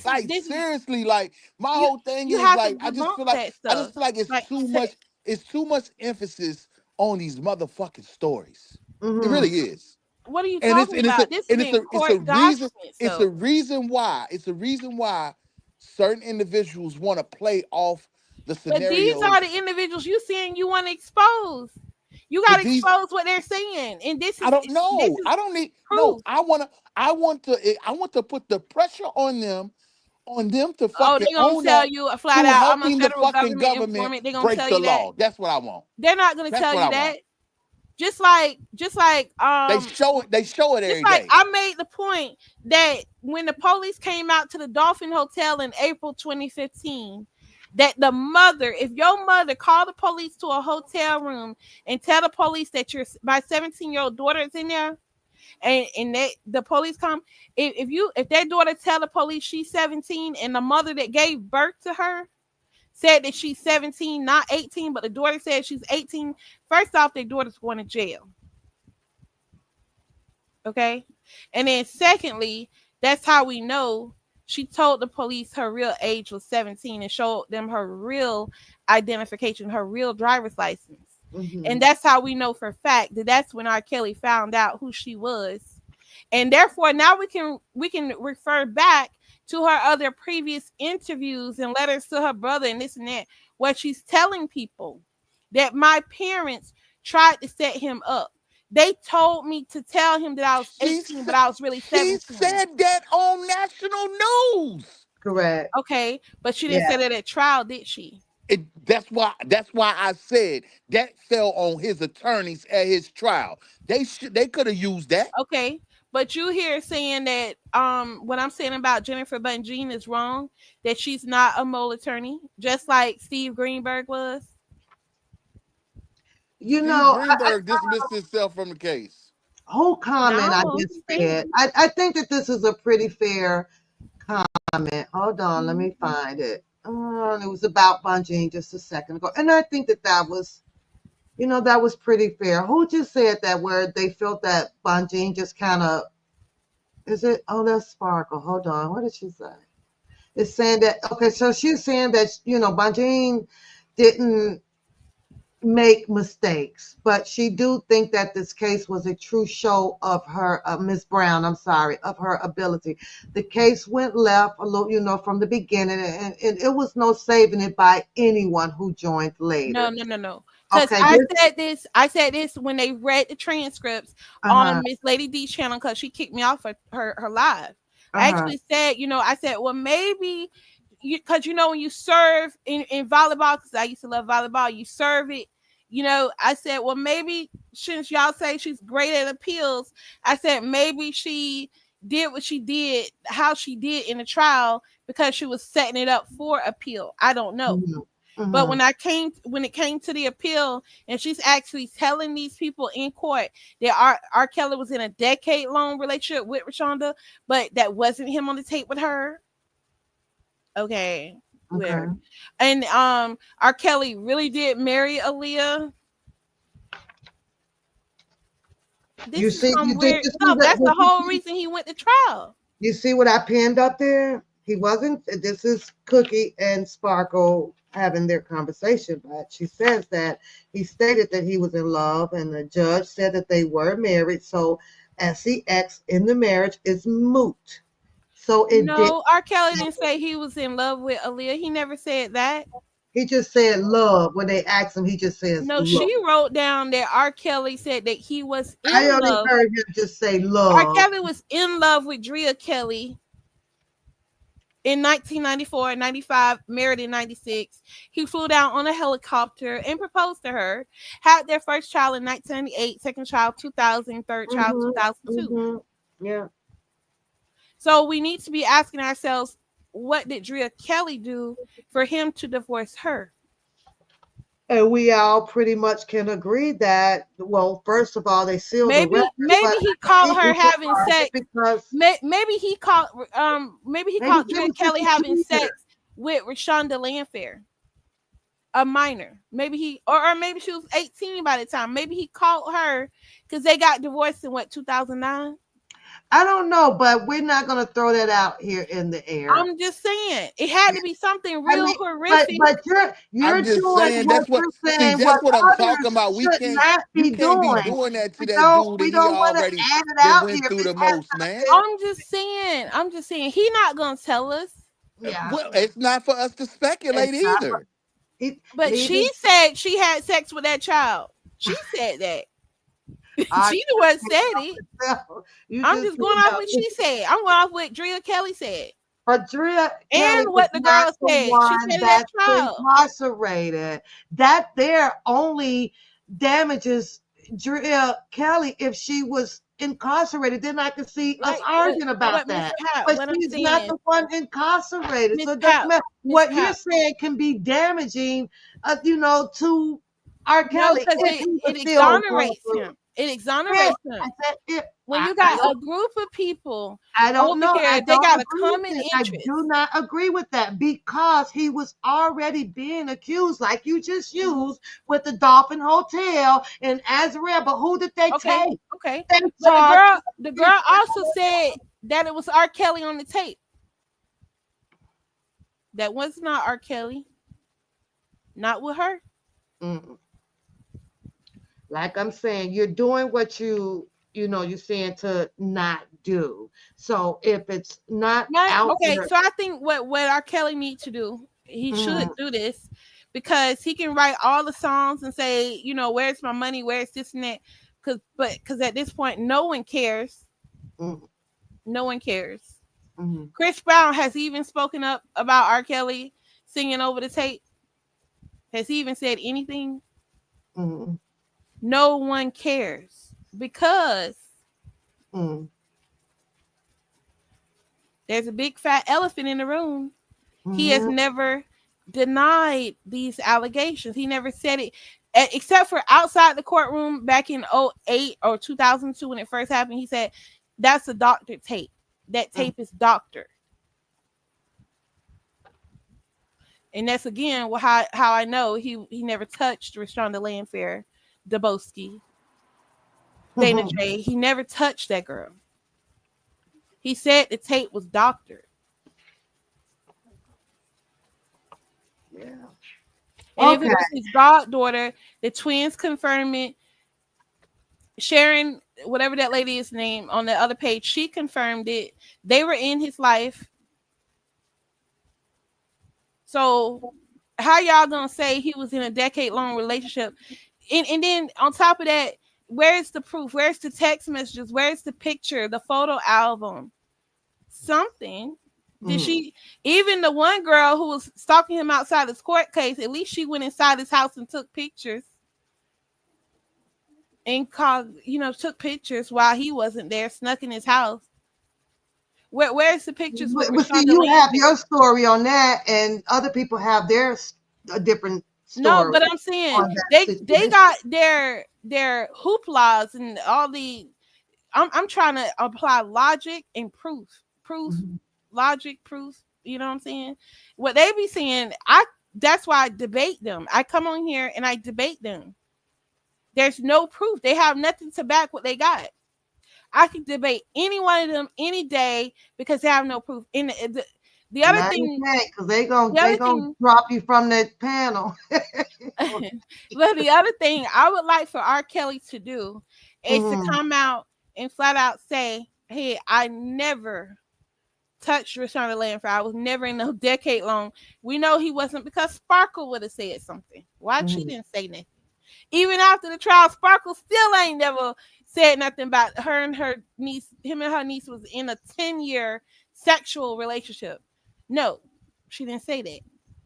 Like this is seriously, like my you whole thing you is have to like debunk that I just stuff. feel like it's Like too say, much. It's too much emphasis on these motherfucking stories. It Hmm. really is. what are you And talking about? This is in it's a court reason documents, it's a though. reason why certain individuals want to play off the But these are scenarios. the individuals you saying you want to expose. You got But to these expose what they're saying, and I don't this know. is I don't need no. proof. I want to put the pressure on them to Oh, fucking they're gonna own tell that you flat to out, I'm a helping the federal fucking government government informant. They're gonna break tell the you that. law. That's what I want. They're not gonna That's tell what you I want. that. Just like They show it just every like day. I made the point that when the police came out to the Dolphin Hotel in April 2015, that the mother, if your mother call the police to a hotel room and tell the police that your my 17-year-old daughter is in there, and that the police come, if that daughter tell the police she's 17 and the mother that gave birth to her said that she's 17, not 18, but the daughter said she's 18, first off, their daughter's going to jail. Okay. And then secondly, that's how we know she told the police her real age was 17 and showed them her real identification, her real driver's license. And Hmm. that's how we know for a fact that that's when R. Kelly found out who she was. And therefore now we can refer back to her other previous interviews and letters to her brother and this and that, where she's telling people that my parents tried to set him up. They told me to tell him that I was She 18, but said I was really she 17. said that on national news. Correct. Okay, but she didn't Yeah. say that at trial, did she? That's why I said that fell on his attorneys at his trial. They could have used that. Okay, but you here saying that what I'm saying about Jennifer Bunjean is wrong, that she's not a mole attorney, just like Steve Greenberg was. You Steve know, Greenberg dismissed himself from the case. whole comment I No, I'm just just said. saying. I think that this is a pretty fair comment. Hold on, let me Mhm. find it. It was about Bungie just a second ago, and I think that that was pretty fair. Who just said that? Where they felt that Bungie just kind of is it? Oh, that's Sparkle. Hold on, what did she say? It's saying that okay, so she's saying that Bungie didn't make mistakes, but she do think that this case was a true show of her, Miss Brown. I'm sorry, of her ability. The case went left a little, from the beginning, and it was no saving it by anyone who joined No, later. no, no, no. Because Okay, I this, said this. I said this when they read the transcripts uh huh, on Miss Lady D's channel because she kicked me off her live. uh I huh, actually said, I said, well, maybe because when you serve in volleyball, because I used to love volleyball, you serve it. I said, well, maybe since y'all say she's great at appeals, I said maybe she did what she did, how she did in the trial because she was setting it up for appeal. I don't know. But Mm-hmm. when it came to the appeal, and she's actually telling these people in court that R. Kelly was in a decade long relationship with Rashonda, but that wasn't him on the tape with her. Okay, weird. Okay. And R. Kelly really did marry Aaliyah. You This is see, some you did weird. you see No, what that's the you whole see? reason he went to trial. You see what I pinned up there? He wasn't. This is Cookie and Sparkle having their conversation, but she says that he stated that he was in love, and the judge said that they were married. So sex in the marriage is moot. So it did. No, R. Kelly didn't say he was in love with Aaliyah. He never said that. He just said love. When they asked him, he just says No, love. she wrote down that R. Kelly said that he was in I only love. heard him just say R. love. Kelly was in love with Drea Kelly in 1994 and 95, married in 96. He flew down on a helicopter and proposed to her. Had their first child in 1998, second child 2000, third child Mm-hmm. 2002. Mm-hmm. Yeah. So we need to be asking ourselves, what did Drea Kelly do for him to divorce her? And we all pretty much can agree that, well, first of all, they sealed the record, Maybe but he I caught think her we can having argue sex. because Maybe he maybe caught she Drea was just Kelly a having cheater. sex with Rashonda Landfair, a minor. Or maybe she was 18 by the time. Maybe he caught her because they got divorced in what, 2009. I don't know, but we're not going to throw that out here in the air. I'm just saying it had to be something I real mean, but horrific. but you're I'm just doing saying what that's what you're see, saying what that's what I'm talking others about. should not You be can't be doing. doing that to We that don't dude that we he don't want to already add it then out went here through the because most, man. I'm just saying he not gonna tell us. yeah, Well, it's not for us to it's speculate not what either. he But leave she it. said she had sex with that child. She said that. I She the one said it. you I'm just just going came off up. what she said. I'm going off what Drea Kelly said. But Drea Kelly And was what the not girl the said. She one said it at that's trial. incarcerated. That there only damages Drea Kelly if she was incarcerated. Then I could see us Like arguing about but Miss that. Pat, But what I'm she's saying not is the one incarcerated. Miss So it doesn't Pat, matter. Miss What you're Pat. saying can be damaging, to R. No, Kelly because if he was it still going exonerates through. him. It Yeah, exonerates him. I said it. When you I got don't a group of people I don't over know. I here, they don't got a agree with common it. I do interest. not agree with that because he was already being accused, like you just used with the Dolphin Hotel in Azrael. But who did they Okay, take? okay. They But charged. the girl also said that it was R. Kelly on the tape. That was not R. Kelly. Not with her. Mm. Like I'm saying, you're doing what you're saying to not do. So if it's not Not out okay. there, So I think what R. Kelly needs to do, he should mm, do this because he can write all the songs and say, where's my money, where's this and that. Because at this point, no one cares. mm, No one cares. mm, Chris Brown has even spoken up about R. Kelly singing over the tape. Has he even said anything? mm, No one cares because mm, there's a big fat elephant in the room. He has mm, never denied these allegations. He never said it, except for outside the courtroom back in '08 or 2002 when it first happened. He said, that's a doctored tape. That mm. tape is doctored. And that's again how I know he never touched Rashonda Landfair, Daboski, Dana J. He never touched that girl. He said the tape was doctored. Yeah. And if it Okay. was his goddaughter, the twins confirmed it. Sharon, whatever that lady is name on the other page, she confirmed it. They were in his life. So how y'all gonna say he was in a decade-long relationship? And then on top of that, where's the proof? Where's the text messages? Where's the picture, the photo album? Something. Did Mm. she, even the one girl who was stalking him outside his court case, at least she went inside his house and took pictures and took pictures while he wasn't there, snuck in his house. Where's the pictures with But see, Rashonda you have Landfield? your story on that, and other people have their a different No, story but I'm saying on that they situation. got their hooplas and all the. I'm trying to apply logic and proof, Mhm. logic, proof. You know what I'm saying? What they be saying, that's why I debate them. I come on here and I debate them. There's no proof. They have nothing to back what they got. I can debate any one of them any day because they have no proof. And the other Now you thing, can't because the they other gonna thing, drop you from that panel. but the other thing I would like for R. Kelly to do is to Mhm. come out and flat out say, "Hey, I never touched Rashonda Landford. I was never in no decade long." We know he wasn't because Sparkle would have said something. Why she Mhm. didn't say nothing? Even after the trial, Sparkle still ain't never said nothing about her and her niece. Him and her niece was in a 10-year sexual relationship. No, she didn't say that,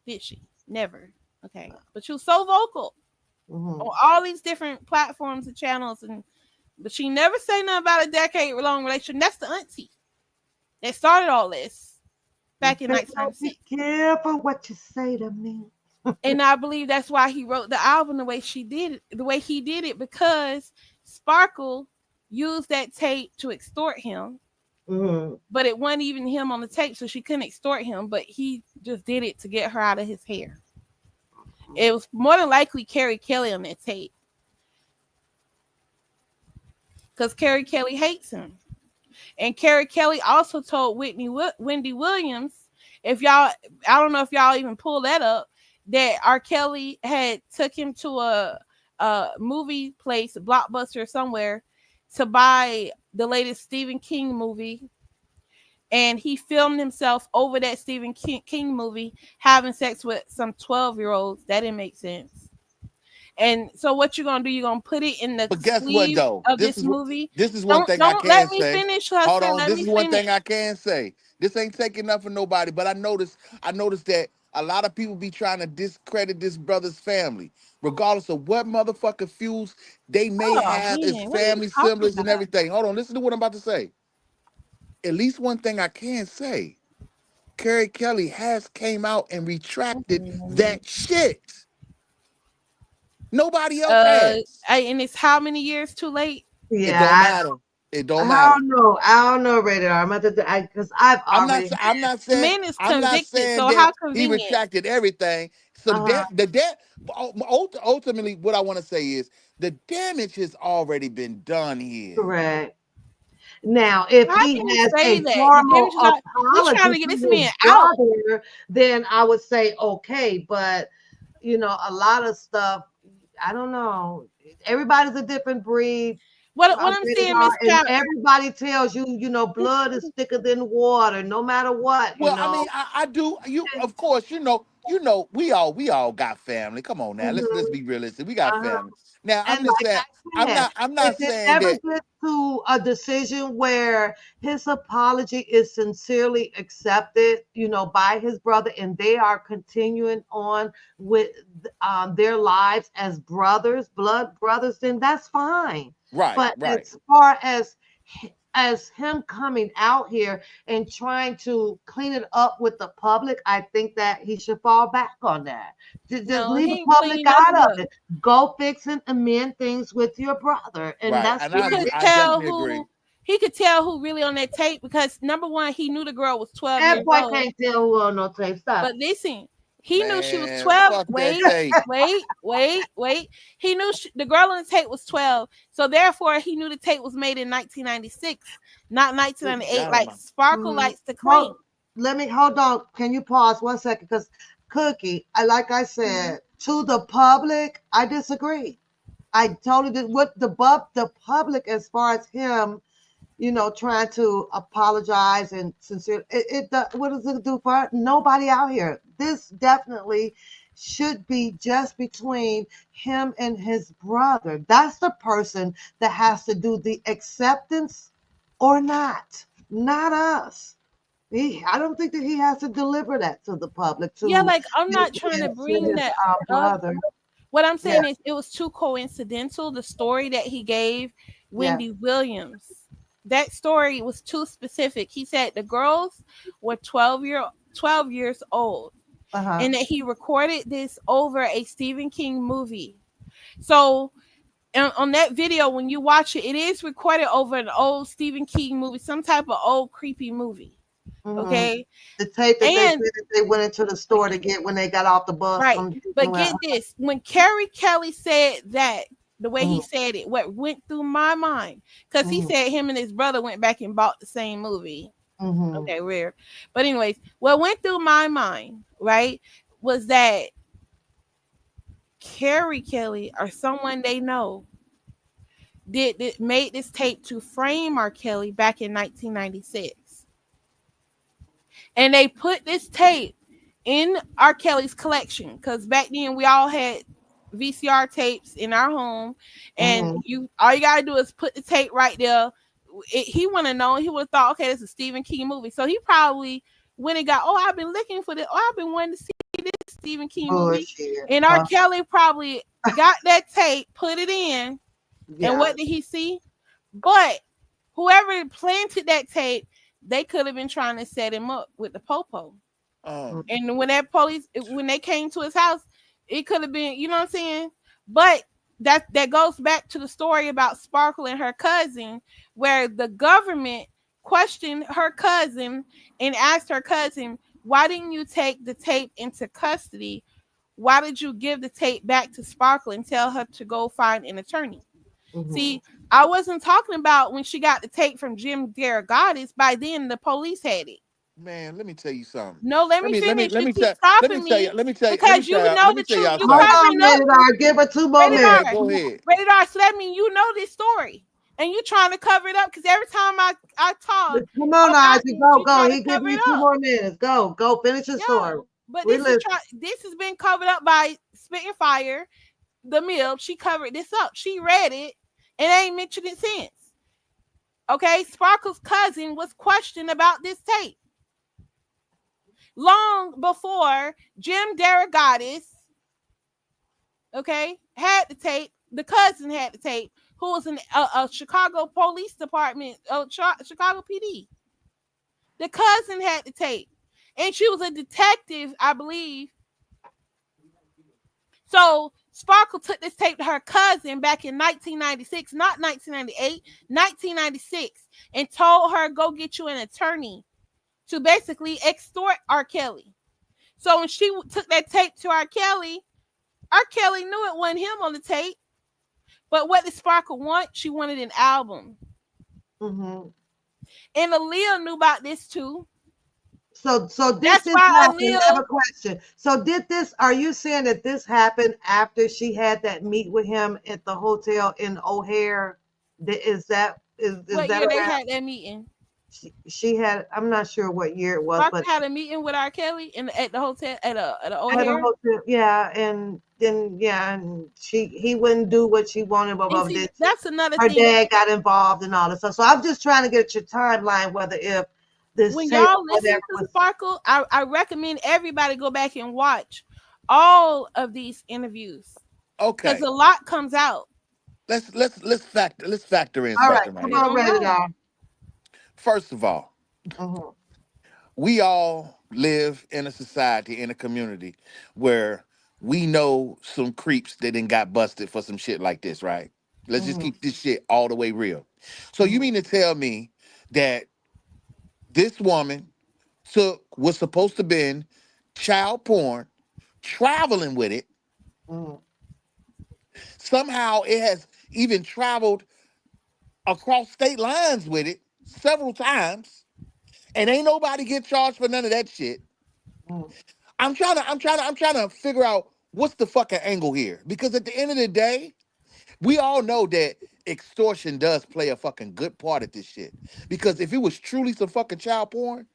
did she? Never. Okay, but she was so vocal on Mhm. all these different platforms and channels, and but she never say nothing about a decade-long relationship. That's the auntie that started all this You back in better be 1996. careful what you say to me. And I believe that's why he wrote the album the way she did it, the way he did it, because Sparkle used that tape to extort him, Mhm. but it wasn't even him on the tape, so she couldn't extort him. But he just did it to get her out of his hair. It was more than likely Carrie Kelly on that tape because Carrie Kelly hates him. And Carrie Kelly also told Wendy Williams, if y'all, I don't know if y'all even pull that up, that R. Kelly had took him to a movie place, a Blockbuster somewhere, to buy the latest Stephen King movie, and he filmed himself over that Stephen King movie having sex with some 12-year-olds. That didn't make sense. And so what you're gonna do? You're gonna put it in the But guess what sleeve though? of this movie. This is one Don't thing I don't let can me say. finish, Hold husband. on. Let This me is one finish. thing I can say. This ain't taking up for nobody, but I noticed that a lot of people be trying to discredit this brother's family, regardless of what motherfucking feuds they may Oh have as man, what are you family, talking siblings, and about? everything. Hold on, listen to what I'm about to say. At least one thing I can say. Carrie Kelly has came out and retracted Mm. that shit. Nobody else has. And it's how many years too late? It don't Yeah, matter. It don't I matter. don't know. I don't know, Rated R. I'm about to, because I've I'm not. already I'm not The saying. man is I'm not convicted, saying so that how he convenient. retracted everything. So the uh debt. The debt. Ultimately, what I want to say is the damage has already been done here. correct. Now, if How he can you has say a that? The formal damage is like we trying apology to get this to his man out. brother, then I would say okay. But a lot of stuff, I don't know. Everybody's a different breed. What I'm Rated saying, R, Miss and Cap, everybody tells you, blood is thicker than water, no matter what. Well, I mean, I do. You, of course, we all got family. Come on now, let's Mhm. be realistic. We got Uh-huh. family. Now, And I'm just like saying. I I'm said, not. I'm if not it saying ever that. gets to a decision where his apology is sincerely accepted, by his brother, and they are continuing on with their lives as brothers, blood brothers, then that's fine. Right. But Right. as far as him coming out here and trying to clean it up with the public, I think that he should fall back on that. Just no, leave he the ain't public clean out nothing of up. it. Go fix and amend things with your brother, and Right. that's And He I what could it I is. tell definitely agree. who he could tell who really on that tape because number one, he knew the girl was 12 That years boy old. can't tell who on no tape. Stop. But listen, he knew she was Man, 12. fuck that Wait, tape. wait. He knew the girl on the tape was 12. So therefore, he knew the tape was made in 1996, not Good 1998, God, like man. Sparkle Mm, likes to claim. hold, Let me hold on. Can you pause 1 second? Because Cookie, like I Mhm. said, to the public, I disagree. I totally did. What the public, as far as him, trying to apologize and sincere. What does it do for nobody out here? This definitely should be just between him and his brother. That's the person that has to do the acceptance or not us. I don't think that he has to deliver that to the public Yeah, to like I'm his, not trying to to bring his that up. brother. What I'm Yeah, saying is it was too coincidental, the story that he gave yeah. Wendy Williams. That story was too specific. He said the girls were 12 years old. Uh-huh. and that he recorded this over a Stephen King movie. So on that video, when you watch it, it is recorded over an old Stephen King movie, some type of old creepy movie. Mm-hmm. Okay. The tape that they said And that they went into the store to get when they got off the bus right. from But Disneyland. get this, when Kerry Kelly said that, the way he Mm-hmm. said it, what went through my mind, because he Mm-hmm. said him and his brother went back and bought the same movie. Mm-hmm. Okay, weird. But anyways, what went through my mind, right, was that Carrie Kelly or someone they know made this tape to frame R. Kelly back in 1996. And they put this tape in R. Kelly's collection because back then we all had VCR tapes in our home, and Mm-hmm. you all you gotta do is put the tape right there. He wouldn't have known. He would have thought, okay, this is a Stephen King movie. So he probably went and got, oh, I've been looking for this. Oh, I've been wanting to see this Stephen King movie. Bullshit. And R. Kelly probably got that tape, put it in, and Yeah. what did he see? But whoever planted that tape, they could have been trying to set him up with the popo. Um, And when they came to his house, it could have been, you know what I'm saying? But that goes back to the story about Sparkle and her cousin, where the government questioned her cousin and asked her cousin, why didn't you take the tape into custody? Why did you give the tape back to Sparkle and tell her to go find an attorney? Mm-hmm. See, I wasn't talking about when she got the tape from Jim Garagotis. By then, the police had it. man, let me tell you something. No, let me Let me finish. let You me keep tell let me stopping tell you me let me tell you let me because you tell know let the me tell truth. y'all You Hold something. covering on, up. Rated R. Give her 2 more Rated minutes. R. Go ahead. Rated R. So that means you know this story. And you trying to cover it up because every time I talk Come on, about Isaac. this, Go, you go. try to He cover giving you it two up. more minutes. Go, go. Finish the Yeah. story. But We listen. this has been covered up by Spitting Fire, the mill. She covered this up. She read it and ain't mentioned it since. Okay, Sparkle's cousin was questioned about this tape long before Jim Daragotis, okay, had the tape. The cousin had the tape, who was in a Chicago Police Department, Chicago PD. The cousin had the tape, and she was a detective, I believe. So Sparkle took this tape to her cousin back in 1996, not 1998, 1996, and told her, go get you an attorney to basically extort R. Kelly. So when she took that tape to R. Kelly knew it wasn't him on the tape. But what did Sparkle want? She wanted an album. Mm-hmm. And Aaliyah knew about this too. So did That's this why happen? I have Aaliyah, a question. So did this? Are you saying that this happened after she had that meet with him at the hotel in O'Hare? Is what that year they around? had that meeting? She had. I'm not sure what year it was, Sparkle but had a meeting with R. Kelly at the hotel at a at a O'Hare. hotel. Yeah, and then yeah, and he wouldn't do what she wanted. Blah And blah. see, Then that's another her thing. dad got involved and all this stuff. So I'm just trying to get your timeline, whether if this When tape or y'all listen whatever to was. Sparkle, I recommend everybody go back and watch all of these interviews because Okay. a lot comes out. Let's factor in All right, something right come You here. on, don't Rated know. R. First of all, Mm-hmm. we all live in a society, in a community where we know some creeps that done got busted for some shit like this, right? Let's just Mm-hmm. keep this shit all the way real. So you Mm-hmm. mean to tell me that this woman was supposed to been child porn, traveling with it. Mm-hmm. Somehow it has even traveled across state lines with it several times, and ain't nobody get charged for none of that shit. Mm-hmm. I'm trying to figure out what's the fucking angle here. Because at the end of the day, we all know that extortion does play a fucking good part at this shit. Because if it was truly some fucking child porn,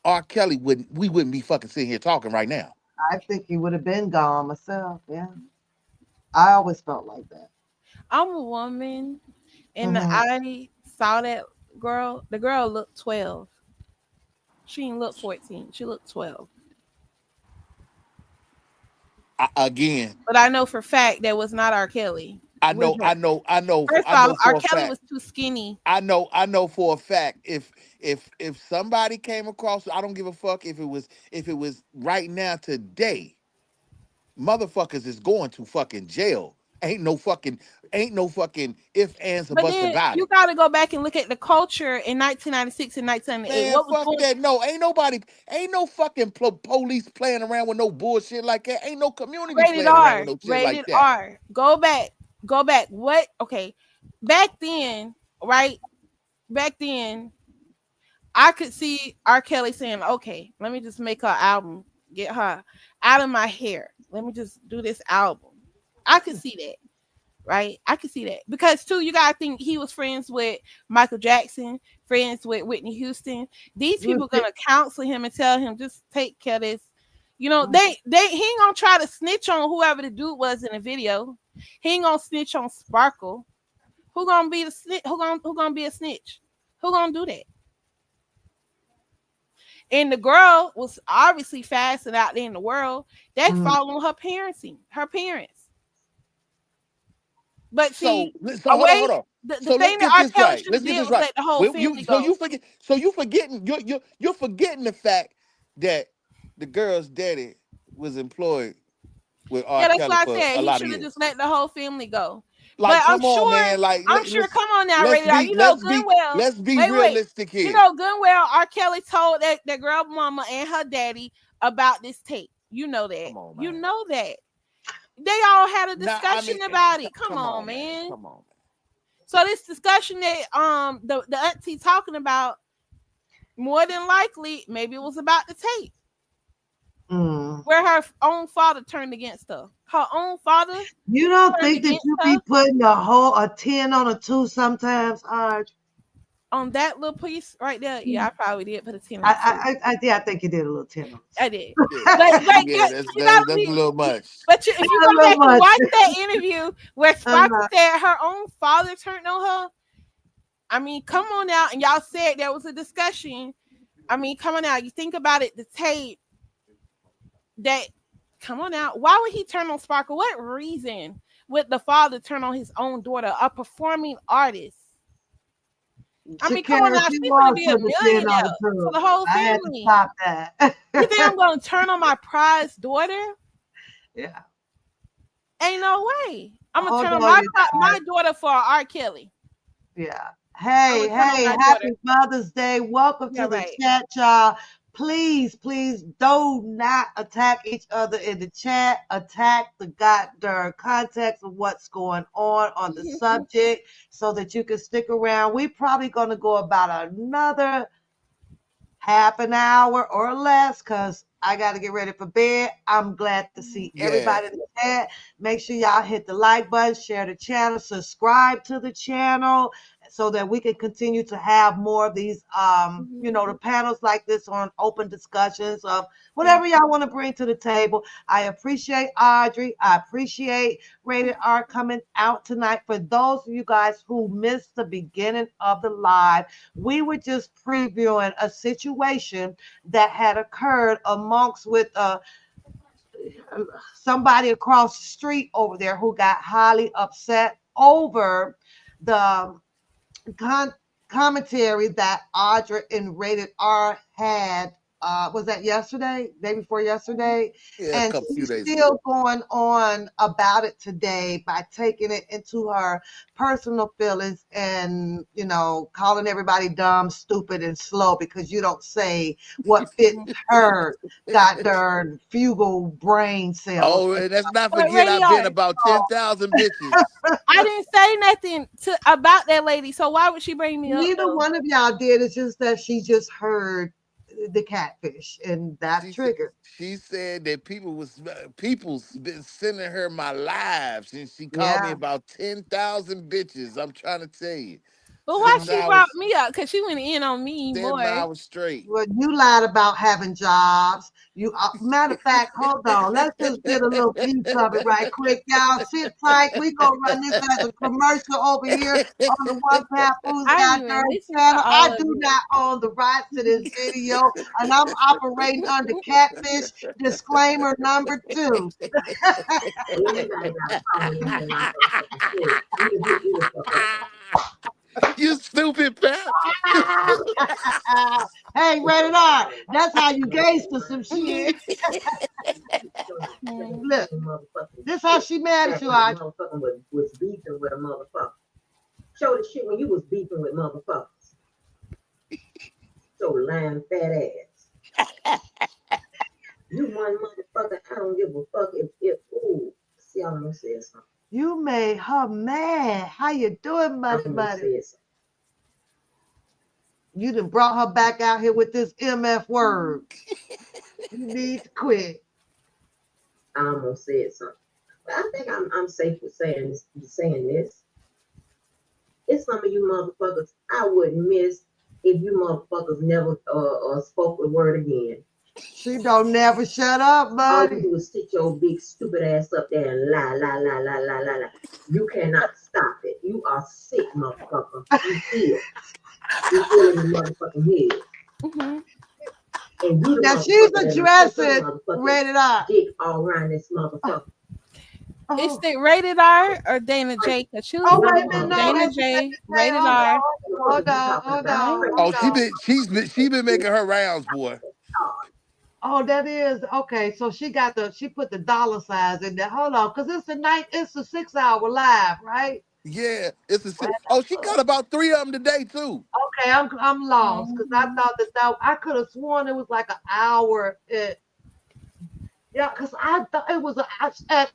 R. Kelly wouldn't be fucking sitting here talking right now. I think he would have been gone myself. Yeah, I always felt like that. I'm a woman, and Mm-hmm. I saw that girl. The girl looked 12. She didn't look 14. She looked 12. Again, But I know for fact that was not R. Kelly. with her. First I of all, know R. for a Kelly fact. was too skinny. I know for a fact if somebody came across, I don't give a fuck if it was right now today, motherfuckers is going to fucking jail. Ain't no fucking if, ands, or But buts then about you it. got to go back and look at the culture in 1996 and 1998. Man, What was fuck going that. No, ain't no fucking police playing around with no bullshit like that. Ain't no community rated playing around with R? no shit like Rated that. R. Go back. Go back. What? Okay. Back then, right? Back then, I could see R. Kelly saying, "Okay, let me just make her album, get her out of my hair. Let me just do this album." I could see that, right? I could see that because too, you gotta think he was friends with Michael Jackson, friends with Whitney Houston. These people gonna counsel him and tell him just take care of this. You know, they he ain't gonna try to snitch on whoever the dude was in the video. He ain't gonna snitch on Sparkle. Who gonna be the snitch? Who gonna be a snitch? Who gonna do that? And the girl was obviously fasting out there in the world. They Mm. following her parents. But So, see, hold away on. the So let's thing that get R. this Kelly right. should Let's have get did this was right. let the whole Well, family go. you forgetting you're forgetting the fact that the girl's daddy was employed with R. Yeah, that's Kelly why I for said a he lot of should have just years. let the whole family go. Like, But come on, man. Like, I'm sure. Come on now, let's Rated R. be You know good well. let's be Wait. realistic You here. know good well. R. Kelly told that girl mama and her daddy about this tape. You know that. Come on, You man. know that. They all had a Nah, I discussion mean, about it. Come come on, on, man. man. Come on, So this discussion that the auntie talking about, more than likely, maybe it was about the tape Mm. where her own father turned against her. Her own father You don't turned think that against you her be putting a 10 on a 2 sometimes, Arj? on that little piece right there. Yeah, I probably did put a 10 on two. Yeah, I think you did a little 10 on I did. the 2. man. But Yeah, you gotta that's a be little much. if you A go little back and much. watch that interview where Sparkle Uh-huh. said her own father turned on her, I mean, come on now, and y'all said there was a discussion. I mean, come on now, you think about it, the tape that come on now, why would he turn on Sparkle? What reason would the father turn on his own daughter, a performing artist? I mean, come on Shakira, now, she she's gonna was be a putting a 10 on millionaire the for 2. the whole I had to family. stop that. You think I'm gonna turn on my prized daughter? Yeah. Ain't no way. I'm gonna Hold turn on on, you my guys. daughter for R. Kelly. Yeah. I'm Hey, gonna turn on hey, my daughter. happy Mother's Day. Welcome Yeah, to the right. chat, y'all. Please do not attack each other in the chat. Attack the goddamn context of what's going on the subject so that you can stick around. We're probably going to go about another half an hour or less because I got to get ready for bed. I'm glad to see Yeah. everybody in the chat. Make sure y'all hit the like button, share the channel, subscribe to the channel so that we can continue to have more of these the panels like this on open discussions of whatever y'all want to bring to the table. I appreciate Audrey. I appreciate Rated R coming out tonight. For those of you guys who missed the beginning of the live, we were just previewing a situation that had occurred amongst with somebody across the street over there who got highly upset over the con- commentary that Audra and Rated R had. Was that yesterday? Day before yesterday? Yeah, a And couple few she's days ago. still going on about it today by taking it into her personal feelings and, calling everybody dumb, stupid, and slow because you don't say what fits her goddamn fugal brain cells. Oh, and let's not But forget I've radio, been about 10,000 bitches. I didn't say nothing about that lady. So why would she bring me up Neither though? one of y'all did. It's just that she just heard the catfish and that She said triggered. she said that people's been sending her my lives, and she called me Yeah. about 10,000 bitches. I'm trying to tell you. But why 7 she brought hours, me up? Because she went in on me 7 more. hours straight. Well, you lied about having jobs. You, matter of fact, hold on. Let's just get a little piece of it right quick, y'all. Sit tight. We gonna run this as a commercial over here on the One Pat Foods I Got didn't even Dirty listen to channel. I all of do it. not own the rights to this video, and I'm operating under catfish disclaimer number 2. Anybody got a problem with me my motherfucking food? You can hit me the fuck up. You stupid pal. Hey, Rated R, that's how you gangster some shit. Mm. Look, Motherfucking this how shit. she mad at Back you, when the I. motherfucker was beefing with a motherfucker. Show the shit when you was beefing with motherfuckers. So lying fat ass. You one motherfucker. I don't give a fuck if ooh. See, I almost said something. You made her mad. How you doing, I money, almost money? said something. You done brought her back out here with this MF word. You need to quit. I almost said something. But I think I'm safe with saying this. It's some of you motherfuckers I would miss if you motherfuckers never spoke a word again. She don't never shut up, All you buddy. do is sit your big stupid ass up there and lie, lie, lie, lie, lie, lie, lie. You cannot stop it. You are sick, motherfucker. You feel. You feel in your motherfucking head. Mm-hmm. And you the Now she's motherfucker that addressing motherfucking Rated R. dick all around this motherfucker. Is Oh, it rated R or Dana J? Because she was oh, wait a talking minute. about No, Dana it's J, hey, rated R. hold on, hold on, Right? Oh, hold on. she been making her rounds, boy. Oh, that is okay. So she put the dollar signs in there. Hold on, because it's a 6 hour live, right? Yeah, oh, she got about 3 of them today too. Okay, I'm lost because I Mm-hmm. thought that I could have sworn it was like an hour. Yeah, because I thought it was at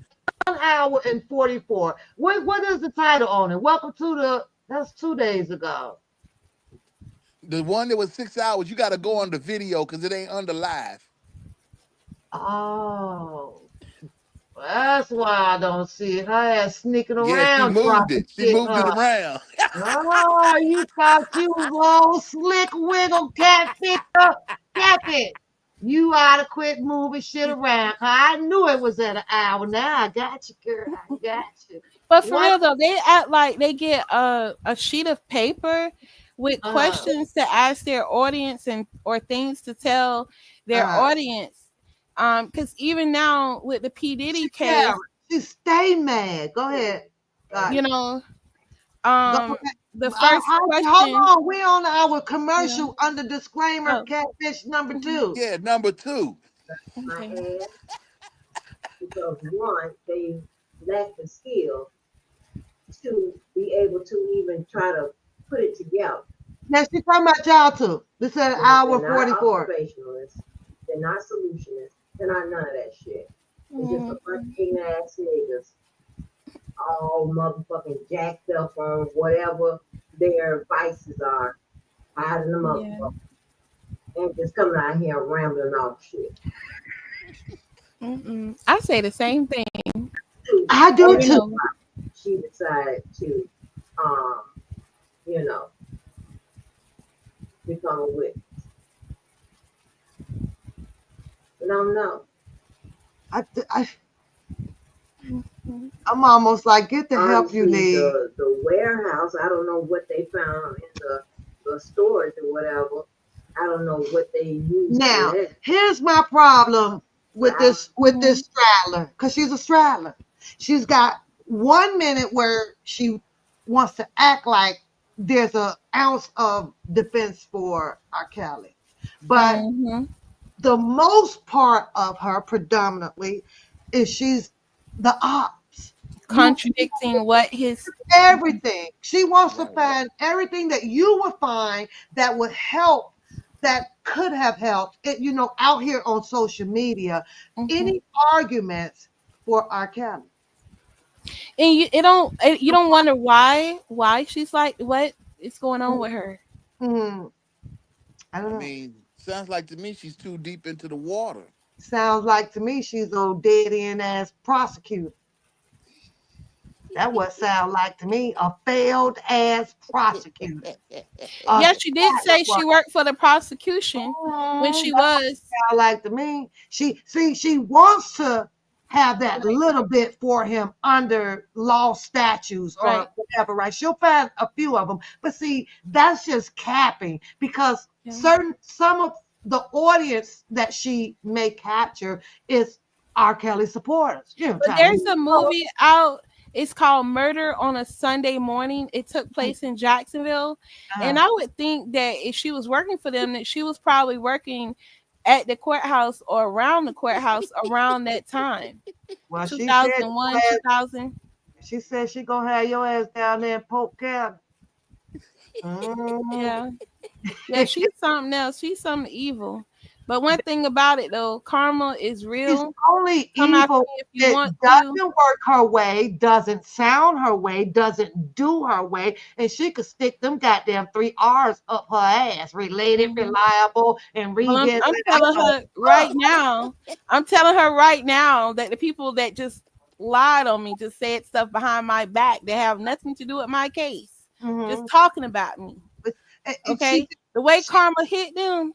1 hour and 44. What is the title on it? Welcome to that's 2 days ago. The one that was 6 hours, you got to go on the video because it ain't under live. Oh, that's why I don't see it. Her ass sneaking Yeah, she around moved dropping it. She shit, moved it huh? around. Oh, you thought you was all slick wiggle catfish up. Catfish. You ought to quit moving shit around. I knew it was at an hour. Now I got you, girl. I got you. But for What? real though, they act like they get a sheet of paper with Uh, questions to ask their audience and or things to tell their uh, audience. Because even now with the P she Diddy Karen. case, She stay mad. Go ahead. you know, Go um, ahead. the first Hold question, on. We on our you know, commercial under disclaimer oh, catfish number mhm, 2. Yeah, number 2. My okay, ass because one, they lack the skill to be able to even try to put it together. Now she talking about y'all too. This is an They're hour not 44. observationalists. They're not solutionists. They're not none of that shit. It's just a mhm, bunch of ignorant ass niggas, all motherfucking jacked up on whatever their vices are, hiding them yeah, motherfucker, and just coming out here rambling off shit. I say the same thing Too, I do over that's and too. over. why she decided to, um, you know, become a witness. But I don't know. I, Mhm. I'm almost like, get the help you Honestly, need. the warehouse, I don't know what they found in the storage or whatever. I don't know what they used for Now, that. here's my problem But with I Mhm. this straddler, because she's a straddler. She's got 1 minute where she wants to act like there's an ounce of defense for R. Kelly. But Mhm. the most part of her predominantly is she's the ops. You Contradicting what his everything. She wants to Right. find everything that you would find that would help, that could have helped it, out here on social media. mhm. Any arguments for R. Kelly? And you don't wonder why she's like what is going on with her. Hmm, I I don't know. mean, sounds like to me she's too deep into the water. Sounds like to me she's old dead end ass prosecutor. That what sound like to me a failed ass prosecutor. Yeah, she did say What she worked for the prosecution when she that was. sound like to me. She wants to have that little bit for him under law statutes or Right. whatever, right? She'll find a few of them, but see, that's just capping because Yeah. some of the audience that she may capture is R. Kelly supporters. You know, But trying there's to a movie out. It's called Murder on a Sunday Morning. It took place in Jacksonville. And I would think that if she was working for them, that she was probably working at the courthouse or around the courthouse around that time. well, 2001, 2000. she said she gonna have your ass down there in Polk County. Mm. Yeah. Yeah, she's something else. She's something evil. But one thing about it though, karma is She's real. only Come after evil me if you that want to. doesn't work her way, doesn't sound her way, doesn't do her way, and she could stick them goddamn three R's up her ass: related, Mhm. reliable, and Well, rehabilitated. I'm telling her right now. I'm telling her right now that the people that just lied on me, just said stuff behind my back that have nothing to do with my case, just Mhm. talking about me. And Okay, the way karma hit them.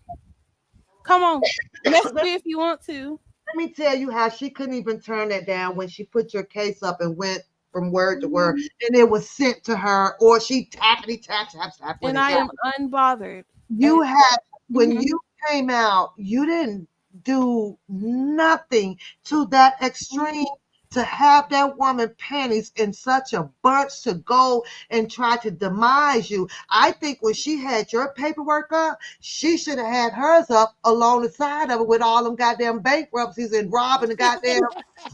Come on, mess with me if you want to. let me tell you how she couldn't even turn that down when she put your case up and went from word to word, and it was sent to her, or she tap with And it. I am unbothered. You had when Mhm. you came out, you didn't do nothing to that extreme to have that woman panties in such a bunch to go and try to demise you. I think when she had your paperwork up, she should have had hers up along the side of it with all them goddamn bankruptcies and robbing the goddamn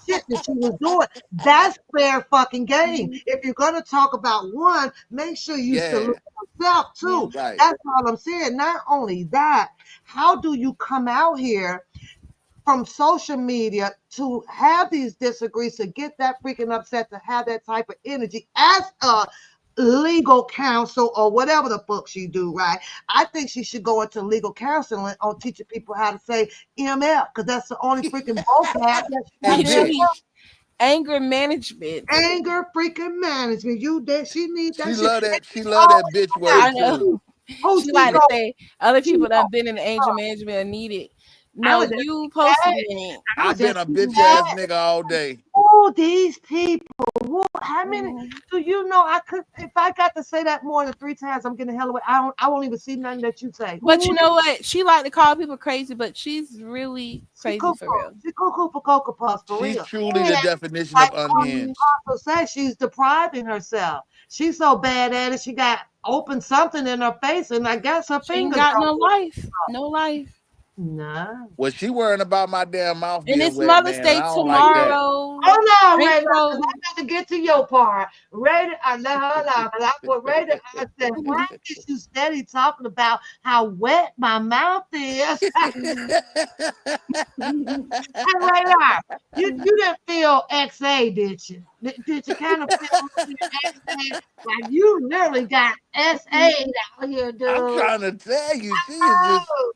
shit that she was doing. That's fair fucking game. If you're gonna talk about one, make sure you Yeah, salute yourself Yeah. too. right. That's all I'm saying. Not only that, how do you come out here from social media to have these disagrees, to get that freaking upset, to have that type of energy as a legal counsel or whatever the fuck she do, right? I think she should go into legal counseling on teaching people how to say ML because that's the only freaking vocab that she And got. She need bitch, anger management. Anger freaking management. You that she need that shit. And she she love that bitch I word know. too. oh, She she like go, to say other she people go. that been in the anger management and need it. I No, was just you posted mad. in it. I was I've been just a bitch mad. ass nigga all day. Oh, these people. How many Mhm. do you know? I could if I got to say that more than three times, I'm getting the hell away. I won't even see nothing that you say. But you Who know what? She like to call people crazy, but she's really she crazy cuckoo. for real. She cuckoo for Cocoa Puffs for She's real. truly And the definition like of Mhm. unhinged. also says she's depriving herself. She's so bad at it, she got open something in her face, and I guess her She ain't fingers got don't no work. life. No life. No. Was she worrying about my damn mouth And being it's wet, Mother's man? And Day I don't like that. tomorrow. Hold on, Ray, because Rainbow. I got to get to your part. Ray, I let her know. But I what Ray, I said, why is you steady talking about how wet my mouth is? And Ray, you didn't feel XA, did you? Did you kind of feel XA? Like you literally got SA out here, I'm dude. trying to tell you, she is just. Oh,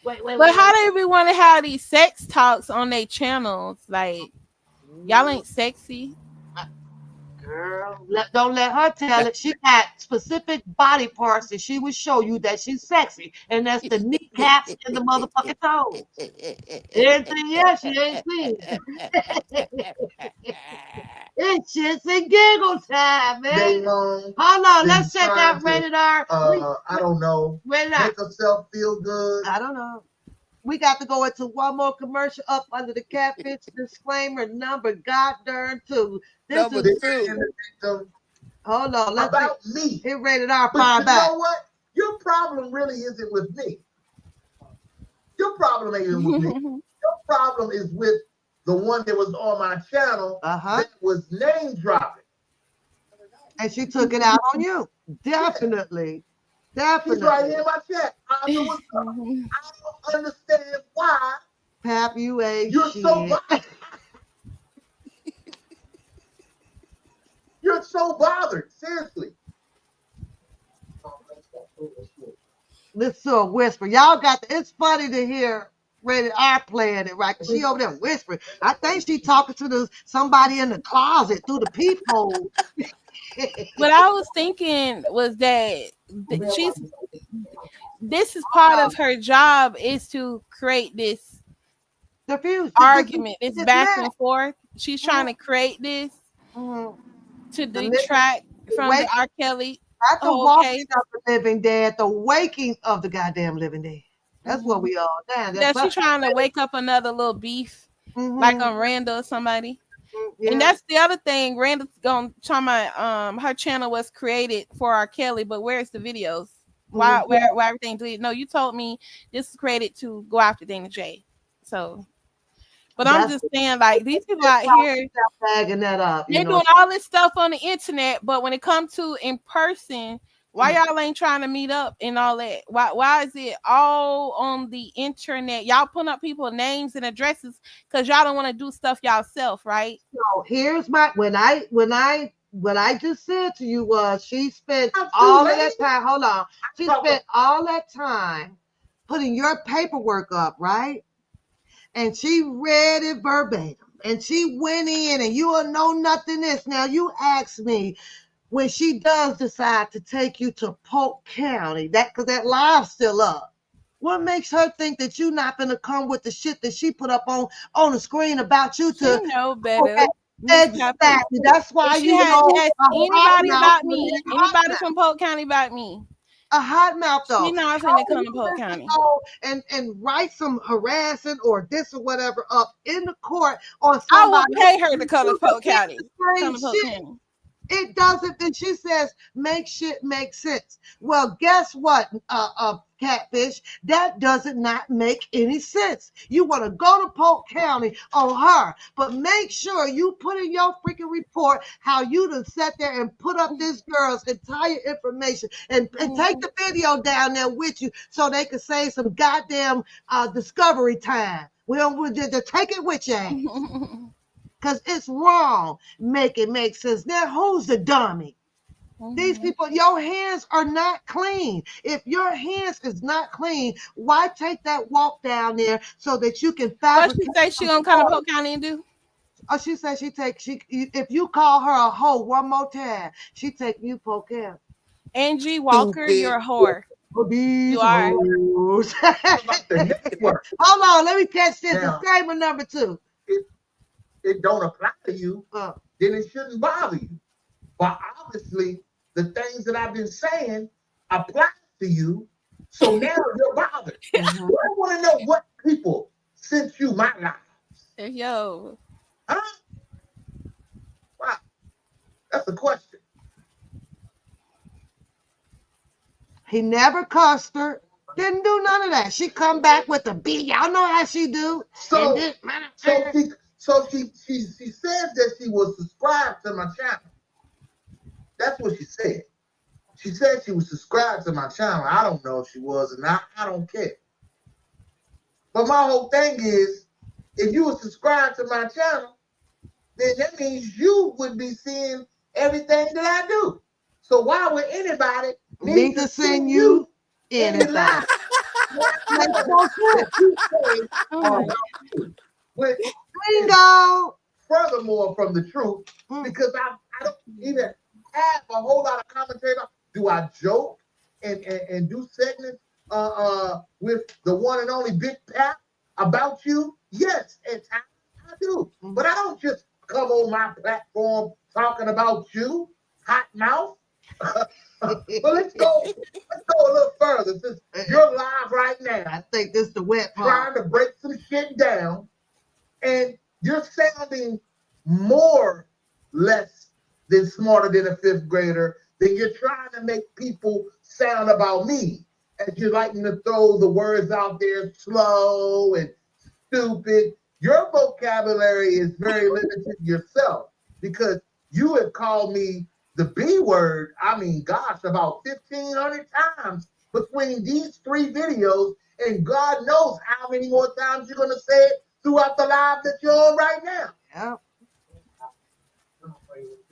wait. But how do we want to have these sex talks on their channels? Like y'all ain't sexy. Girl, don't let her tell it. She got specific body parts that she would show you that she's sexy, and that's the kneecaps and the motherfucking toes. Everything else you ain't seen. It's shits and giggle time, man. They Hold on, been let's check trying out to, Rated R. I don't know, Rated R. make herself feel good. I don't know. We got to go into one more commercial up under the catfish disclaimer number goddamn two. This Number is They're two. in the victim hold on. Let's see. about me. Hit Rated R. But Fire you back. know what? Your problem really isn't with me. Your problem ain't even with me. Your problem is with the one that was on my channel that was name dropping. And she took it out on you. Definitely. She's right Definitely. here in my chat. I know what's up. I don't understand why Pap, you ain't you're shit. so bothered. You're so bothered. Seriously. Listen to a whisper. Y'all got it's funny to hear Rated R playing it right. 'Cause she over there whispering. I think she talking to somebody in the closet through the peephole. What I was thinking was that she's this is part of her job is to create this Diffuse. argument, this This back mess. and forth. She's trying to create this Mhm. to The living, detract from the wake, R. Kelly not the whole walking case. of the living dead, the waking of the goddamn living dead. That's what Mhm. we all down. That But she's trying to wake up another little beef, like mm-hmm, on Randall or somebody. And yeah. that's the other thing. Randall's gonna tell my her channel was created for R. Kelly, but where's the videos? Mm-hmm. Why everything deleted? No, you told me this is created to go after Dana J. So, but I'm That's just saying, like these people that's out how here, she's bagging that up. You they're know, doing all this stuff on the internet, but when it comes to in person, why y'all ain't trying to meet up and all that? Why is it all on the internet? Y'all putting up people names and addresses because y'all don't want to do stuff yourself, right? so here's my what I just said to you was she spent all of that time. Hold on, she spent all that time putting your paperwork up, right? And she read it verbatim. And she went in, and you will know nothing this. Now you ask me when she does decide to take you to Polk County, that because that live's still up. What makes her think that you're not gonna come with the shit that she put up on the screen about you She to know better, correct? Miss Pepper. Exactly. That's If why she you had know asked a hot anybody mouth about will me, be a hot anybody mouth. from Polk County about me, A hot mouth she though. not How finna are come you to Polk supposed to County. go and write some harassing or this or whatever up in the court on I will somebody pay her to who come to you Polk did County. the Come same to Polk shit? County. It doesn't. Then she says, make shit make sense. Well, guess what, Catfish? That doesn't not make any sense. You want to go to Polk County on her, but make sure you put in your freaking report how you done sat there and put up this girl's entire information and take the video down there with you so they can save some goddamn discovery time. We don't to take it with you. Because it's wrong. Make it make sense. Now, who's the dummy? These people, your hands are not clean. If your hands is not clean, why take that walk down there so that you can What she fabricate say she some gonna come to story? Polk County and do? Oh, she said if you call her a hoe one more time, she take you Polk County. Angie Walker, you're Stupid. a whore. For these You are. hoes. About the network. Hold on, let me catch this. Now, Disclaimer number 2. if it don't apply to you, Uh, then it shouldn't bother you. But obviously, the things that I've been saying apply to you. So now you're bothered. mhm. I want to know what people sent you my lives. Yo. Huh? Wow. That's a question. He never cussed her. Didn't do none of that. She come back with a B. Y'all know how she do. So, And so she said that she was subscribed to my channel. That's what she said. She said she was subscribed to my channel. I don't know if she was or not. I don't care. But my whole thing is, if you were subscribed to my channel, then that means you would be seeing everything that I do. So why would anybody need to send you anything. lie Makes no sense. that you say Oh are my. about you? Which is Bingo. furthermore from the truth, because I don't even have a whole lot of commentary. Do I joke and do segments with the one and only Big Pat about you? Yes, at times I do. But I don't just come on my platform talking about you, hot mouth. But let's go a little further. Since you're live right now, I think this is the wet trying part. to break some shit down, and you're sounding more less than smarter than a fifth grader. Then you're trying to make people sound about me, as you're liking to throw the words out there slow and stupid. Your vocabulary is very limited yourself because you have called me the B word, I mean, gosh, about 1,500 times between these 3 videos, and God knows how many more times you're going to say it throughout the live that you're on right now. Yep.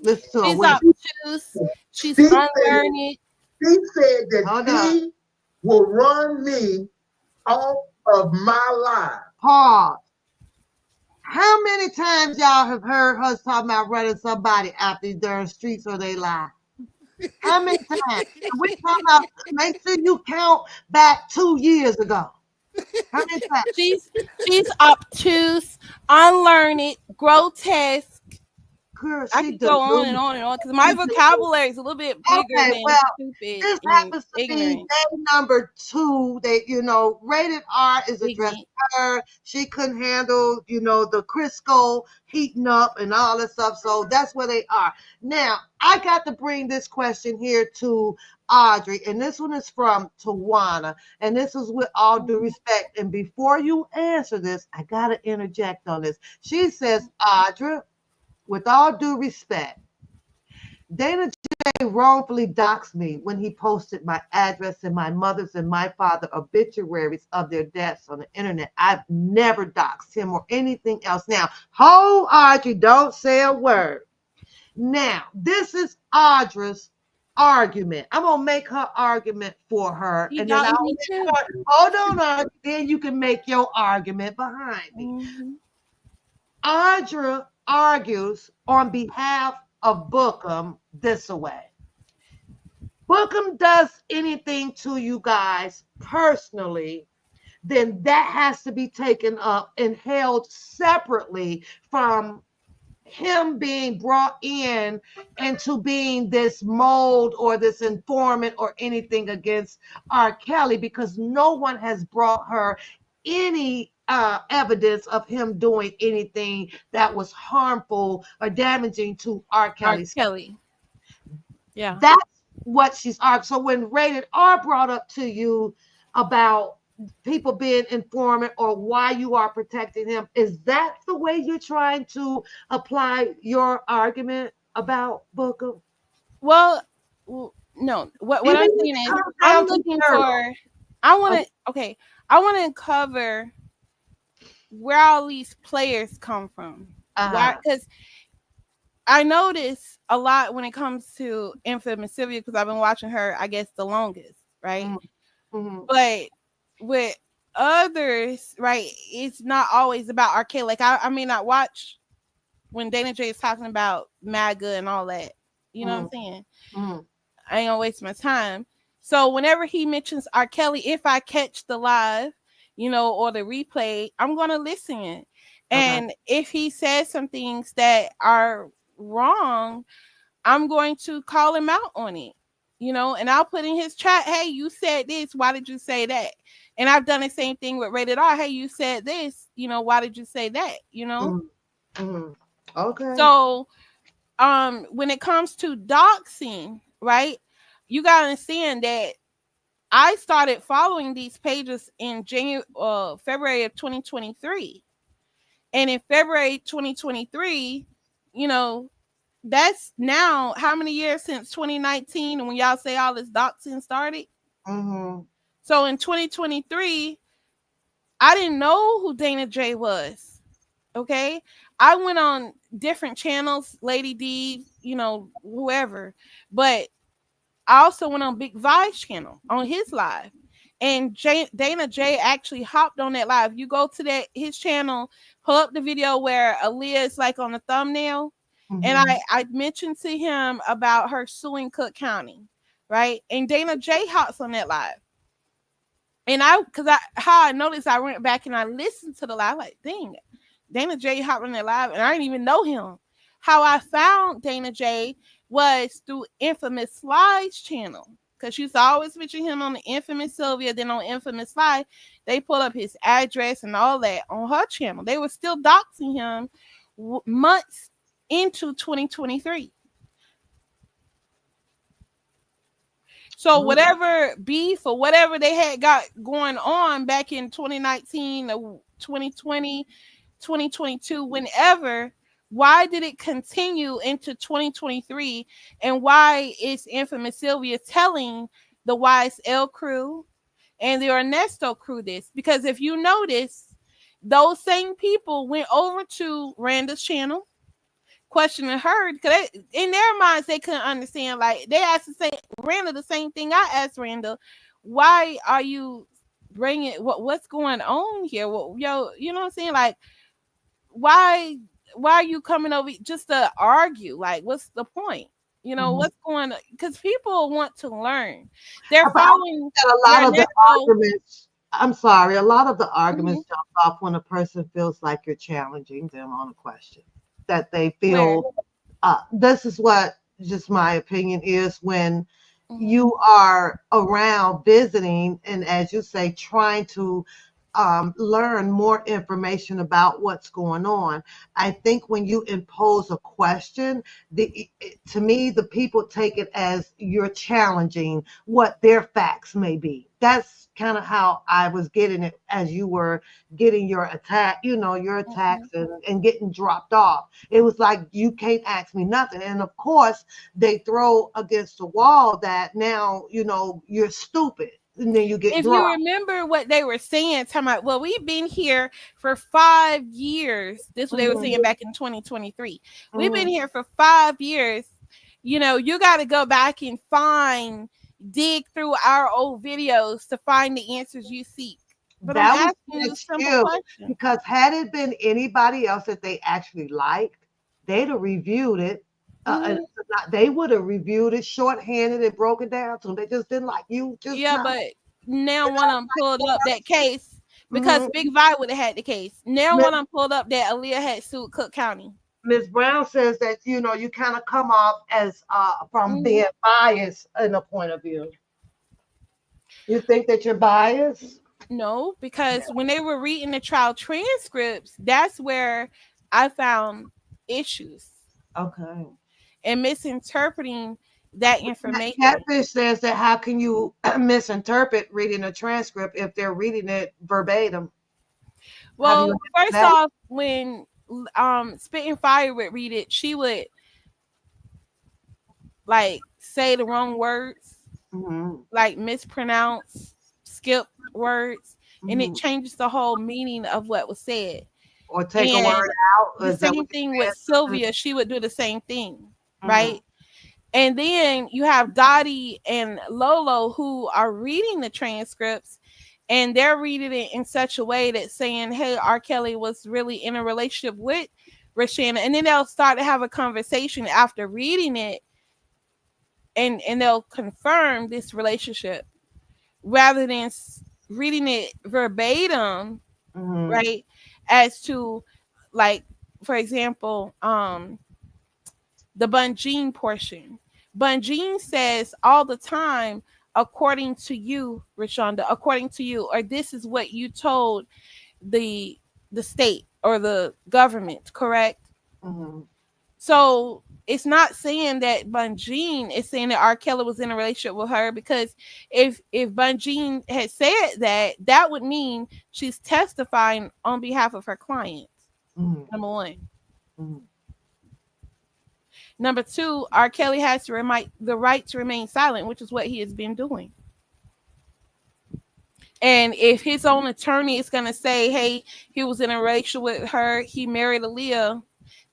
Listen to her. She's Wait. obtuse. She's She unlearned. He said that Hold he will run me off of my life. Pause. How many times y'all have heard us talking about running somebody out these darn streets or they lie? How many times? And we talking about, make sure you count back 2 years ago. How many times? She's she's obtuse, unlearned, grotesque. Girl, I she could go on and deluded. on and on because my She deluded. vocabulary is a little bit bigger Okay, than well, stupid this and happens to be ignorant. day number 2. They, rated R is addressed Ignorant. to her. She couldn't handle, the Crisco heating up and all this stuff. So that's where they are. Now, I got to bring this question here to Audrey, and this one is from Tawana. And this is with all due respect. And before you answer this, I got to interject on this. She says, Audrey, with all due respect, Dana J wrongfully doxed me when he posted my address and my mother's and my father obituaries of their deaths on the internet. I've never doxed him or anything else. Now, hold Audrey, don't say a word. Now, this is Audrey's argument. I'm gonna make her argument for her, He and then got I'll me too. hold on, Audrey. Then you can make your argument behind me. Mm-hmm. Audra argues on behalf of Bookham this way. Bookham does anything to you guys personally, then that has to be taken up and held separately from him being brought in into being this mold or this informant or anything against R. Kelly, because no one has brought her any evidence of him doing anything that was harmful or damaging to R. R. Kelly's. Kelly. Yeah. That's what she's arguing. So when Rated R brought up to you about people being informant or why you are protecting him, is that the way you're trying to apply your argument about Booker? Well, no. What I'm saying is, I'm looking for. I want to. Okay. I want to cover where all these players come from. Why? Because I notice a lot when it comes to Infamous Sylvia, because I've been watching her, I guess, the longest, right? Mm-hmm. But with others, right, it's not always about R. Kelly. Like I may not watch when Dana J is talking about MAGA and all that. You know what I'm saying? Mm-hmm. I ain't gonna waste my time. So whenever he mentions R. Kelly, if I catch the live, or the replay, I'm gonna listen. And if he says some things that are wrong, I'm going to call him out on it. And I'll put in his chat, hey, you said this, why did you say that? And I've done the same thing with Rated R. Hey, you said this, why did you say that? Mm-hmm. Okay. So when it comes to doxing, right, you gotta understand that I started following these pages in February of 2023. And in February 2023, that's now how many years since 2019 when y'all say all this doxing started? Mm-hmm. So in 2023, I didn't know who Dana J was. Okay. I went on different channels, Lady D, whoever. But I also went on Big Vi's channel on his live. And Dana J actually hopped on that live. You go to his channel, pull up the video where Aaliyah is like on the thumbnail. Mm-hmm. And I mentioned to him about her suing Cook County, right? And Dana J hops on that live. And how I noticed, I went back and I listened to the live, like, dang, Dana J hopped on that live, and I didn't even know him. How I found Dana J was through Infamous Live's channel, because she used to always mention him on the Infamous Sylvia, then on Infamous Live, they pulled up his address and all that on her channel. They were still doxing him months into 2023. So whatever beef or whatever they had got going on back in 2019 or 2020, 2022, whenever, why did it continue into 2023? And why is Infamous Sylvia telling the YSL crew and the Ernesto crew this? Because if you notice, those same people went over to Randa's channel, questioning her, because in their minds they couldn't understand. Like, they asked Randa the same thing I asked Randa: why are you bring it. What's going on here? Yo, you know what I'm saying? Like, why are you coming over just to argue? Like, what's the point? You know, Mhm. what's going on? Because people want to learn. They're But I think following that a your lot of the natural. arguments, I'm sorry, a lot of the Mhm. arguments jump off when a person feels like you're challenging them on a question that they Where? feel. This is what just my opinion is when Mhm. you are around visiting and, as you say, trying to learn more information about what's going on. I think when you impose a question, to me, the people take it as you're challenging what their facts may be. That's kind of how I was getting it as you were getting your attack, your attacks Mhm. and getting dropped off. It was like, you can't ask me nothing. And of course, they throw against the wall that now, you're stupid. And then you get If you dropped. remember what they were saying, talking about, well, we've been here for 5 years. This is what they were saying Mhm, back in 2023. We've been mhm. here for 5 years. You know, you got to go back and dig through our old videos to find the answers you seek. But I'm That was asking an you a simple excuse question. because had it been anybody else that they actually liked, they'd have reviewed it. Hmm. They would have reviewed it shorthanded and broken down to them. They just didn't like you, just Yeah, not. but now when I'm pulled up that case, because Mhm. Big Vi would have had the case. Now when I'm pulled up that Aaliyah had sued Cook County. Miss Brown says that you kind of come off as from Hmm. being biased in a point of view. You think that you're biased? No, because when they were reading the trial transcripts, that's where I found issues Okay. and misinterpreting that information. Catfish says that how can you misinterpret reading a transcript if they're reading it verbatim? Have you Well, answered first that? off, when Spitting Fire would read it, she would like say the wrong words, Hmm. like mispronounce, skip words, and it Hmm. changes the whole meaning of what was said. Or take a And word out? the Is that what same thing you're with saying? Sylvia, she would do the same thing, Hmm. right? And then you have Dottie and Lolo who are reading the transcripts and they're reading it in such a way that saying, hey, R. Kelly was really in a relationship with Rashana. And then they'll start to have a conversation after reading it and they'll confirm this relationship rather than reading it verbatim, Hmm. right? As to, like, for example, the Bunjin portion. Bunjin says all the time, according to you, Rashonda, according to you, or this is what you told the state or the government, correct? Hmm. So it's not saying that Bunjin is saying that R. Kelly was in a relationship with her, because if Bunjin had said that, that would mean she's testifying on behalf of her clients. Hmm. Number one. Hmm. Number two, R. Kelly has to the right to remain silent, which is what he has been doing. And if his own attorney is going to say, hey, he was in a relationship with her, he married Aaliyah,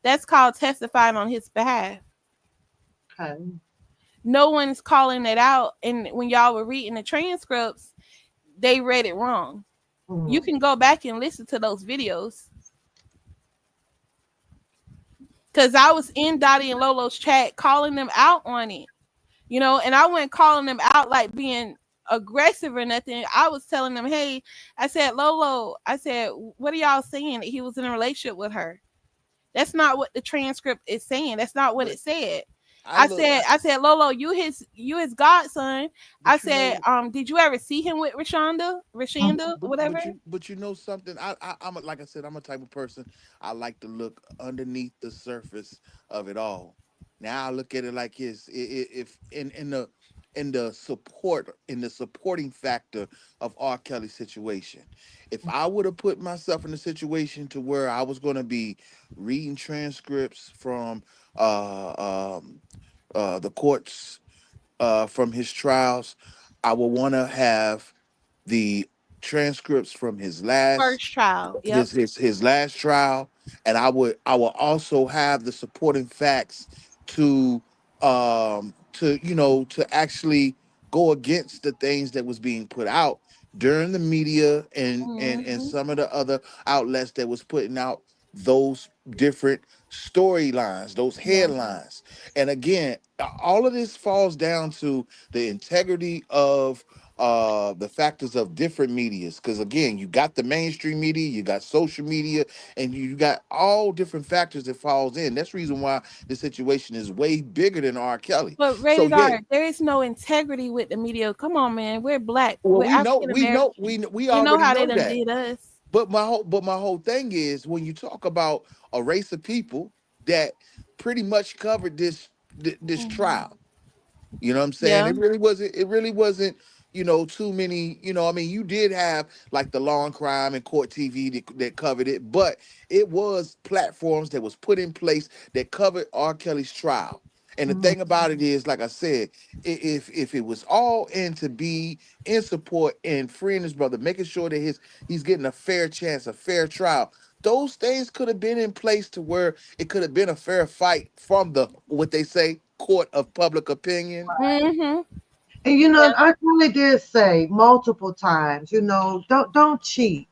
that's called testifying on his behalf. Okay. No one's calling it out. And when y'all were reading the transcripts, they read it wrong. You Hmm. can go back and listen to those videos. Because I was in Dottie and Lolo's chat calling them out on it. And I wasn't calling them out like being aggressive or nothing. I was telling them, hey, I said, Lolo, I said, what are y'all saying that he was in a relationship with her? That's not what the transcript is saying. That's not what But it said. I I look, said, I said, Lolo, you his godson. I but you said, know, did you ever see him with Rashanda, Hmm. whatever? but you know something. Like I said, I'm a type of person. I like to look underneath the surface of it all. Now I look at it like this: if in the supporting factor of R. Kelly's situation, if I would have put myself in a situation to where I was going to be reading transcripts from the courts from his trials, I would want to have the transcripts from First trial. Yep. his last trial, and I will also have the supporting facts to to actually go against the things that was being put out, during the media and Mm-hmm. some of the other outlets that was putting out those different storylines, those Yeah. headlines. And again, all of this falls down to the integrity of the factors of different medias, because again, you got the mainstream media, you got social media, and you got all different factors that falls in. That's the reason why the situation is way bigger than R. Kelly. But So rated yeah. R, there is no integrity with the media. Come on, man. We're black. Well, We're African American. we We know already how they know done that. did us. But my whole thing is, when you talk about a race of people that pretty much covered this Mhm. trial, you know what I'm saying? Yeah. It really wasn't, too many, I mean, you did have like the Law and Crime and Court TV that covered it, but it was platforms that was put in place that covered R. Kelly's trial. And the Mhm. thing about it is, like I said, if it was all in to be in support and freeing his brother, making sure that he's getting a fair chance, a fair trial, those things could have been in place to where it could have been a fair fight from the, what they say, court of public opinion. Mm-hmm. And I really did say multiple times, don't cheat.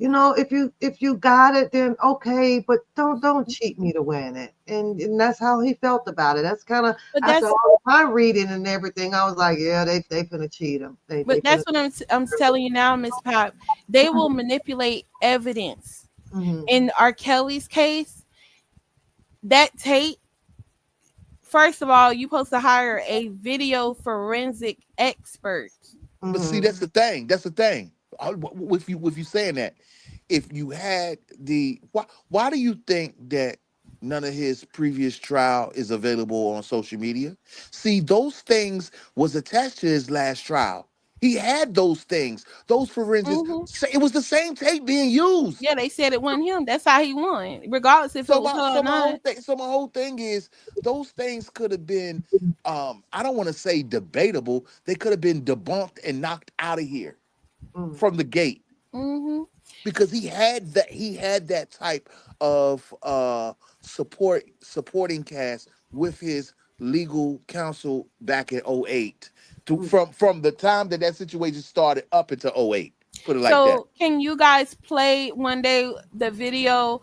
If you got it, then okay, but don't cheat me to win it. And that's how he felt about it. That's kind of But after that's all my reading and everything, I was like, yeah, they finna cheat him. They but finna. that's what I'm telling you now, Miss Pop. They will manipulate evidence. Mhm. In R. Kelly's case, that tape, first of all, you supposed to hire a video forensic expert. But see, Mhm. that's the thing. That's the thing. With you saying that, if you had why do you think that none of his previous trial is available on social media? See, those things was attached to his last trial. He had those things, those forensics. Hmm. It was the same tape being used. Yeah, they said it wasn't him. That's how he won, regardless if it So was my her or so my whole not. thing so my whole thing is, those things could have been, I don't want to say debatable. They could have been debunked and knocked out of here Mhm. from the gate, Hmm. because he had that type of supporting cast with his legal counsel back in '08, Mhm. from the time that situation started up into '08. Put it like that. So, can you guys play one day the video,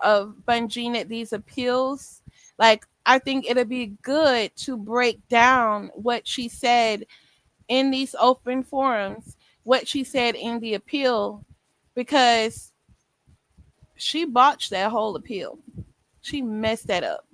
of Bungie at these appeals? Like, I think it'd be good to break down what she said in these open forums, what she said in the appeal, because she botched that whole appeal. She messed that up.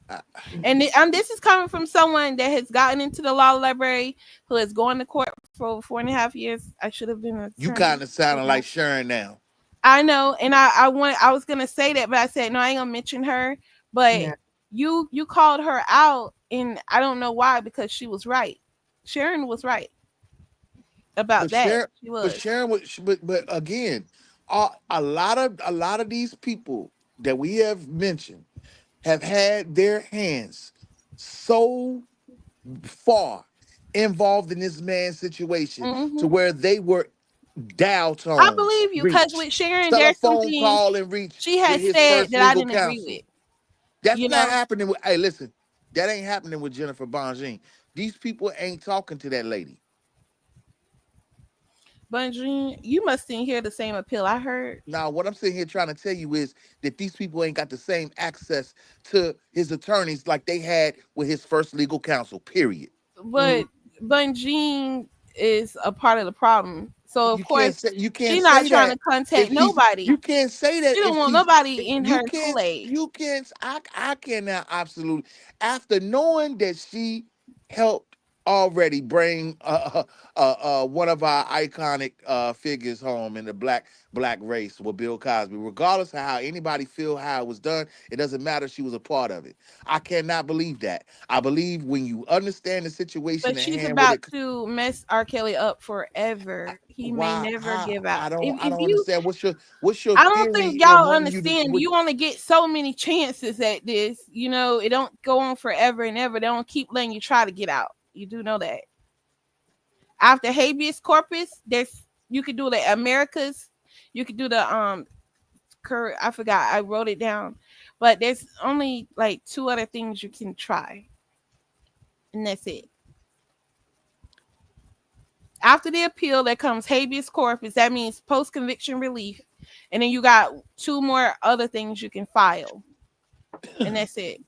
I, And this is coming from someone that has gotten into the law library, who has gone to court for over 4.5 years. I should have been an you attorney. kind of sounding like Sharon now. I know, and I was gonna say that, but I said no, I ain't gonna mention her. But Yeah. you called her out, and I don't know why, because she was right. Sharon was right about But that. Sharon, She but was. Sharon, but again, a lot of these people that we have mentioned have had their hands so far involved in this man's situation to Hmm. where they were dial I tone believe you, because reach, with Sharon, there's some telephone things call and reach she with has his said first that I legal didn't agree counsel. with. That's You not know, happening with, hey, listen, that ain't happening with Jennifer Bonjean. These people ain't talking to that lady. Bungie, you must didn't hear the same appeal I heard. Now, what I'm sitting here trying to tell you is that these people ain't got the same access to his attorneys like they had with his first legal counsel, period. Mhm. But Bungie is a part of the problem. So of course You can't she's not say trying that to contact if she's nobody. you can't say She that don't if want she's nobody in you her can't Kool-Aid. you can't I cannot absolutely, after knowing that she helped already bring one of our iconic figures home in the black race with Bill Cosby, regardless of how anybody feel how it was done, it doesn't matter, she was a part of it. I cannot believe that. I believe when you understand the situation But at she's hand, what about it, to mess R. Kelly up forever. He may why never how give out. I don't If I don't you understand what's your I don't think theory in y'all wanting you to understand. You only get so many chances at this. It don't go on forever and ever. They don't keep letting you try to get out. You do know that. After habeas corpus, there's you could do the Americas, you could do the I forgot. I wrote it down. But there's only like two other things you can try. And that's it. After the appeal, there comes habeas corpus. That means post conviction relief, and then you got two more other things you can file, and that's it.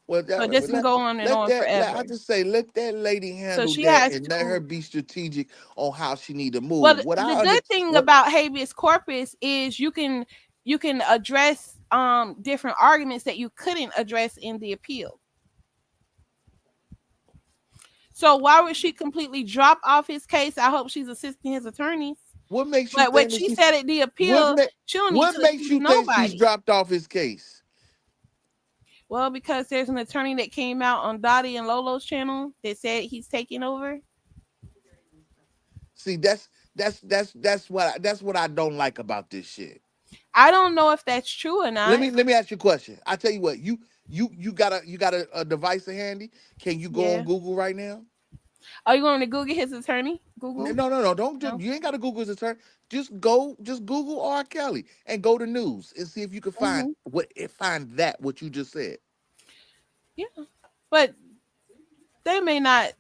Well, So this can go on and on I forever. just say let that lady So handle she that has and let her to. be strategic on how she need to Well, move. the good thing about habeas corpus is you can address different arguments that you couldn't address in the appeal. So why would she completely drop off his case? I hope she's assisting his attorneys. what makes you But what think that she said at the what appeal, ma- she don't need what to makes accuse you think she's nobody. dropped off his case? Well, because there's an attorney that came out on Dottie and Lolo's channel that said he's taking over. See, that's what I don't like about this shit. I don't know if that's true or not. Let me ask you a question. I tell you what, you got a device handy. Can you go on Yeah. Google right now? Are you going to Google his attorney? Google? No. Don't No. you ain't got to Google his attorney. Just Google R. Kelly and go to news and see if you can Hmm. find that what you just said. Yeah. But they may not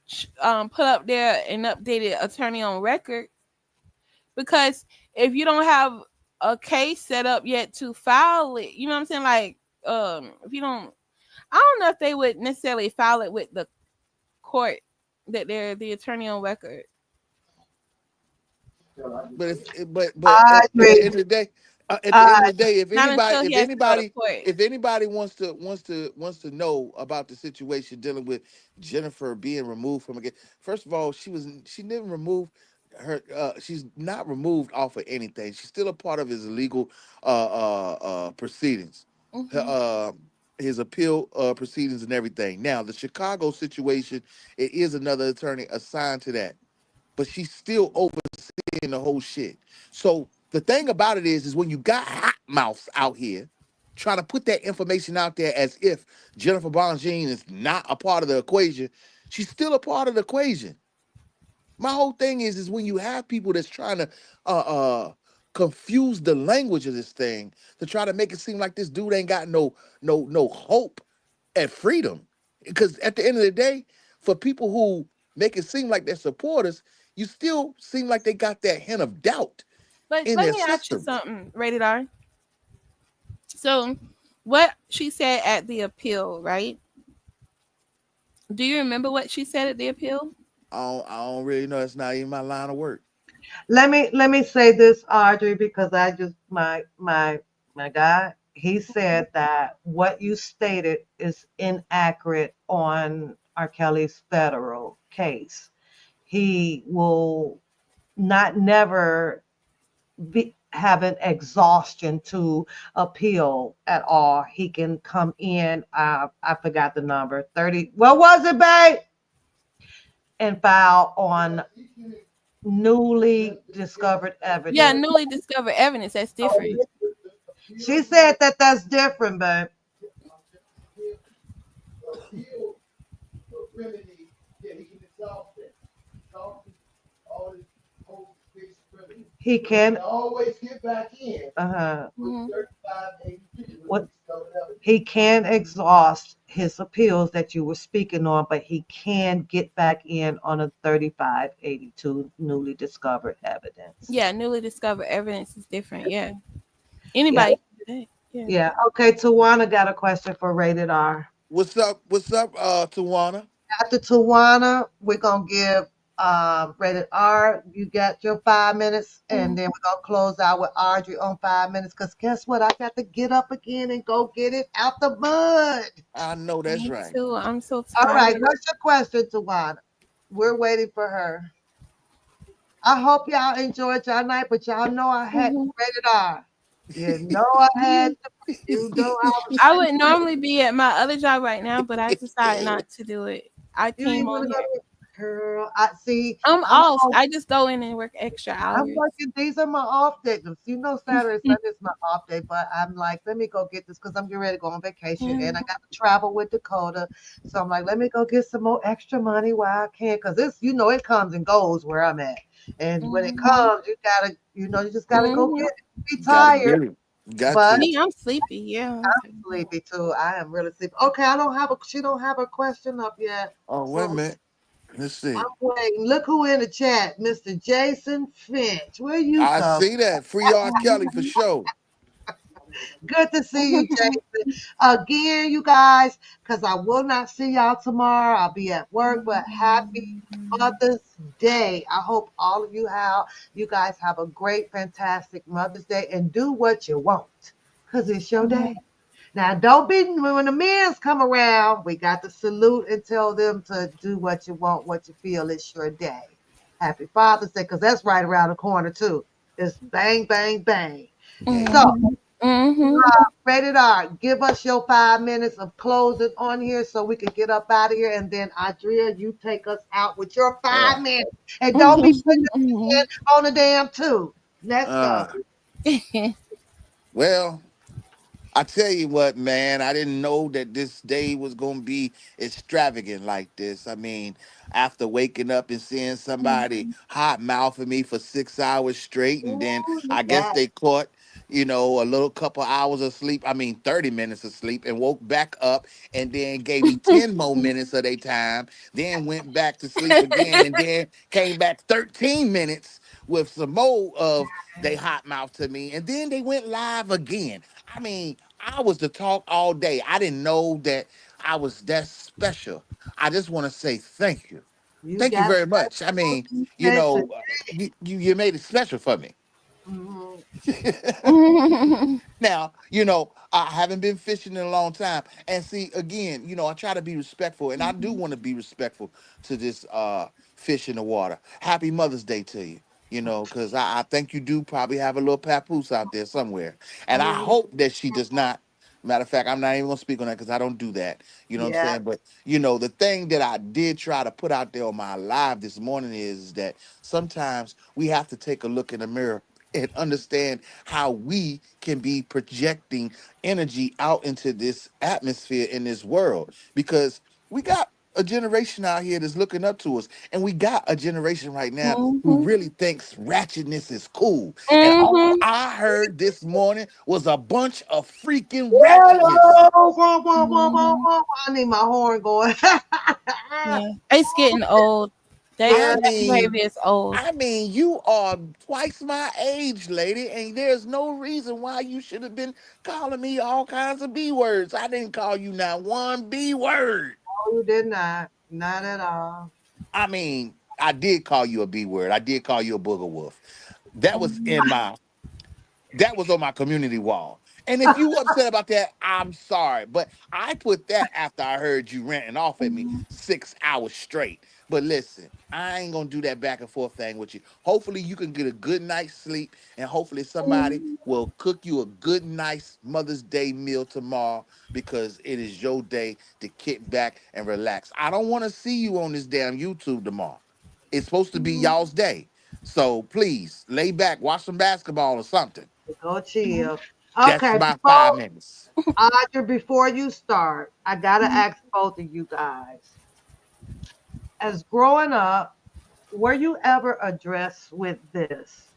put up there an updated attorney on record, because if you don't have a case set up yet to file it, you know what I'm saying? Like, if you don't, I don't know if they would necessarily file it with the court that they're the attorney on record. But but I at the agree. end of the day, at the end of I the day, Not until he has to go to court. if anybody wants to know about the situation dealing with Jennifer being removed from again, first of all, she didn't remove her. She's not removed off of anything. She's still a part of his illegal proceedings. Her, Hmm. his appeal proceedings and everything. Now, the Chicago situation, it is another attorney assigned to that, but she's still overseeing the whole shit. So the thing about it is when you got hot mouths out here trying to put that information out there as if Jennifer Bonjean is not a part of the equation, she's still a part of the equation. My whole thing is when you have people that's trying to uh uh confuse the language of this thing to try to make it seem like this dude ain't got no hope at freedom. Because at the end of the day, for people who make it seem like they're supporters, you still seem like they got that hint of doubt But in let their me ask you system. something, Rated R. So, what she said at the appeal, right? Do you remember what she said at the appeal? I don't really know. It's not even my line of work. let me say this, Audrey, because I just my guy, he said that what you stated is inaccurate on R. Kelly's federal case. He will not never have an exhaustion to appeal at all. He can come in, I forgot the number, 30, what was it, babe? And file on newly discovered Yeah, evidence. newly discovered evidence. That's different. She said that that's different, babe. Appeal remedy, yeah, he can exhaust it. Exhaust all his post-conviction remedy. He He can can, always get back in with Hmm. 3582 with what, discovered evidence. he can exhaust his appeals that you were speaking on, but he can get back in on a 3582 newly discovered evidence. Yeah, newly discovered evidence is different. Yeah, Yeah, anybody can do that. Yeah. yeah. Okay, Tawana got a question for Rated R. What's up? What's up, Tawana? After Tawana, we're gonna give Rated R. You got your 5 minutes, and Mhm. then we're gonna close out with Audrey on 5 minutes. Cause guess what? I got to get up again and go get it out the mud. I know that's Me right. too. I'm so All right, tired. what's your question, Tawana? We're waiting for her. I hope y'all enjoyed y'all night, but y'all know I had Mhm. Rated R. You know I had to, you know I was I sitting would normally be at my other job right now, but I decided not to do it. I you came ain't want on to go here. to girl. I see. I'm I'm off. off. I just go in and work extra I'm hours. working. These are my off days. You know, Saturday, Sunday is my off day. But I'm like, let me go get this because I'm getting ready to go on vacation and I Mhm. got to travel with Dakota. So I'm like, let me go get some more extra money while I can because this, it comes and goes where I'm at. And when it Mhm. comes, you gotta, you just gotta go Mhm. get it. Be Gotta tired, get it. Got but to. Me, I'm sleepy. Yeah. I'm tired. sleepy too. I am really sleepy. Okay, I don't have a. She don't have a question up yet. Oh, wait a So minute. Let's I'm see. waiting. Look who in the chat, Mr. Jason Finch. Where you I come? see that. Free R. Kelly for sure. Good to see you, Jason. Again, you guys, because I will not see y'all tomorrow. I'll be at work, but happy Mother's Day. I hope all of you guys have a great, fantastic Mother's Day and do what you want because it's your day. Now, don't be when the men's come around. We got to salute and tell them to do what you want, what you feel. It's your day. Happy Father's Day, because that's right around the corner too. It's bang, bang, bang. Yeah. So, Mm-hmm. Rated R, give us your 5 minutes of closing on here so we can get up out of here. And then, Adria, you take us out with your five Yeah. minutes. And don't be putting us in on the damn two. Let's go. Uh, well, I tell you what, man, I didn't know that this day was gonna be extravagant like this. I mean, after waking up and seeing somebody hot mouthing me for 6 hours straight, and then Ooh, I look guess at they caught, a little couple hours of sleep. I mean, 30 minutes of sleep, and woke back up, and then gave me 10 more minutes of their time. Then went back to sleep again, and then came back 13 minutes with some more of they hot mouth to me, and then they went live again. I mean, I was the talk all day. I didn't know that I was that special. I just want to say thank you. you Thank you got very much. I mean, special. you made it special for me. Mhm. Now, I haven't been fishing in a long time. And see, again, I try to be respectful, and I do want to be respectful to this fish in the water. Happy Mother's Day to you. Because I think you do probably have a little papoose out there somewhere. And I Mhm. hope that she does not. Matter of fact, I'm not even gonna speak on that because I don't do that. You know what I'm Yeah, saying? But the thing that I did try to put out there on my live this morning is that sometimes we have to take a look in the mirror and understand how we can be projecting energy out into this atmosphere in this world because we got a generation out here that's looking up to us, and we got a generation right now who really thinks ratchetness is cool. And all Mm-hmm. I heard this morning was a bunch of freaking ratchetness. hello. Wah, wah, wah, wah, wah. I need my horn going. Yeah, it's getting old. That I Yeah, that mean, behavior is old. you are twice my age, lady, and there's no reason why you should have been calling me all kinds of B words. I didn't call you not one B word. no, you did not. Not at all. I mean, I did call you a B word. I did call you a booger wolf. That was in my That was on my community wall. And if you upset about that, I'm sorry. But I put that after I heard you ranting off at me 6 hours straight. But listen, I ain't gonna do that back and forth thing with you. Hopefully you can get a good night's sleep, and hopefully somebody will cook you a good, nice Mother's Day meal tomorrow because it is your day to kick back and relax. I don't want to see you on this damn YouTube tomorrow. It's supposed to be y'all's day. So please lay back, watch some basketball or something. Go chill. That's Okay, my 5 minutes. Before you start, I gotta ask both of you guys. As growing up, were you ever addressed with this?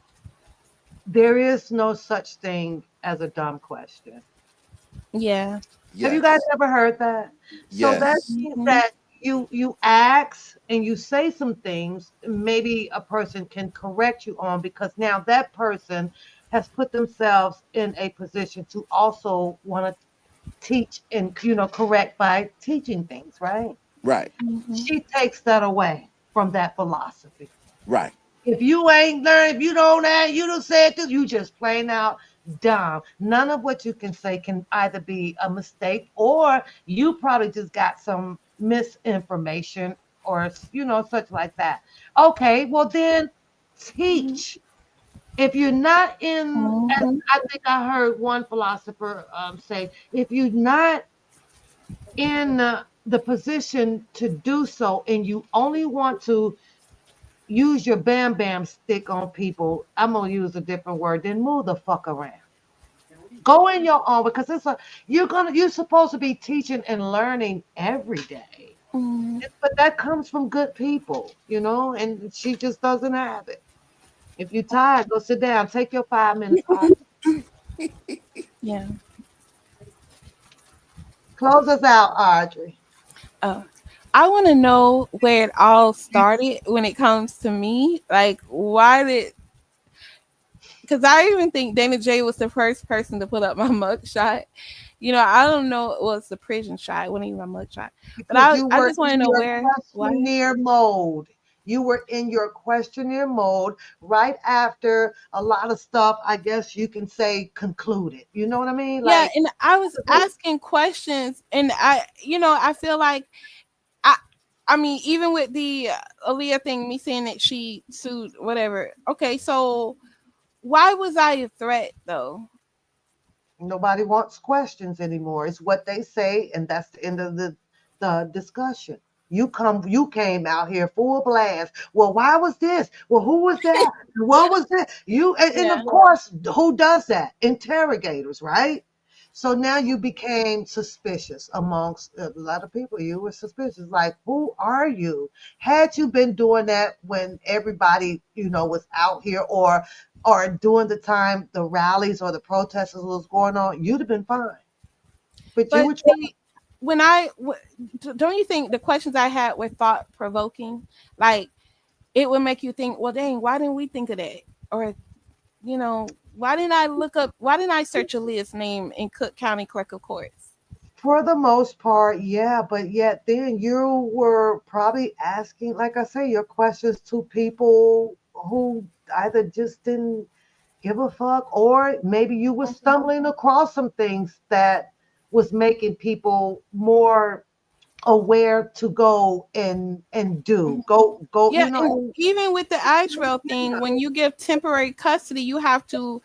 There is no such thing as a dumb question. Yeah. Have you guys Yes. ever heard that? So that Yes. means Mm-hmm. that you ask and you say some things maybe a person can correct you on because now that person has put themselves in a position to also want to teach and correct by teaching things, right? Right. Mm-hmm. She takes that away from that philosophy. Right. If you ain't learned, if you don't act, you don't say this, you just plain out dumb. None of what you can say can either be a mistake or you probably just got some misinformation or such like that. Okay, well then teach. If you're not in, as Mm-hmm. I think I heard one philosopher say, if you're not in the position to do so and you only want to use your bam bam stick on people, I'm gonna use a different word, then move the fuck around. Go in your own because you're supposed to be teaching and learning every day. Mm-hmm. But that comes from good people, and she just doesn't have it. If you're tired, go sit down, take your 5 minutes off. Yeah. Close us out, Audrey. Oh. I want to know where it all started when it comes to me. Like, why did? Because I even think Dana J was the first person to put up my mugshot. You know, I don't know. Well, it's the prison shot. It wasn't even my mugshot. But Because you I were just want to in know your where, why. questionnaire mode. You were in your questionnaire mode right after a lot of stuff, I guess you can say, concluded. You know what I mean? Yeah, Like, and I was asking questions, and I feel like I, I mean, even with the Aaliyah thing, me saying that she sued, whatever. Okay, so why was I a threat though? nobody wants questions anymore. It's what they say, and that's the end of the discussion. You came out here full blast. Well, why was this? Well, who was that? What was that? And Yeah, of course, who does that? Interrogators, right? So now you became suspicious amongst a lot of people. You were suspicious. Like, who are you? Had you been doing that when everybody, was out here, or during the time the rallies or the protests was going on, you'd have been fine. But you but were trying. see, don't you think the questions I had were thought provoking? Like, it would make you think, well, dang, why didn't we think of that? Or, why didn't I look up? Why didn't I search Aaliyah's name in Cook County Clerk of Courts? For the most part, yeah, but yet then you were probably asking, like I say, your questions to people who either just didn't give a fuck, or maybe you were stumbling across some things that was making people more aware to go and do. Go, Yeah, and even with the Axwell thing, when you give temporary custody, you have to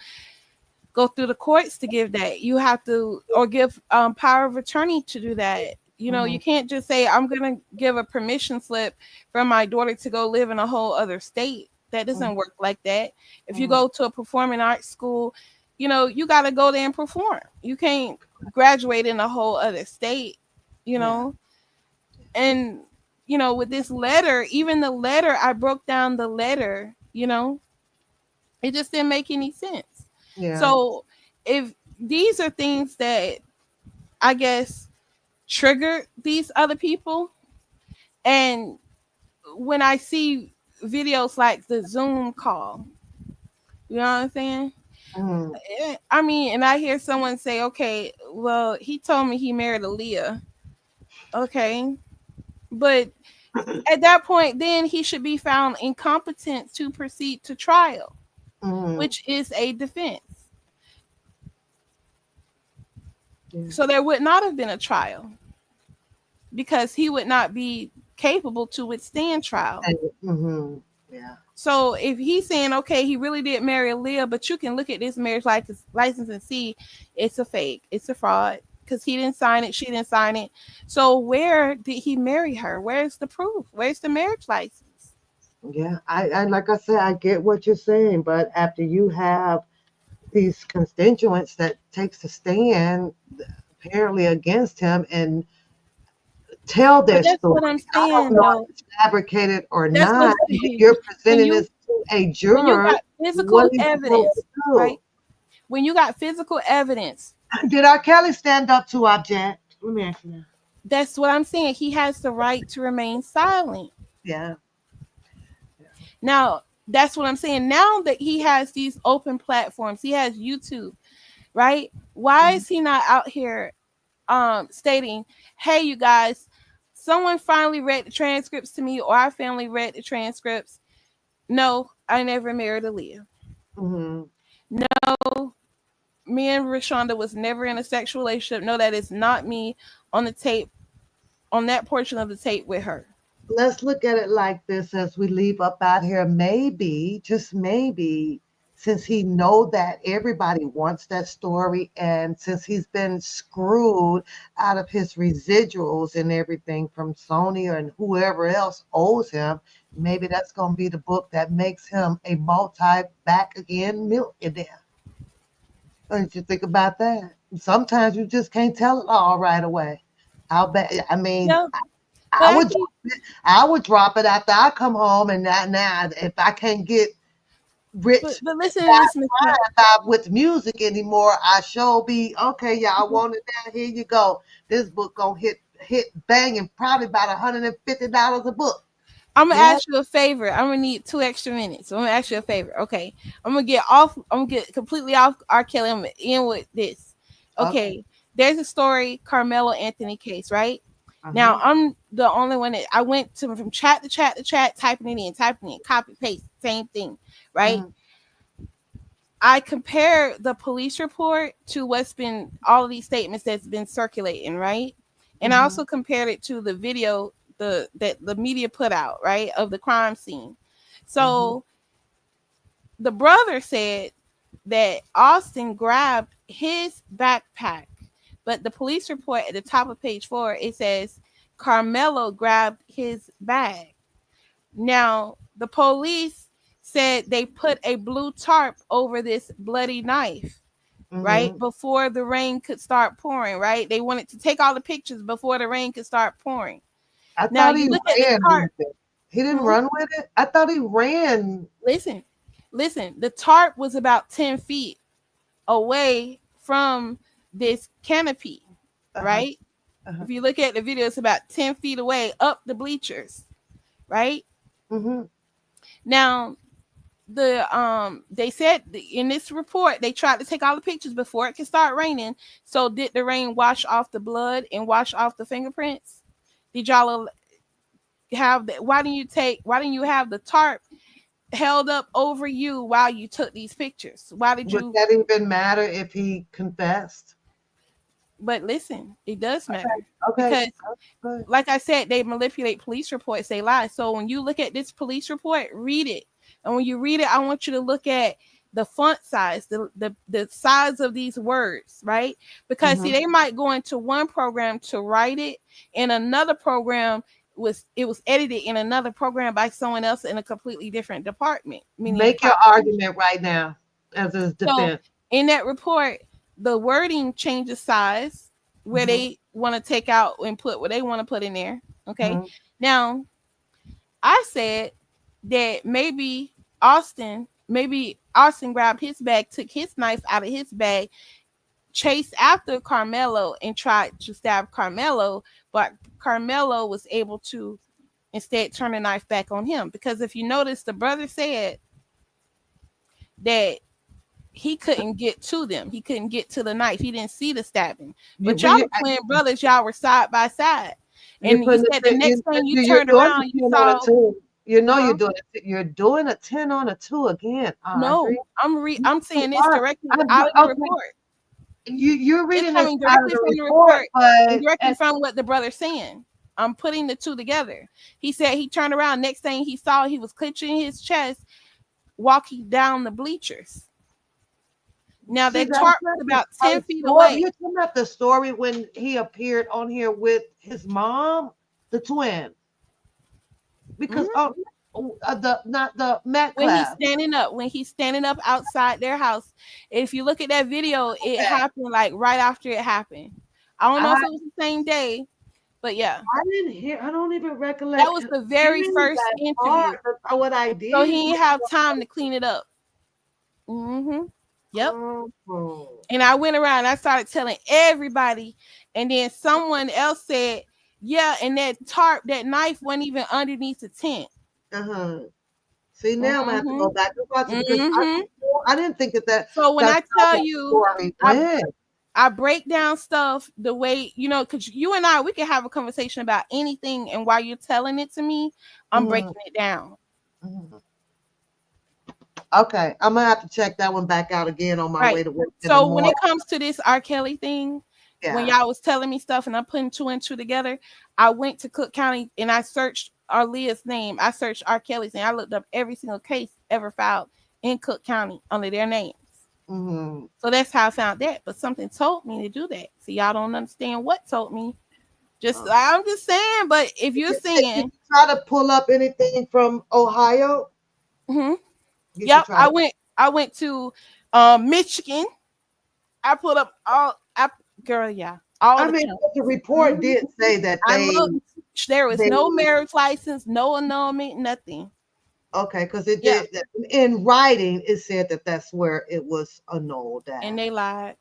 go through the courts to give that. You have to, or give power of attorney to do that. You Mhm, can't just say, I'm going to give a permission slip from my daughter to go live in a whole other state. That mhm, doesn't work like that. If you mhm. go to a performing arts school, you got to go there and perform. You can't graduate in a whole other state, you Yeah, know? And, with this letter, even the letter, I broke down the letter, it just didn't make any sense. yeah. So if these are things that I guess trigger these other people, and when I see videos like the Zoom call, you know what I'm saying? Mhm, I mean, and I hear someone say, okay, well, he told me he married Aaliyah. Okay. But at that point, then he should be found incompetent to proceed to trial, mhm. which is a defense. Yeah. So there would not have been a trial because he would not be capable to withstand trial. Mhm. Yeah. So if he's saying, okay, he really did marry Aaliyah, but you can look at this marriage license and see it's a fake, it's a fraud, because he didn't sign it, she didn't sign it. So where did he marry her? Where's the proof? Where's the marriage license? Yeah. I like I said, I get what you're saying, but after you have these constituents that takes a stand apparently against him and tell But their that's story. what I'm I don't saying, know though. if it's fabricated or That's what I'm not. And if saying. you're When presenting you this to a when you juror, got what physical are you supposed to evidence, do? right? When you got physical evidence, Did R. Kelly stand up to object? Let me ask you that. that's what I'm saying. He has the right to remain silent. Yeah. Now, that's what I'm saying. Now that he has these open platforms, he has YouTube, right? Why Mhm. is he not out here stating, "Hey, you guys, someone finally read the transcripts to me, or our family read the transcripts. No, I never married Aaliyah. Mhm. No, me and Rashonda was never in a sexual relationship. No, that is not me on the tape, on that portion of the tape with her." Let's look at it like this as we leave up out here. Maybe, just maybe, since he know that everybody wants that story, and since he's been screwed out of his residuals and everything from Sony and whoever else owes him, maybe that's going to be the book that makes him a multi back again millionaire. What did you think about that? Sometimes you just can't tell it all right away. I'll bet. I mean, Yeah, but I would drop it. I would drop it after I come home, and now if I can't get rich but listen to this, Mister. with music anymore, I sure be okay. Y'all want it now? Here you go. This book gonna hit banging probably about $150 a book. I'm gonna Yeah. ask you a favor. I'm gonna need 2 extra minutes. I'm gonna ask you a favor. Okay. I'm gonna get off. I'm gonna get completely off R. Kelly. I'm gonna end with this. Okay. Okay. There's a story, Carmelo Anthony case, right? Now Uh-huh. I'm the only one that I went to from chat to chat to chat, typing it in, copy paste, same thing, right? Uh-huh. I compare the police report to what's been all of these statements that's been circulating, right? And I Uh-huh. also compared it to the video that the media put out, right, of the crime scene. Uh-huh. So the brother said that Austin grabbed his backpack, but the police report at the top of page 4 it says Carmelo grabbed his bag. Now, the police said they put a blue tarp over this bloody knife, right? Uh-huh. Before the rain could start pouring, right? They wanted to take all the pictures before the rain could start pouring. I Now, thought you he look at the ran tarp. with it. He didn't Mhm. run with it. I thought he ran. Listen, listen. The tarp was about 10 feet away from this canopy, Uh-huh. right? Uh-huh. If you look at the video, it's about 10 feet away up the bleachers, right? Uh-huh. Now, they said in this report they tried to take all the pictures before it could start raining. So did the rain wash off the blood and wash off the fingerprints? Did y'all have that? Why didn't you have the tarp held up over you while you took these pictures? Why did Would you? that even matter if he confessed? But listen, it does matter Okay. Okay. because, Good. like I said, they manipulate police reports, they lie. So when you look at this police report, read it. And when you read it, I want you to look at the font size, the size of these words, right? Because see, Uh-huh. they might go into one program to write it, and another program was edited in another program by someone else in a completely different department, meaning the Make your prosecution. argument right now as his So defense. in that report, the wording changes size where Uh-huh. they want to take out and put what they want to put in there. Okay. Uh-huh. Now, I said that maybe Austin grabbed his bag, took his knife out of his bag, chased after Carmelo and tried to stab Carmelo, but Carmelo was able to instead turn the knife back on him. Because if you notice, the brother said that he couldn't get to them. He couldn't get to the knife. He didn't see the stabbing. You, But but y'all you, were twin brothers. Y'all were side by side. you're And you putting said the next thing you you're turned doing a around, you 10 on a saw, 2. You know huh? you're doing a 10 on a 2 again, Audrey. No, I'm You saying this are. directly out of the Okay, report. you're It's reading this coming out of directly the from the report, report and but directly from what the brother's saying. I'm putting the two together. He said he turned around. Next thing he saw, he was clenching his chest, walking down the bleachers. Now see that that's tarp not was the about 10 feet story. away. You're talking about the story when he appeared on here with his mom, the twin, because Mhm. the not the Met class. When he's standing up outside their house. If you look at that video, it Okay. happened like right after it happened. I don't know I if it was the same day, but yeah, I didn't hear. I don't even that recollect was him the very hearing first that interview. part. But what I So did he hear didn't have was, time to clean it up. Yep. oh, And I went around and I started telling everybody. And then someone else said, yeah, and that tarp, that knife wasn't even underneath the tent. uh-huh. See, now I'm gonna have to Mm-hmm. go back and watch it because Mm-hmm. I didn't think So when that's I how tell that you, story I went. I break down stuff the way, because you and I, we can have a conversation about anything. And while you're telling it to me, I'm Mhm, breaking it down. mhm. Okay, I'm gonna have to check that one back out again on my way Right. to work in the So when morning. it comes to this R. Kelly thing, when Yeah. y'all was telling me stuff and I'm putting two and two together, I went to Cook County and I searched Arlea's name. I searched R. Kelly's name. I looked up every single case ever filed in Cook County under their names. Hmm. So that's how I found that. But something told me to do that. So y'all don't understand what told me. I'm just saying. But if you're Did saying, you try to pull up anything from Ohio? hmm, You should yep, try to. I went to Michigan. I pulled up girl, yeah, all I the mean, counts. but the report Mhm. did say that I looked. There was they no marriage license, no annulment, nothing. okay, because it Yeah, did in writing. It said that that's where it was annulled and at. they lied.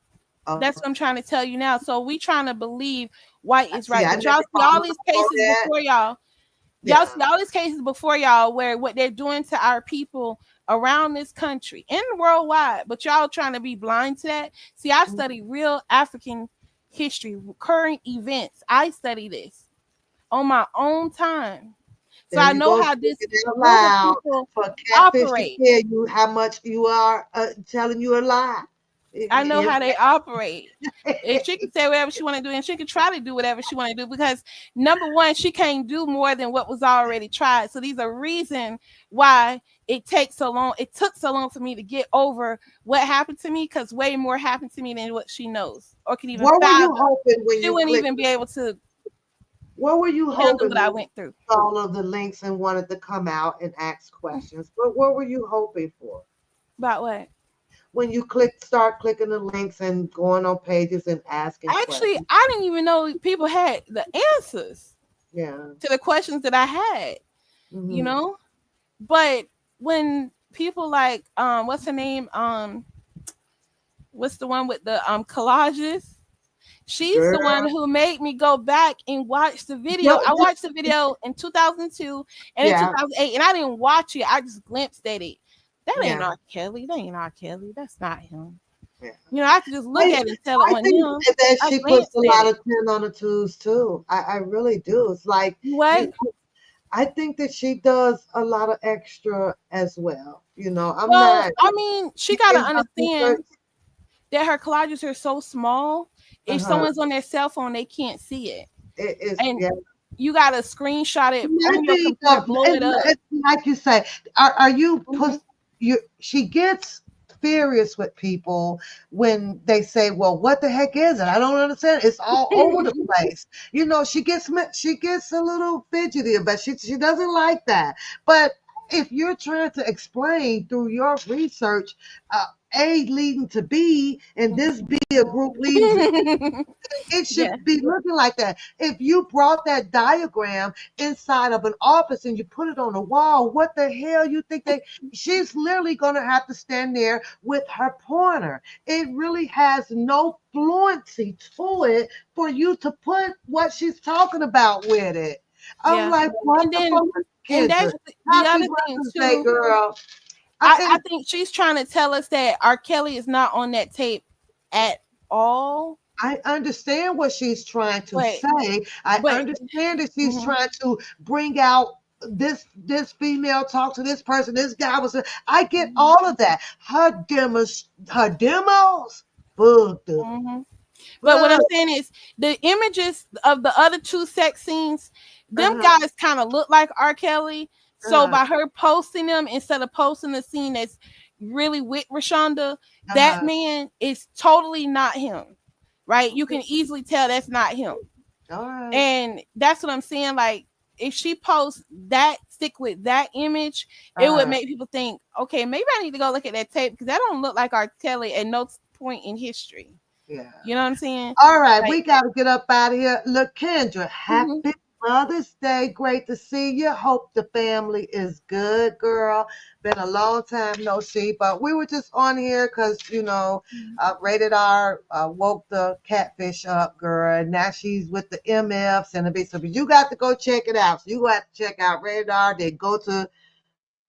Uh, That's what I'm trying to tell you now. So we trying to believe white is See, right. I But y'all never see all followed these up on cases that. before y'all. Y'all Yeah. see all these cases before y'all where what they're doing to our people around this country and worldwide, but y'all trying to be blind to that. See, I study real African history, current events. I study this on my own time. So There I you know go, how speaking this out group of loud people for Catfish to operate. tell you how much you are telling you a lie. I know how they operate. And she can say whatever she want to do, and she can try to do whatever she want to do because number one, she can't do more than what was already tried. So these are reason why it takes so long. It took so long for me to get over what happened to me because way more happened to me than what she knows or can even What were you fathom. hoping when She you wouldn't clicked? even be able to What were you handle hoping what I when you went through. saw all of the links and wanted to come out and ask questions? What were you hoping for? About what? When you start clicking the links and going on pages and asking Actually, questions? I didn't even know people had the answers Yeah. to the questions that I had, you Hmm. know? But when people like what's her name? What's the one with the collages? She's Girl. the one who made me go back and watch the video. I watched the video in 2002 and in Yeah. 2008, and I didn't watch it. I just glimpsed at it. That ain't Yeah. R. Kelly. That ain't R. Kelly. That's not him. Yeah. You know, I could just look I, at it and tell it I wasn't think him. that I she puts a glanced at lot it. of 10 on the twos too. I really do. It's like What? you I think that she does a lot of extra as well. I'm Well, not I mean, she got to in her research. understand that her collages are so small. If Uh-huh. someone's on their cell phone, they can't see it. It is, And yeah. you got to screenshot it My on your thing, computer, blow it up. it's like you say, are you Mhm. she gets furious with people when they say, well, what the heck is it? I don't understand. It's all over the place. She gets a little fidgety, but she doesn't like that. But if you're trying to explain through your research, A leading to B, and this B a group leading to it Yeah. should be looking like that. If you brought that diagram inside of an office and you put it on the wall, what the hell you think she's literally gonna have to stand there with her pointer. It really has no fluency to it for you to put what she's talking about with it. I'm Yeah. like, what And the then, fuck, and that's Kendra? the Happy other thing Mother's Day, too. girl. I And think she's trying to tell us that R. Kelly is not on that tape at all. I understand what she's trying to But, say. I but, understand that she's mhm, trying to bring out this female talk to this person. This guy was. I get mhm, all of that. Her demos, booked up, mhm. But what I'm booked. saying is the images of the other two sex scenes, them Uh-huh, guys kind of look like R. Kelly. So uh-huh, by her posting them instead of posting the scene that's really with Rashonda, that uh-huh. man is totally not him. Right? You can easily tell that's not him. All right. And that's what I'm saying. Like, if she posts that, stick with that image, it would Uh-huh. make people think, okay, maybe I need to go look at that tape because that don't look like R. Kelly at no point in history. Yeah. You know what I'm saying? All right, Like, we got to get up out of here. Look, Kendra, mhm. happy Mother's Day. Great to see you. Hope the family is good, girl. Been a long time no see, but we were just on here because, Rated R woke the catfish up, girl. And now she's with the MFs and the big. So, but you got to go check it out. So, you got to check out Rated R. Then go to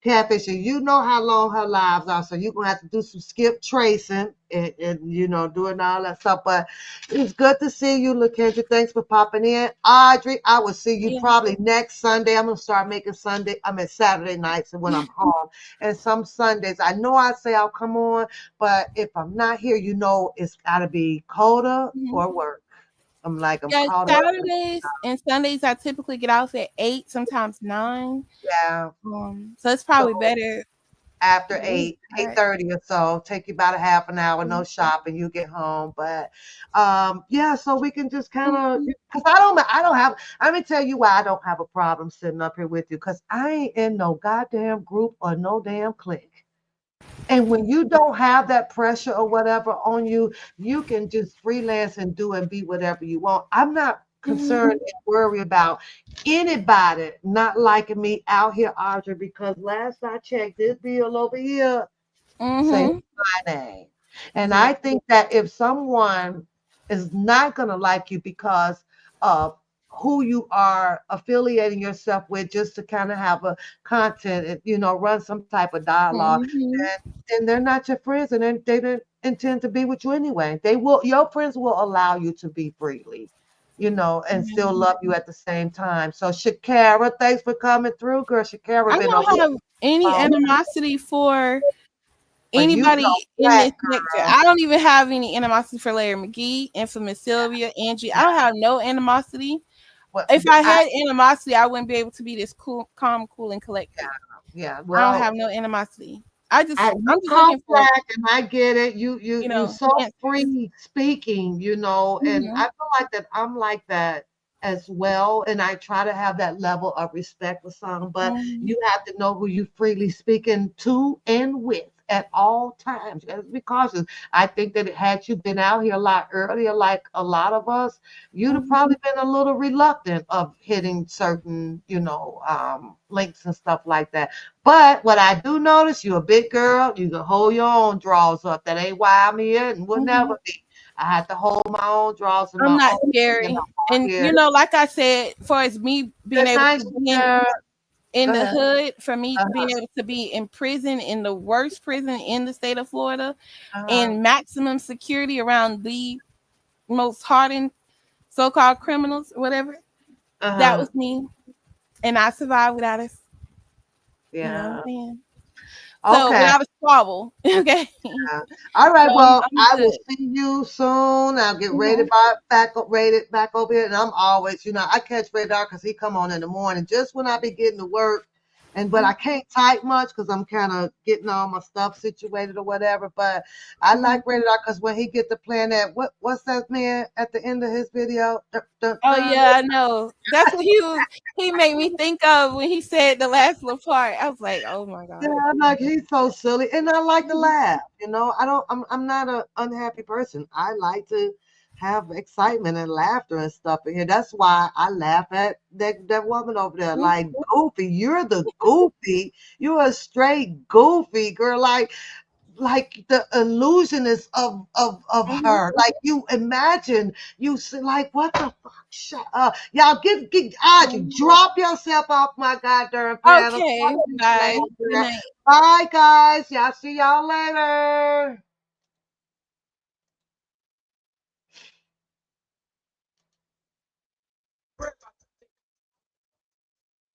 Catfish, and you know how long her lives are, so you're gonna have to do some skip tracing and doing all that stuff. But it's good to see you, LaKendra. Thanks for popping in. Audrey, I will see you Yeah. probably next Sunday. I'm gonna start making Saturday nights when I'm home. And some Sundays, I know I say I'll come on, but if I'm not here, it's gotta be Coda Mhm. or work. I'm Yeah, caught up. Saturdays and Sundays I typically get off at 8, sometimes 9. Yeah. So it's So probably better after late. 8, All right. 8:30 or so. Take you about a half an hour, no Mhm. shopping, you get home. But yeah, so we can just kind of Mhm. because I don't have let me tell you why I don't have a problem sitting up here with you because I ain't in no goddamn group or no damn clique. And when you don't have that pressure or whatever on you, you can just freelance and do and be whatever you want. I'm not concerned Mhm. and worried about anybody not liking me out here, Audrey, because last I checked, this bill over here say Mhm. my name. And Yeah. I think that if someone is not going to like you because of who you are affiliating yourself with, just to kind of have a content and run some type of dialogue, Mhm. then they're not your friends, and then they didn't intend to be with you anyway. Your friends will allow you to be freely, and still Mhm. love you at the same time. So Shakara, thanks for coming through, girl. Shakara I been over don't here have any long, animosity for but you anybody know in this black sector. girl. I don't even have any animosity for Larry McGee, Infamous Sylvia, Angie. I don't have no animosity. What If I I had animosity, I wouldn't be able to be this cool, calm, cool, and collected. yeah, I don't well, have no animosity. you I'm just talk looking for, black, and I get it. You so answers. free speaking, and I Mhm. feel like that I'm like that as well. And I try to have that level of respect for some, but Mhm. you have to know who you freely speaking to and with at all times. You have to be cautious. I think that had you been out here a lot earlier, like a lot of us, you'd have Mhm. probably been a little reluctant of hitting certain, links and stuff like that. But what I do notice, you a big girl, you can hold your own drawers up. That ain't why I'm here and will Mhm. never be. I had to hold my own drawers and I'm my not own scary. And here. like I said, for as me being Good able night, to be girl. in Go the ahead. hood, for me being Uh-huh. able to be in prison, in the worst prison in the state of Florida, Uh-huh. and maximum security around the most hardened so-called criminals, whatever. That Uh-huh. was me, and I survived without us. You know what I'm Yeah. saying? So Okay. without a squabble, okay. Yeah. All right. So Well, I'm I will good. see you soon. I'll get Mhm. rated back over here. And I'm always, I catch Radar because he come on in the morning just when I be getting to work. But I can't type much because I'm kind of getting all my stuff situated or whatever. But I Mhm. like Radar because when he get to playing that, what's that man at the end of his video? Dun, dun, Oh dun. yeah, I know. That's what he made me think of when he said the last little part. I was like, oh my Yeah, God. I'm like he's so silly, and I like to Mhm. laugh. I don't. I'm not an unhappy person. I like to have excitement and laughter and stuff in here. That's why I laugh at that woman over there. Mhm. Like Goofy, you're the Goofy. You're a straight Goofy girl. Like the illusionist of Mhm. her. Like you imagine you see like what the fuck? Shut up. Y'all get Audrey, Mhm. drop yourself off my goddamn panel. Okay. Talk to you Bye. Good later. night. Bye guys. Y'all see y'all later.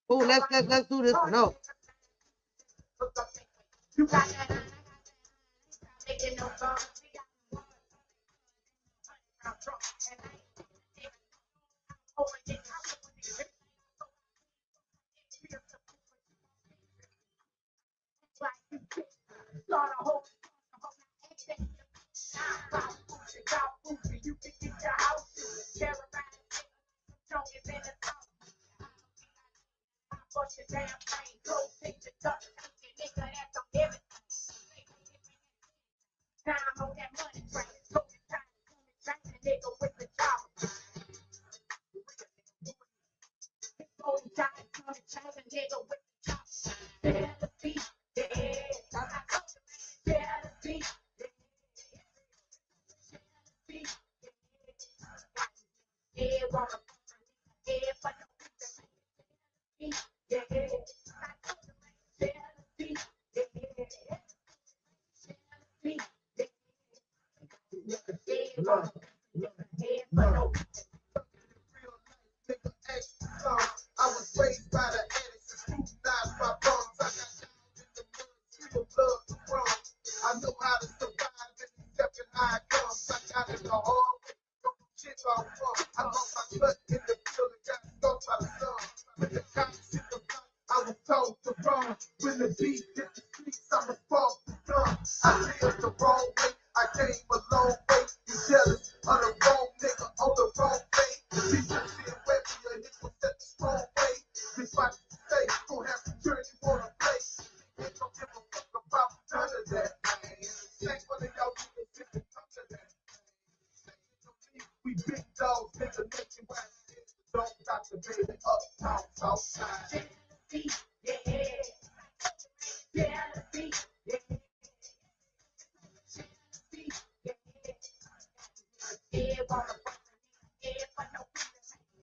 Oh, let's do this one. No. You got that, making no fun. Start a whole you can get your house. Terrorize, don't get in the bust your damn brain. Go take the dust. Nigga, that's on everything. Time on that money train. So it's time to train the nigga with the job. So it's time to train the nigga with the job. Yeah, the beat, yeah. Yeah, the beat, beat, yeah. Wanna yeah, but the beat, yeah. Yeah, the beat, yeah. Beat, yeah. Wanna yeah, but no I was raised by the addicts and scrutinized by bums. I got down in the mud, through the blood to run. I know how to survive and accept it how it comes. I got it the hard way. Shit off fun. I lost my blood in the field and got stalked by the sun. When the cops hit the block, I was told to run. When the beat hit the streets, I was forced to done. I lived the wrong way. I came a long way. You jealous of the wrong nigga on the wrong way. People feel wet for your hit was set the strong way. This what you say, gon' have to turn you on a play. Ain't don't give a fuck about none of that. Thank one of y'all niggas if it comes to that. We big dogs, nigga, nationwide. Don't got the baby uptown, southside. Yeah, yeah, yeah, yeah, yeah.